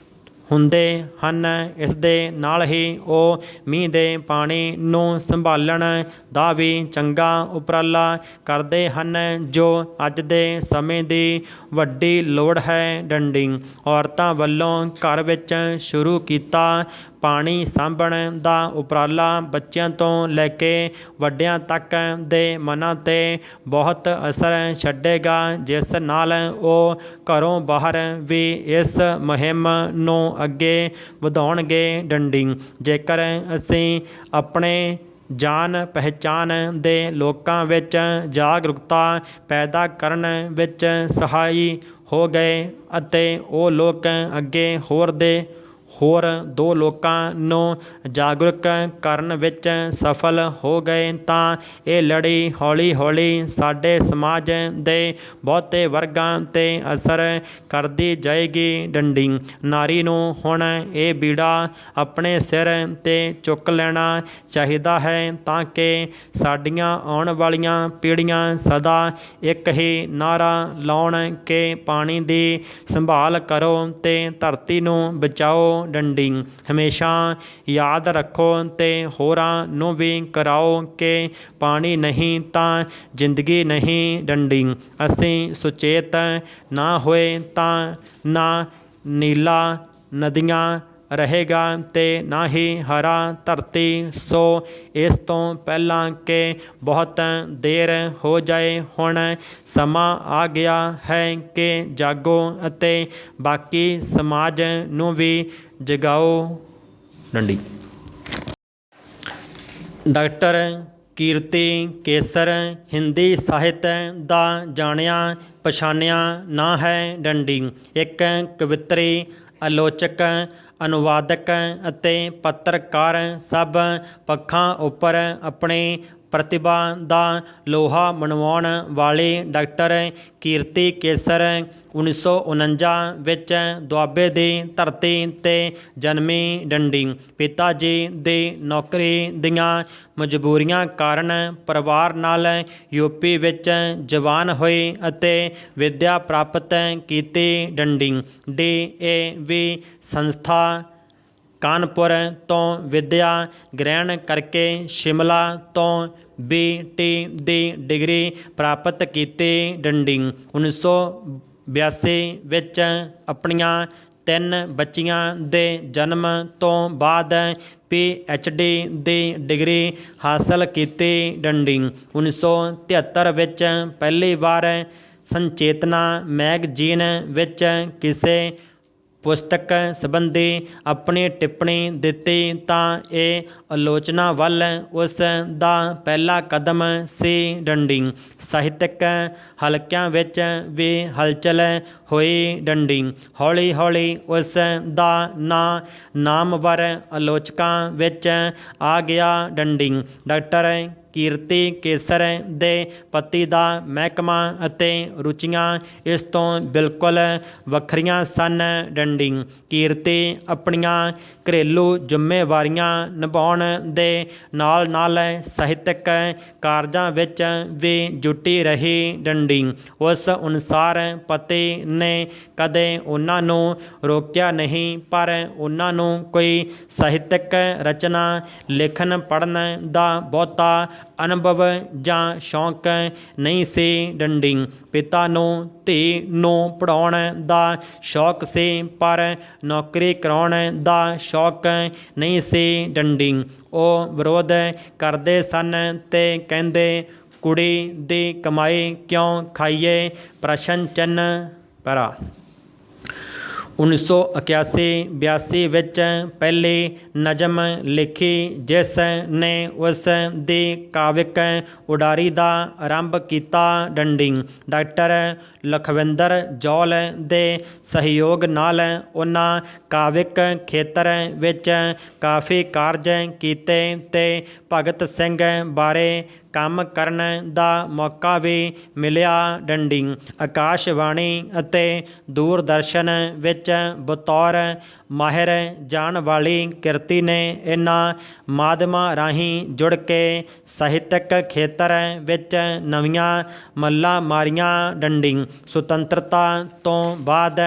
ਹੁੰਦੇ ਹਨ। ਇਸ ਦੇ ਨਾਲ ਹੀ ਉਹ ਮੀਂਹ ਦੇ ਪਾਣੀ ਨੂੰ ਸੰਭਾਲਣ ਦਾ ਵੀ ਚੰਗਾ ਉਪਰਾਲਾ ਕਰਦੇ ਹਨ, ਜੋ ਅੱਜ ਦੇ ਸਮੇਂ ਦੀ ਵੱਡੀ ਲੋੜ ਹੈ ਡੰਡੀ। ਔਰਤਾਂ ਵੱਲੋਂ ਘਰ ਵਿੱਚ ਸ਼ੁਰੂ ਕੀਤਾ ਪਾਣੀ ਸਾਂਭਣ ਦਾ ਉਪਰਾਲਾ ਬੱਚਿਆਂ ਤੋਂ ਲੈ ਕੇ ਵੱਡਿਆਂ ਤੱਕ ਦੇ ਮਨਾਂ 'ਤੇ ਬਹੁਤ ਅਸਰ ਛੱਡੇਗਾ, ਜਿਸ ਨਾਲ ਉਹ ਘਰੋਂ ਬਾਹਰ ਵੀ ਇਸ ਮੁਹਿੰਮ ਨੂੰ ਅੱਗੇ ਵਧਾਉਣਗੇ ਡੰਡੀ। ਜੇਕਰ ਅਸੀਂ ਆਪਣੇ ਜਾਣ ਪਹਿਚਾਣ ਦੇ ਲੋਕਾਂ ਵਿੱਚ ਜਾਗਰੂਕਤਾ ਪੈਦਾ ਕਰਨ ਵਿੱਚ ਸਹਾਈ ਹੋ ਗਏ ਅਤੇ ਉਹ ਲੋਕ ਅੱਗੇ ਹੋਰ ਦੋ ਲੋਕਾਂ ਨੂੰ ਜਾਗਰੂਕ ਕਰਨ ਵਿੱਚ ਸਫਲ ਹੋ ਗਏ, ਤਾਂ ਇਹ ਲੜੀ ਹੌਲੀ ਹੌਲੀ ਸਾਡੇ ਸਮਾਜ ਦੇ ਬਹੁਤੇ ਵਰਗਾਂ 'ਤੇ ਅਸਰ ਕਰਦੀ ਜਾਏਗੀ ਡੰਡੀ। ਨਾਰੀ ਨੂੰ ਹੁਣ ਇਹ ਬੀੜਾ ਆਪਣੇ ਸਿਰ 'ਤੇ ਚੁੱਕ ਲੈਣਾ ਚਾਹੀਦਾ ਹੈ ਤਾਂ ਕਿ ਸਾਡੀਆਂ ਆਉਣ ਵਾਲੀਆਂ ਪੀੜ੍ਹੀਆਂ ਸਦਾ ਇੱਕ ਹੀ ਨਾਅਰਾ ਲਾਉਣ ਕਿ ਪਾਣੀ ਦੀ ਸੰਭਾਲ ਕਰੋ ਅਤੇ ਧਰਤੀ ਨੂੰ ਬਚਾਓ ਡੰਡੀ। ਹਮੇਸ਼ਾ ਯਾਦ ਰੱਖੋ ਅਤੇ ਹੋਰਾਂ ਨੂੰ ਵੀ ਕਰਾਓ ਕਿ ਪਾਣੀ ਨਹੀਂ ਤਾਂ ਜ਼ਿੰਦਗੀ ਨਹੀਂ ਡੰਡੀ। ਅਸੀਂ ਸੁਚੇਤ ਨਾ ਹੋਏ ਤਾਂ ਨਾ ਨੀਲਾ ਨਦੀਆਂ ਰਹੇਗਾ ਅਤੇ ਨਾ ਹੀ ਹਰਾ ਧਰਤੀ। ਸੋ ਇਸ ਤੋਂ ਪਹਿਲਾਂ ਕਿ ਬਹੁਤ ਦੇਰ ਹੋ ਜਾਏ, ਹੁਣ ਸਮਾਂ ਆ ਗਿਆ ਹੈ ਕਿ ਜਾਗੋ ਅਤੇ ਬਾਕੀ ਸਮਾਜ ਨੂੰ ਵੀ ਜਗਾਓ ਡੰਡੀ। ਡਾਕਟਰ ਕੀਰਤੀ ਕੇਸਰ ਹਿੰਦੀ ਸਾਹਿਤ ਦਾ ਜਾਣਿਆ ਪਛਾਣਿਆ ਨਾਂ ਹੈ ਡੰਡੀ। ਇੱਕ ਕਵਿੱਤਰੀ, ਆਲੋਚਕ, ਅਨੁਵਾਦਕ ਅਤੇ ਪੱਤਰਕਾਰ ਸਭ ਪੱਖਾਂ ਉੱਪਰ ਆਪਣੀ ਪ੍ਰਤਿਭਾ ਦਾ ਲੋਹਾ ਮਨਵਾਉਣ ਵਾਲੀ ਡਾਕਟਰ ਕੀਰਤੀ ਕੇਸਰ 1949 ਵਿੱਚ ਦੁਆਬੇ ਦੀ ਧਰਤੀ 'ਤੇ ਜਨਮੀ ਡੰਡੀ। ਪਿਤਾ ਜੀ ਦੀ ਨੌਕਰੀ ਦੀਆਂ ਮਜਬੂਰੀਆਂ ਕਾਰਨ ਪਰਿਵਾਰ ਨਾਲ ਯੂਪੀ ਵਿੱਚ ਜਵਾਨ ਹੋਈ ਅਤੇ ਵਿੱਦਿਆ ਪ੍ਰਾਪਤ ਕੀਤੀ ਡੰਡੀ। DAV ਸੰਸਥਾ ਕਾਨਪੁਰ ਤੋਂ ਵਿੱਦਿਆ ਗ੍ਰਹਿਣ ਕਰਕੇ ਸ਼ਿਮਲਾ ਤੋਂ BT ਦੀ ਡਿਗਰੀ ਪ੍ਰਾਪਤ ਕੀਤੀ ਡੰਡੀ। 1982 ਵਿੱਚ ਆਪਣੀਆਂ 3 ਬੱਚੀਆਂ ਦੇ ਜਨਮ ਤੋਂ ਬਾਅਦ PhD ਦੀ ਡਿਗਰੀ ਹਾਸਲ ਕੀਤੀ ਡੰਡੀ। 1973 ਵਿੱਚ ਪਹਿਲੀ ਵਾਰ ਸੰਚੇਤਨਾ ਮੈਗਜ਼ੀਨ ਵਿੱਚ ਕਿਸੇ ਪੁਸਤਕ ਸੰਬੰਧੀ ਆਪਣੀ ਟਿੱਪਣੀ ਦਿੱਤੀ ਤਾਂ ਇਹ ਆਲੋਚਨਾ ਵੱਲ ਉਸ ਦਾ ਪਹਿਲਾ ਕਦਮ ਸੀ। ਡੰਡੀ ਸਾਹਿਤਕ ਹਲਕਿਆਂ ਵਿੱਚ ਵੀ ਹਲਚਲ ਹੋਈ। ਡੰਡੀ ਹੌਲੀ ਹੌਲੀ ਉਸ ਦਾ ਨਾਂ ਨਾਮਵਰ ਆਲੋਚਕਾਂ ਵਿੱਚ ਆ ਗਿਆ। ਡੰਡੀ ਡਾਕਟਰ ਕੀਰਤੀ ਕੇਸਰ ਦੇ ਪਤੀ ਦਾ ਮਹਿਕਮਾ ਅਤੇ ਰੁਚੀਆਂ ਇਸ ਤੋਂ ਬਿਲਕੁਲ ਵੱਖਰੀਆਂ ਸਨ। ਡੰਡੀ ਕੀਰਤੀ ਆਪਣੀਆਂ ਘਰੇਲੂ ਜ਼ਿੰਮੇਵਾਰੀਆਂ ਨਿਭਾਉਣ ਦੇ ਨਾਲ ਨਾਲ ਸਾਹਿਤਕ ਕਾਰਜਾਂ ਵਿੱਚ ਵੀ ਜੁਟੀ ਰਹੀ। ਡੰਡੀ ਉਸ ਅਨੁਸਾਰ ਪਤੀ ਨੇ ਕਦੇ ਉਹਨਾਂ ਨੂੰ ਰੋਕਿਆ ਨਹੀਂ, ਪਰ ਉਹਨਾਂ ਨੂੰ ਕੋਈ ਸਾਹਿਤਕ ਰਚਨਾ ਲਿਖਣ ਪੜ੍ਹਨ ਦਾ ਬਹੁਤਾ ਅਨੁਭਵ ਜਾਂ ਸ਼ੌਂਕ ਨਹੀਂ ਸੀ। ਡੰਡੀ ਪਿਤਾ ਨੂੰ ਧੀ ਨੂੰ ਪੜ੍ਹਾਉਣ ਦਾ ਸ਼ੌਕ ਸੀ, ਪਰ ਨੌਕਰੀ ਕਰਾਉਣ ਦਾ ਸ਼ੌਕ ਨਹੀਂ ਸੀ। ਡੰਡੀ ਉਹ ਵਿਰੋਧ ਕਰਦੇ ਸਨ ਤੇ ਕਹਿੰਦੇ, ਕੁੜੀ ਦੀ ਕਮਾਈ ਕਿਉਂ ਖਾਈਏ? ਪ੍ਰਸ਼ਨ ਚਿੰਨ੍ਹ ਪਰਾ 1981-82 ਵਿੱਚ ਪਹਿਲੀ ਨਜ਼ਮ ਲਿਖੀ, ਜਿਸ ਨੇ ਉਸ ਦੀ ਕਾਵਿਕ ਉਡਾਰੀ ਦਾ ਆਰੰਭ ਕੀਤਾ। ਡੰਡੀ ਡਾਕਟਰ ਲਖਵਿੰਦਰ ਜੌਲ ਦੇ ਸਹਿਯੋਗ ਨਾਲ ਉਹਨਾਂ ਕਾਵਿਕ ਖੇਤਰ ਵਿੱਚ ਕਾਫੀ ਕਾਰਜ ਕੀਤੇ ਤੇ ਭਗਤ ਸਿੰਘ ਬਾਰੇ ਕੰਮ ਕਰਨ ਦਾ ਮੌਕਾ ਵੀ ਮਿਲਿਆ। ਡੰਡੀ ਆਕਾਸ਼ਵਾਣੀ ਅਤੇ ਦੂਰਦਰਸ਼ਨ ਵਿੱਚ ਬਤੌਰ ਮਾਹਿਰ ਜਾਣ ਵਾਲੀ ਕਿਰਤੀ ਨੇ ਇਹਨਾਂ ਮਾਧਿਅਮਾਂ ਰਾਹੀਂ ਜੁੜ ਕੇ ਸਾਹਿਤਕ ਖੇਤਰ ਵਿੱਚ ਨਵੀਆਂ ਮੱਲਾਂ ਮਾਰੀਆਂ। ਡੰਡੀ ਸੁਤੰਤਰਤਾ ਤੋਂ ਬਾਅਦ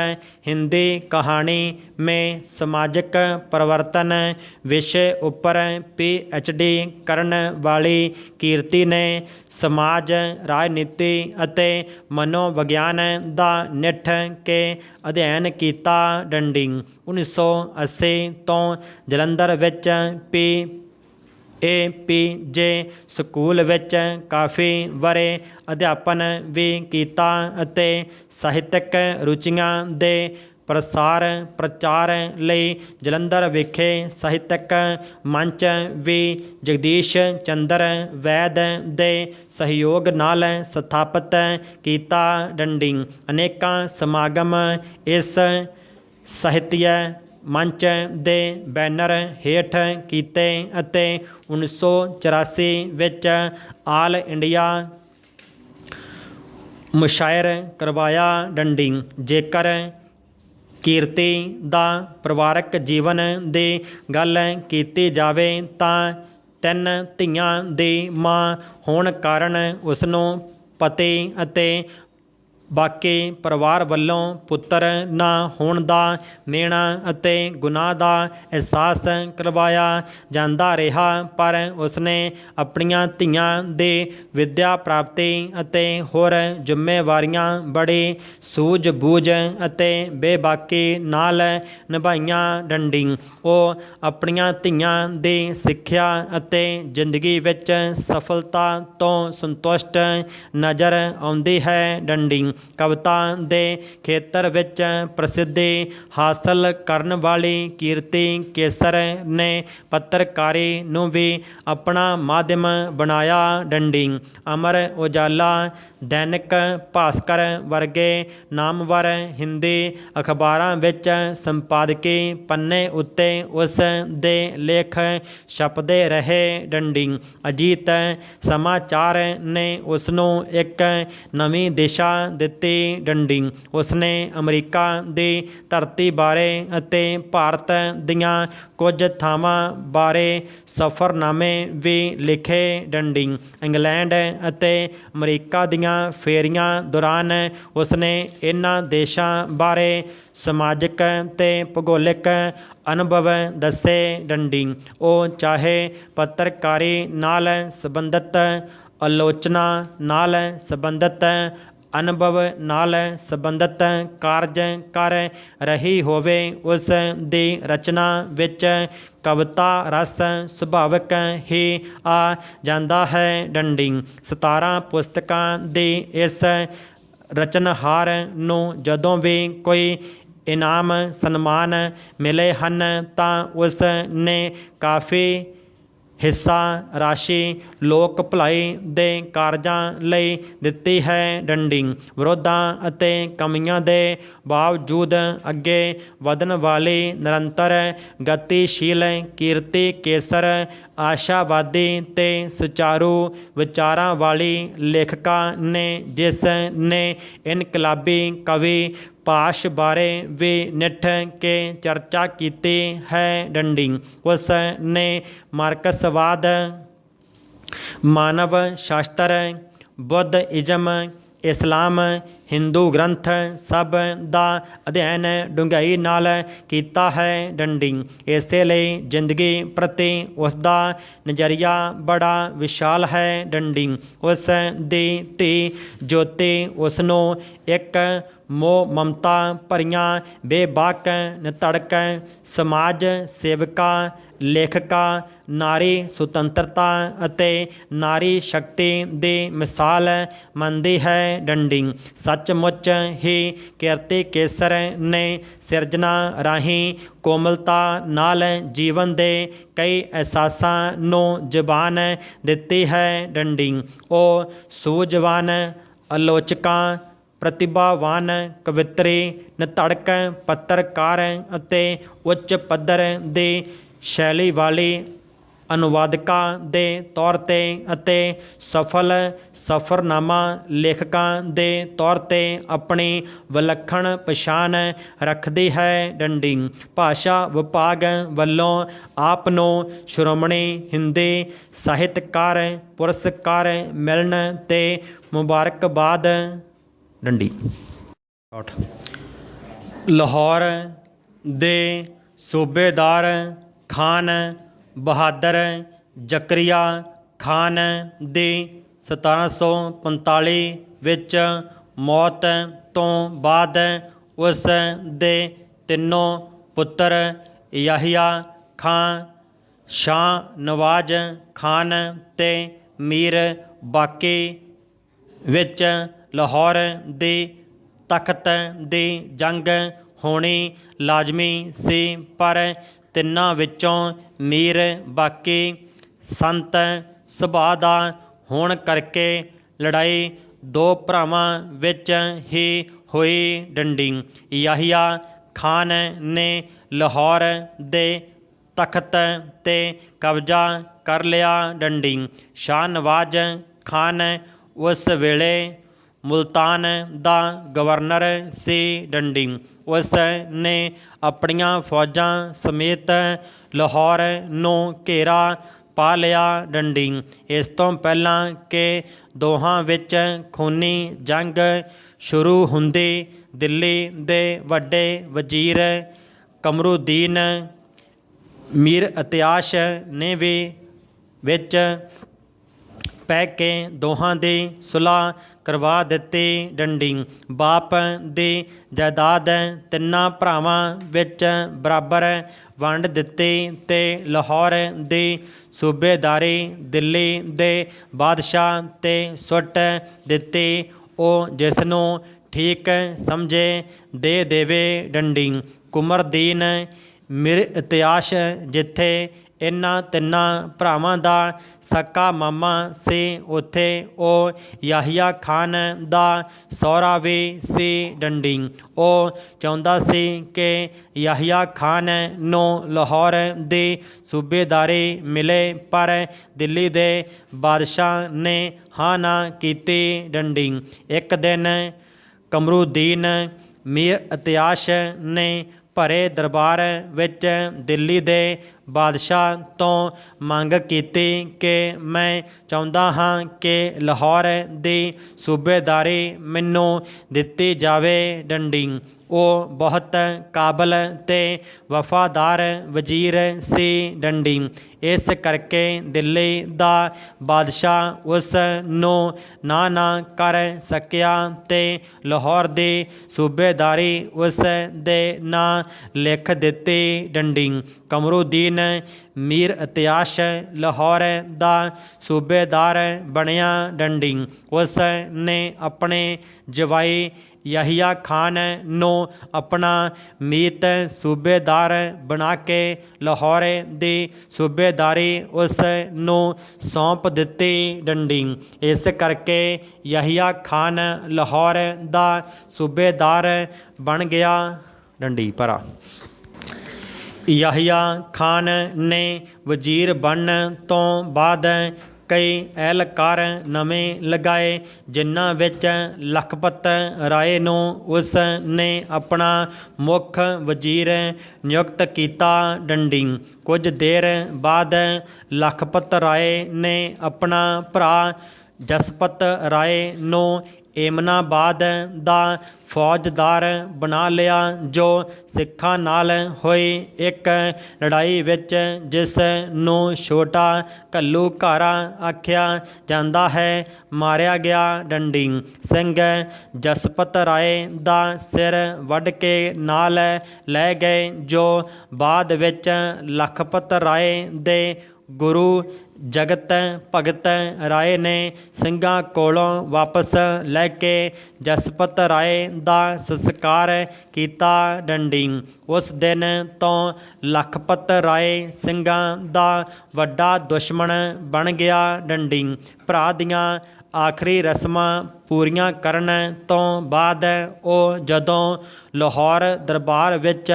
ਹਿੰਦੀ ਕਹਾਣੀ ਮੇਂ ਸਮਾਜਿਕ ਪਰਿਵਰਤਨ ਵਿਸ਼ੇ ਉੱਪਰ PhD ਕਰਨ ਵਾਲੀ ਕੀਰਤੀ ਨੇ ਸਮਾਜ ਰਾਜਨੀਤੀ ਅਤੇ ਮਨੋਵਿਗਿਆਨ ਦਾ ਨਿੱਠ ਕੇ ਅਧਿਐਨ ਕੀਤਾ। ਡੰਡੀ 1980 ਤੋਂ ਜਲੰਧਰ ਵਿੱਚ APJ ਸਕੂਲ ਵਿੱਚ ਕਾਫੀ ਵਰ੍ਹੇ ਅਧਿਆਪਨ ਵੀ ਕੀਤਾ ਅਤੇ ਸਾਹਿਤਕ ਰੁਚੀਆਂ ਦੇ ਪ੍ਰਸਾਰ ਪ੍ਰਚਾਰ ਲਈ ਜਲੰਧਰ ਵਿਖੇ ਸਾਹਿਤਕ ਮੰਚ ਵੀ ਜਗਦੀਸ਼ ਚੰਦਰ ਵੈਦ ਦੇ ਸਹਿਯੋਗ ਨਾਲ ਸਥਾਪਿਤ ਕੀਤਾ। ਡੰਡੀ ਅਨੇਕਾਂ ਸਮਾਗਮ ਇਸ ਸਾਹਿਤਯ ਮੰਚ ਦੇ ਬੈਨਰ ਹੇਠ ਕੀਤੇ ਅਤੇ 1984 ਵਿੱਚ ਆਲ ਇੰਡੀਆ ਮੁਸ਼ਾਇਰ ਕਰਵਾਇਆ। ਡੰਡੀ ਜੇਕਰ ਕੀਰਤੀ ਦਾ ਪਰਿਵਾਰਕ ਜੀਵਨ ਦੀ ਗੱਲ ਕੀਤੀ ਜਾਵੇ ਤਾਂ 3 ਧੀਆਂ ਦੀ ਮਾਂ ਹੋਣ ਕਾਰਨ ਉਸਨੂੰ ਪਤੀ ਅਤੇ ਬਾਕੀ ਪਰਿਵਾਰ ਵੱਲੋਂ ਪੁੱਤਰ ਨਾ ਹੋਣ ਦਾ ਮਿਹਣਾ ਅਤੇ ਗੁਨਾਹ ਦਾ ਅਹਿਸਾਸ ਕਰਵਾਇਆ ਜਾਂਦਾ ਰਿਹਾ, ਪਰ ਉਸਨੇ ਆਪਣੀਆਂ ਧੀਆਂ ਦੀ ਵਿੱਦਿਆ ਪ੍ਰਾਪਤੀ ਅਤੇ ਹੋਰ ਜ਼ਿੰਮੇਵਾਰੀਆਂ ਬੜੀ ਸੂਝ-ਬੂਝ ਅਤੇ ਬੇਬਾਕੀ ਨਾਲ ਨਿਭਾਈਆਂ। ਡੰਡੀ ਉਹ ਆਪਣੀਆਂ ਧੀਆਂ ਦੀ ਸਿੱਖਿਆ ਅਤੇ ਜ਼ਿੰਦਗੀ ਵਿੱਚ ਸਫਲਤਾ ਤੋਂ ਸੰਤੁਸ਼ਟ ਨਜ਼ਰ ਆਉਂਦੀ ਹੈ। ਡੰਡੀ ਕਵਿਤਾ ਦੇ ਖੇਤਰ ਵਿੱਚ ਪ੍ਰਸਿੱਧੀ ਹਾਸਲ ਕਰਨ ਵਾਲੀ ਕੀਰਤੀ ਕੇਸਰ ਨੇ ਪੱਤਰਕਾਰੀ ਨੂੰ ਵੀ ਆਪਣਾ ਮਾਧਿਅਮ ਬਣਾਇਆ। ਡੰਡੀ ਅਮਰ ਉਜਾਲਾ, ਦੈਨਿਕ ਭਾਸਕਰ ਵਰਗੇ ਨਾਮਵਰ ਹਿੰਦੀ ਅਖਬਾਰਾਂ ਵਿੱਚ ਸੰਪਾਦਕੀ ਪੰਨੇ ਉੱਤੇ ਉਸ ਦੇ ਲੇਖ ਛਪਦੇ ਰਹੇ। ਡੰਡੀ ਅਜੀਤ ਸਮਾਚਾਰ ਨੇ ਉਸਨੂੰ ਇੱਕ ਨਵੀਂ ਦਿਸ਼ਾ ਦਿੱਤੀ। ਡੰਡੀ ਉਸਨੇ ਅਮਰੀਕਾ ਦੀ ਧਰਤੀ ਬਾਰੇ ਅਤੇ ਭਾਰਤ ਦੀਆਂ ਕੁਝ ਥਾਵਾਂ ਬਾਰੇ ਸਫ਼ਰਨਾਮੇ ਵੀ ਲਿਖੇ। ਡੰਡੀ ਇੰਗਲੈਂਡ ਅਤੇ ਅਮਰੀਕਾ ਦੀਆਂ ਫੇਰੀਆਂ ਦੌਰਾਨ ਉਸਨੇ ਇਹਨਾਂ ਦੇਸ਼ਾਂ ਬਾਰੇ ਸਮਾਜਿਕ ਅਤੇ ਭੂਗੋਲਿਕ ਅਨੁਭਵ ਦੱਸੇ। ਡੰਡੀ ਉਹ ਚਾਹੇ ਪੱਤਰਕਾਰੀ ਨਾਲ ਸੰਬੰਧਿਤ ਆਲੋਚਨਾ ਨਾਲ ਸੰਬੰਧਿਤ ਅਨੁਭਵ ਨਾਲ ਸੰਬੰਧਿਤ ਕਾਰਜ ਕਰ ਰਹੀ ਹੋਵੇ, ਉਸ ਦੀ ਰਚਨਾ ਵਿੱਚ ਕਵਿਤਾ ਰਸ ਸੁਭਾਵਿਕ ਹੀ ਆ ਜਾਂਦਾ ਹੈ। ਡੰਡੀ 17 ਪੁਸਤਕਾਂ ਦੀ ਇਸ ਰਚਨਹਾਰ ਨੂੰ ਜਦੋਂ ਵੀ ਕੋਈ ਇਨਾਮ ਸਨਮਾਨ ਮਿਲੇ ਹਨ ਤਾਂ ਉਸ ਨੇ ਕਾਫੀ ਹਿੱਸਾ ਰਾਸ਼ੀ ਲੋਕ ਭਲਾਈ ਦੇ ਕਾਰਜਾਂ ਲਈ ਦਿੱਤੀ ਹੈ। ਡੰਡੀ ਵਿਰੋਧਾਂ ਅਤੇ ਕਮੀਆਂ ਦੇ ਬਾਵਜੂਦ ਅੱਗੇ ਵਧਣ ਵਾਲੀ ਨਿਰੰਤਰ ਗਤੀਸ਼ੀਲ ਕੀਰਤੀ ਕੇਸਰ ਆਸ਼ਾਵਾਦੀ ਤੇ ਸੁਚਾਰੂ ਵਿਚਾਰਾਂ ਵਾਲੀ ਲੇਖਕਾ ਨੇ, ਜਿਸ ਨੇ ਇਨਕਲਾਬੀ ਕਵੀ ਭਾਸ਼ ਬਾਰੇ ਵੀ ਨਿੱਠ ਕੇ ਚਰਚਾ ਕੀਤੀ ਹੈ। ਡੰਡੀ ਉਸ ਨੇ ਮਾਰਕਸਵਾਦ, ਮਾਨਵ ਸ਼ਾਸਤਰ, ਬੁੱਧਇਜ਼ਮ, ਇਸਲਾਮ, ਹਿੰਦੂ ਗ੍ਰੰਥ ਸਭ ਦਾ ਅਧਿਐਨ ਡੂੰਘਾਈ ਨਾਲ ਕੀਤਾ ਹੈ। ਡੰਡੀ ਇਸੇ ਲਈ ਜ਼ਿੰਦਗੀ ਪ੍ਰਤੀ ਉਸਦਾ ਨਜ਼ਰੀਆ ਬੜਾ ਵਿਸ਼ਾਲ ਹੈ। ਡੰਡੀ ਉਸ ਦੀ ਧੀ ਜੋਤੀ ਉਸਨੂੰ ਇੱਕ ਮੋਹ ਮਮਤਾ ਭਰੀਆਂ ਬੇਬਾਕ ਨਿਧੜਕ ਸਮਾਜ ਸੇਵਕਾ, ਲੇਖਕਾ, ਨਾਰੀ ਸੁਤੰਤਰਤਾ ਅਤੇ ਨਾਰੀ ਸ਼ਕਤੀ ਦੀ ਮਿਸਾਲ ਮੰਨਦੀ ਹੈ। ਡੰਡੀ ਸੱਚਮੁੱਚ ਹੀ ਕੀਰਤੀ ਕੇਸਰ ਨੇ ਸਿਰਜਣਾ ਰਾਹੀਂ ਕੋਮਲਤਾ ਨਾਲ ਜੀਵਨ ਦੇ ਕਈ ਅਹਿਸਾਸਾਂ ਨੂੰ ਜ਼ੁਬਾਨ ਦਿੱਤੀ ਹੈ। ਡੰਡੀ ਉਹ ਸੂਝਵਾਨ ਆਲੋਚਕਾਂ, ਪ੍ਰਤਿਭਾਵਾਨ ਕਵਿੱਤਰੀ, ਨਿਧੜਕ ਪੱਤਰਕਾਰ ਅਤੇ ਉੱਚ ਪੱਧਰ ਦੀ ਸ਼ੈਲੀ ਵਾਲੀ ਅਨੁਵਾਦਕਾ ਦੇ ਤੌਰ 'ਤੇ ਅਤੇ ਸਫਲ ਸਫ਼ਰਨਾਮਾ ਲੇਖਕਾਂ ਦੇ ਤੌਰ 'ਤੇ ਆਪਣੀ ਵਿਲੱਖਣ ਪਛਾਣ ਰੱਖਦੀ ਹੈ। ਡੰਡੀ ਭਾਸ਼ਾ ਵਿਭਾਗ ਵੱਲੋਂ ਆਪ ਨੂੰ ਸ਼੍ਰੋਮਣੀ ਹਿੰਦੀ ਸਾਹਿਤਕਾਰ ਪੁਰਸਕਾਰ ਮਿਲਣ 'ਤੇ ਮੁਬਾਰਕਬਾਦ। ਡੰਡੀ ਲਾਹੌਰ ਦੇ ਸੂਬੇਦਾਰ ਖਾਨ ਬਹਾਦਰ ਜ਼ਕਰੀਆ ਖਾਨ ਦੀ 1745 ਵਿੱਚ ਮੌਤ ਤੋਂ ਬਾਅਦ ਉਸ ਦੇ ਤਿੰਨੋਂ ਪੁੱਤਰ ਯਹੀਆ ਖਾਂ, ਸ਼ਾਹ ਨਵਾਜ਼ ਖਾਨ ਤੇ ਮੀਰ ਬਾਕੀ ਵਿੱਚ ਲਾਹੌਰ ਦੀ ਤਖਤ ਦੀ ਜੰਗ ਹੋਣੀ ਲਾਜ਼ਮੀ ਸੀ, ਪਰ ਤਿੰਨਾਂ ਵਿੱਚੋਂ ਮੀਰ ਬਾਕੀ ਸੰਤ ਸੁਭਾਅ ਦਾ ਹੋਣ ਕਰਕੇ ਲੜਾਈ ਦੋ ਭਰਾਵਾਂ ਵਿੱਚ ਹੀ ਹੋਈ। ਡੰਡੀ ਯਹੀਆ ਖਾਨ ਨੇ ਲਾਹੌਰ ਦੇ ਤਖਤ 'ਤੇ ਕਬਜ਼ਾ ਕਰ ਲਿਆ। ਡੰਡੀ ਸ਼ਾਹ ਨਵਾਜ਼ ਖਾਨ ਉਸ ਵੇਲੇ ਮੁਲਤਾਨ ਦਾ ਗਵਰਨਰ ਸੀ। ਡੰਡੀ ਉਸ ਨੇ ਆਪਣੀਆਂ ਫੌਜਾਂ ਸਮੇਤ ਲਾਹੌਰ ਨੂੰ ਘੇਰਾ ਪਾ ਲਿਆ। ਡੰਡੀ ਇਸ ਤੋਂ ਪਹਿਲਾਂ ਕਿ ਦੋਹਾਂ ਵਿੱਚ ਖੂਨੀ ਜੰਗ ਸ਼ੁਰੂ ਹੁੰਦੀ, ਦਿੱਲੀ ਦੇ ਵੱਡੇ ਵਜ਼ੀਰ ਕਮਰੁਦੀਨ ਮੀਰ ਇਤਿਆਸ਼ ਨੇ ਵੀ ਵਿੱਚ ਪੈ ਕੇ ਦੋਹਾਂ ਦੀ ਸੁਲ੍ਹਾ ਕਰਵਾ ਦਿੱਤੀ। ਡੰਡੀ ਬਾਪ ਦੀ ਜਾਇਦਾਦ ਤਿੰਨਾਂ ਭਰਾਵਾਂ ਵਿੱਚ ਬਰਾਬਰ ਵੰਡ ਦਿੱਤੀ ਤੇ ਲਾਹੌਰ ਦੀ ਸੂਬੇਦਾਰੀ ਦਿੱਲੀ ਦੇ ਬਾਦਸ਼ਾਹ 'ਤੇ ਸੁੱਟ ਦਿੱਤੀ। ਉਹ ਜਿਸ ਨੂੰ ਠੀਕ ਸਮਝੇ ਦੇ ਦੇਵੇ। ਡੰਡੀ ਕੁਮਰਦੀਨ ਮੀਰ ਇਤਿਆਸ਼ ਜਿੱਥੇ ਇਹਨਾਂ ਤਿੰਨਾਂ ਭਰਾਵਾਂ ਦਾ ਸਕਾ ਮਾਮਾ ਸੀ, ਉੱਥੇ ਉਹ ਯਹੀਆ ਖਾਨ ਦਾ ਸਹੁਰਾ ਵੀ ਸੀ। ਡੰਡੀ ਉਹ ਚਾਹੁੰਦਾ ਸੀ ਕਿ ਯਹੀਆ ਖਾਨ ਨੂੰ ਲਾਹੌਰ ਦੀ ਸੂਬੇਦਾਰੀ ਮਿਲੇ, ਪਰ ਦਿੱਲੀ ਦੇ ਬਾਦਸ਼ਾਹ ਨੇ ਹਾਂ ਨਾ ਕੀਤੀ। ਡੰਡੀ ਇੱਕ ਦਿਨ ਕਮਰੁਦੀਨ ਮੀਰ ਇਤਿਆਸ਼ ਨੇ ਭਰੇ ਦਰਬਾਰ ਵਿੱਚ ਦਿੱਲੀ ਦੇ ਬਾਦਸ਼ਾਹ ਤੋਂ ਮੰਗ ਕੀਤੀ ਕਿ ਮੈਂ ਚਾਹੁੰਦਾ ਹਾਂ ਕਿ ਲਾਹੌਰ ਦੀ ਸੂਬੇਦਾਰੀ ਮੈਨੂੰ ਦਿੱਤੀ ਜਾਵੇ। ਡੰਡੀ ਉਹ ਬਹੁਤ ਕਾਬਲ ਤੇ ਵਫਾਦਾਰ ਵਜ਼ੀਰ ਸੀ। ਡੰਡੀ ਇਸ ਕਰਕੇ ਦਿੱਲੀ ਦਾ ਬਾਦਸ਼ਾਹ ਉਸ ਨੂੰ ਨਾ ਕਰ ਸਕਿਆ ਤੇ ਲਾਹੌਰ ਦੀ ਸੂਬੇਦਾਰੀ ਉਸ ਦੇ ਨਾਂ ਲਿਖ ਦਿੱਤੀ। ਡੰਡੀ ਕਮਰੁਦੀਨ ਮੀਰ ਇਤਿਆਸ਼ ਲਾਹੌਰ ਦਾ ਸੂਬੇਦਾਰ ਬਣਿਆ। ਡੰਡੀ ਉਸ ਨੇ ਆਪਣੇ ਜਵਾਈ ਯਹੀਆ ਖਾਨ ਨੂੰ ਆਪਣਾ ਮੀਤ ਸੂਬੇਦਾਰ ਬਣਾ ਕੇ ਲਾਹੌਰ ਦੀ ਸੂਬੇਦਾਰੀ ਉਸ ਨੂੰ ਸੌਂਪ ਦਿੱਤੀ ਡੰਡੀ। ਇਸ ਕਰਕੇ ਯਹੀਆ ਖਾਨ ਲਾਹੌਰ ਦਾ ਸੂਬੇਦਾਰ ਬਣ ਗਿਆ ਡੰਡੀ ਭਰਾ। ਯਹੀਆ ਖਾਨ ਨੇ ਵਜ਼ੀਰ ਬਣਨ ਤੋਂ ਬਾਅਦ ਕਈ ਐਲਕਾਰ ਨਵੇਂ ਲਗਾਏ, ਜਿਨ੍ਹਾਂ ਵਿੱਚ ਲਖਪਤ ਰਾਏ ਨੂੰ ਉਸ ਨੇ ਆਪਣਾ ਮੁੱਖ ਵਜ਼ੀਰ ਨਿਯੁਕਤ ਕੀਤਾ ਡੰਡੀ। ਕੁਝ ਦੇਰ ਬਾਅਦ ਲਖਪਤ ਰਾਏ ਨੇ ਆਪਣਾ ਭਰਾ ਜਸਪਤ ਰਾਏ ਨੂੰ ਏਮਨਾਬਾਦ ਦਾ ਫੌਜਦਾਰ ਬਣਾ ਲਿਆ, ਜੋ ਸਿੱਖਾਂ ਨਾਲ ਹੋਈ ਇੱਕ ਲੜਾਈ ਵਿੱਚ, ਜਿਸ ਨੂੰ ਛੋਟਾ ਘੱਲੂਘਾਰਾ ਆਖਿਆ ਜਾਂਦਾ ਹੈ, ਮਾਰਿਆ ਗਿਆ ਡੰਡੀ। ਸਿੰਘ ਜਸਪਤ ਰਾਏ ਦਾ ਸਿਰ ਵੱਢ ਕੇ ਨਾਲ ਲੈ ਗਏ, ਜੋ ਬਾਅਦ ਵਿੱਚ ਲਖਪਤ ਰਾਏ ਦੇ ਗੁਰੂ ਜਗਤ ਭਗਤ ਰਾਏ ਨੇ ਸਿੰਘਾਂ ਕੋਲੋਂ ਵਾਪਸ ਲੈ ਕੇ ਜਸਪਤ ਰਾਏ ਦਾ ਸੰਸਕਾਰ ਕੀਤਾ ਡੰਡੀ। ਉਸ ਦਿਨ ਤੋਂ ਲਖਪਤ ਰਾਏ ਸਿੰਘਾਂ ਦਾ ਵੱਡਾ ਦੁਸ਼ਮਣ ਬਣ ਗਿਆ ਡੰਡੀ। ਭਰਾ ਦੀਆਂ ਆਖਰੀ ਰਸਮਾਂ ਪੂਰੀਆਂ ਕਰਨ ਤੋਂ ਬਾਅਦ ਉਹ ਜਦੋਂ ਲਾਹੌਰ ਦਰਬਾਰ ਵਿੱਚ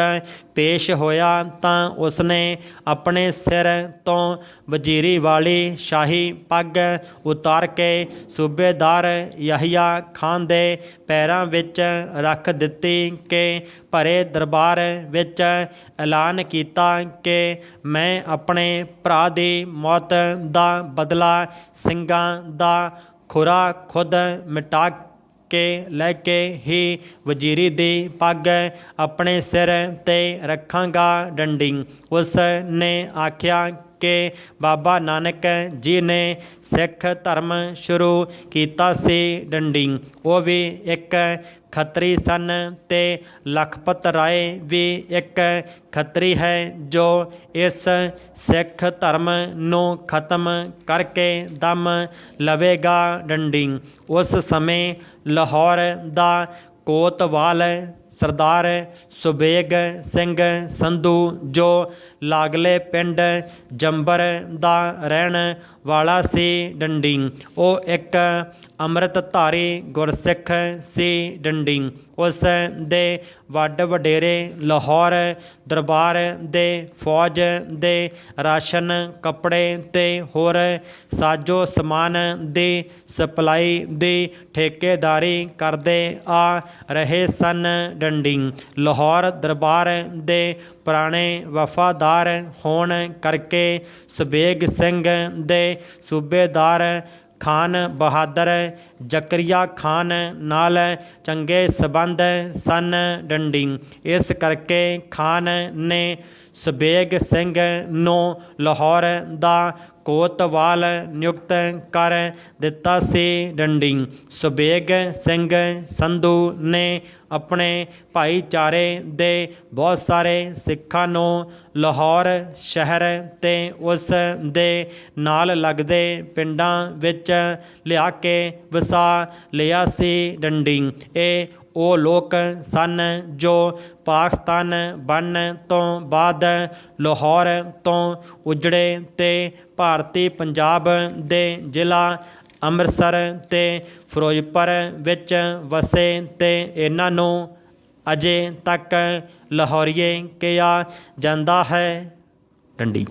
ਪੇਸ਼ ਹੋਇਆ ਤਾਂ ਉਸਨੇ ਆਪਣੇ ਸਿਰ ਤੋਂ ਵਜ਼ੀਰੀ ਵਾਲੀ ਸ਼ਾਹੀ ਪੱਗ ਉਤਾਰ ਕੇ ਸੂਬੇਦਾਰ ਯਹੀਆ ਖਾਨ ਦੇ ਪੈਰਾਂ ਵਿੱਚ ਰੱਖ ਦਿੱਤੀ ਕਿ ਭਰੇ ਦਰਬਾਰ ਵਿੱਚ ਐਲਾਨ ਕੀਤਾ ਕਿ ਮੈਂ ਆਪਣੇ ਭਰਾ ਦੀ ਮੌਤ ਦਾ ਬਦਲਾ ਸਿੰਘਾਂ ਦਾ ਖੁਰਾ ਖੁਦ ਮਿਟਾ ਕੇ ਲੈ ਕੇ ਹੀ ਵਜ਼ੀਰੀ ਦੀ ਪੱਗ ਆਪਣੇ ਸਿਰ 'ਤੇ ਰੱਖਾਂਗਾ ਡੰਡੀ। ਉਸ ਨੇ ਆਖਿਆ ਕਿ ਬਾਬਾ ਨਾਨਕ ਜੀ ਨੇ ਸਿੱਖ ਧਰਮ ਸ਼ੁਰੂ ਕੀਤਾ ਸੀ ਡੰਡੀ। ਉਹ ਵੀ ਇੱਕ ਖੱਤਰੀ ਸਨ ਅਤੇ ਲਖਪਤ ਰਾਏ ਵੀ ਇੱਕ ਖੱਤਰੀ ਹੈ, ਜੋ ਇਸ ਸਿੱਖ ਧਰਮ ਨੂੰ ਖਤਮ ਕਰਕੇ ਦਮ ਲਵੇਗਾ ਡੰਡੀ। ਉਸ ਸਮੇਂ ਲਾਹੌਰ ਦਾ ਕੋਤਵਾਲ ਸਰਦਾਰ ਸੁਬੇਗ ਸਿੰਘ ਸੰਧੂ, ਜੋ ਲਾਗਲੇ ਪਿੰਡ ਜੰਬਰ ਦਾ ਰਹਿਣ ਵਾਲਾ ਸੀ ਡੰਡੀ, ਉਹ ਇੱਕ ਅੰਮ੍ਰਿਤਧਾਰੀ ਗੁਰਸਿੱਖ ਸੀ ਡੰਡੀ। ਉਸ ਦੇ ਵੱਡ ਵਡੇਰੇ ਲਾਹੌਰ ਦਰਬਾਰ ਦੇ ਫੌਜ ਦੇ ਰਾਸ਼ਨ, ਕੱਪੜੇ ਅਤੇ ਹੋਰ ਸਾਜੋ ਸਮਾਨ ਦੀ ਸਪਲਾਈ ਦੀ ਠੇਕੇਦਾਰੀ ਕਰਦੇ ਆ ਰਹੇ ਸਨ ਡੰਡੀ। ਲਾਹੌਰ ਦਰਬਾਰ ਦੇ ਪੁਰਾਣੇ ਵਫਾਦਾਰ ਹੋਣ ਕਰਕੇ ਸੁਬੇਗ ਸਿੰਘ ਦੇ ਸੂਬੇਦਾਰ ਖਾਨ ਬਹਾਦਰ ਜ਼ਕਰੀਆ ਖਾਨ ਨਾਲ ਚੰਗੇ ਸੰਬੰਧ ਸਨ ਡੰਡੀ। ਇਸ ਕਰਕੇ ਖਾਨ ਨੇ ਸੁਬੇਗ ਸਿੰਘ ਨੂੰ ਲਾਹੌਰ ਦਾ ਕੋਤਵਾਲ ਨਿਯੁਕਤ ਕਰ ਦਿੱਤਾ ਸੀ ਡੰਡੀ। ਸੁਬੇਗ ਸਿੰਘ ਸੰਧੂ ਨੇ ਆਪਣੇ ਭਾਈਚਾਰੇ ਦੇ ਬਹੁਤ ਸਾਰੇ ਸਿੱਖਾਂ ਨੂੰ ਲਾਹੌਰ ਸ਼ਹਿਰ ਅਤੇ ਉਸ ਦੇ ਨਾਲ ਲੱਗਦੇ ਪਿੰਡਾਂ ਵਿੱਚ ਲਿਆ ਕੇ ਵਸਾ ਲਿਆ ਸੀ ਡੰਡੀ। ਇਹ ਉਹ ਲੋਕ ਸਨ ਜੋ ਪਾਕਿਸਤਾਨ ਬਣਨ ਤੋਂ ਬਾਅਦ ਲਾਹੌਰ ਤੋਂ ਉਜੜੇ ਅਤੇ ਭਾਰਤੀ ਪੰਜਾਬ ਦੇ ਜ਼ਿਲ੍ਹਾ ਅੰਮ੍ਰਿਤਸਰ ਅਤੇ ਫਿਰੋਜ਼ਪੁਰ ਵਿੱਚ ਵਸੇ ਅਤੇ ਇਹਨਾਂ ਨੂੰ ਅਜੇ ਤੱਕ ਲਾਹੌਰੀਏ ਕਿਹਾ ਜਾਂਦਾ ਹੈ ਡੰਡੀ।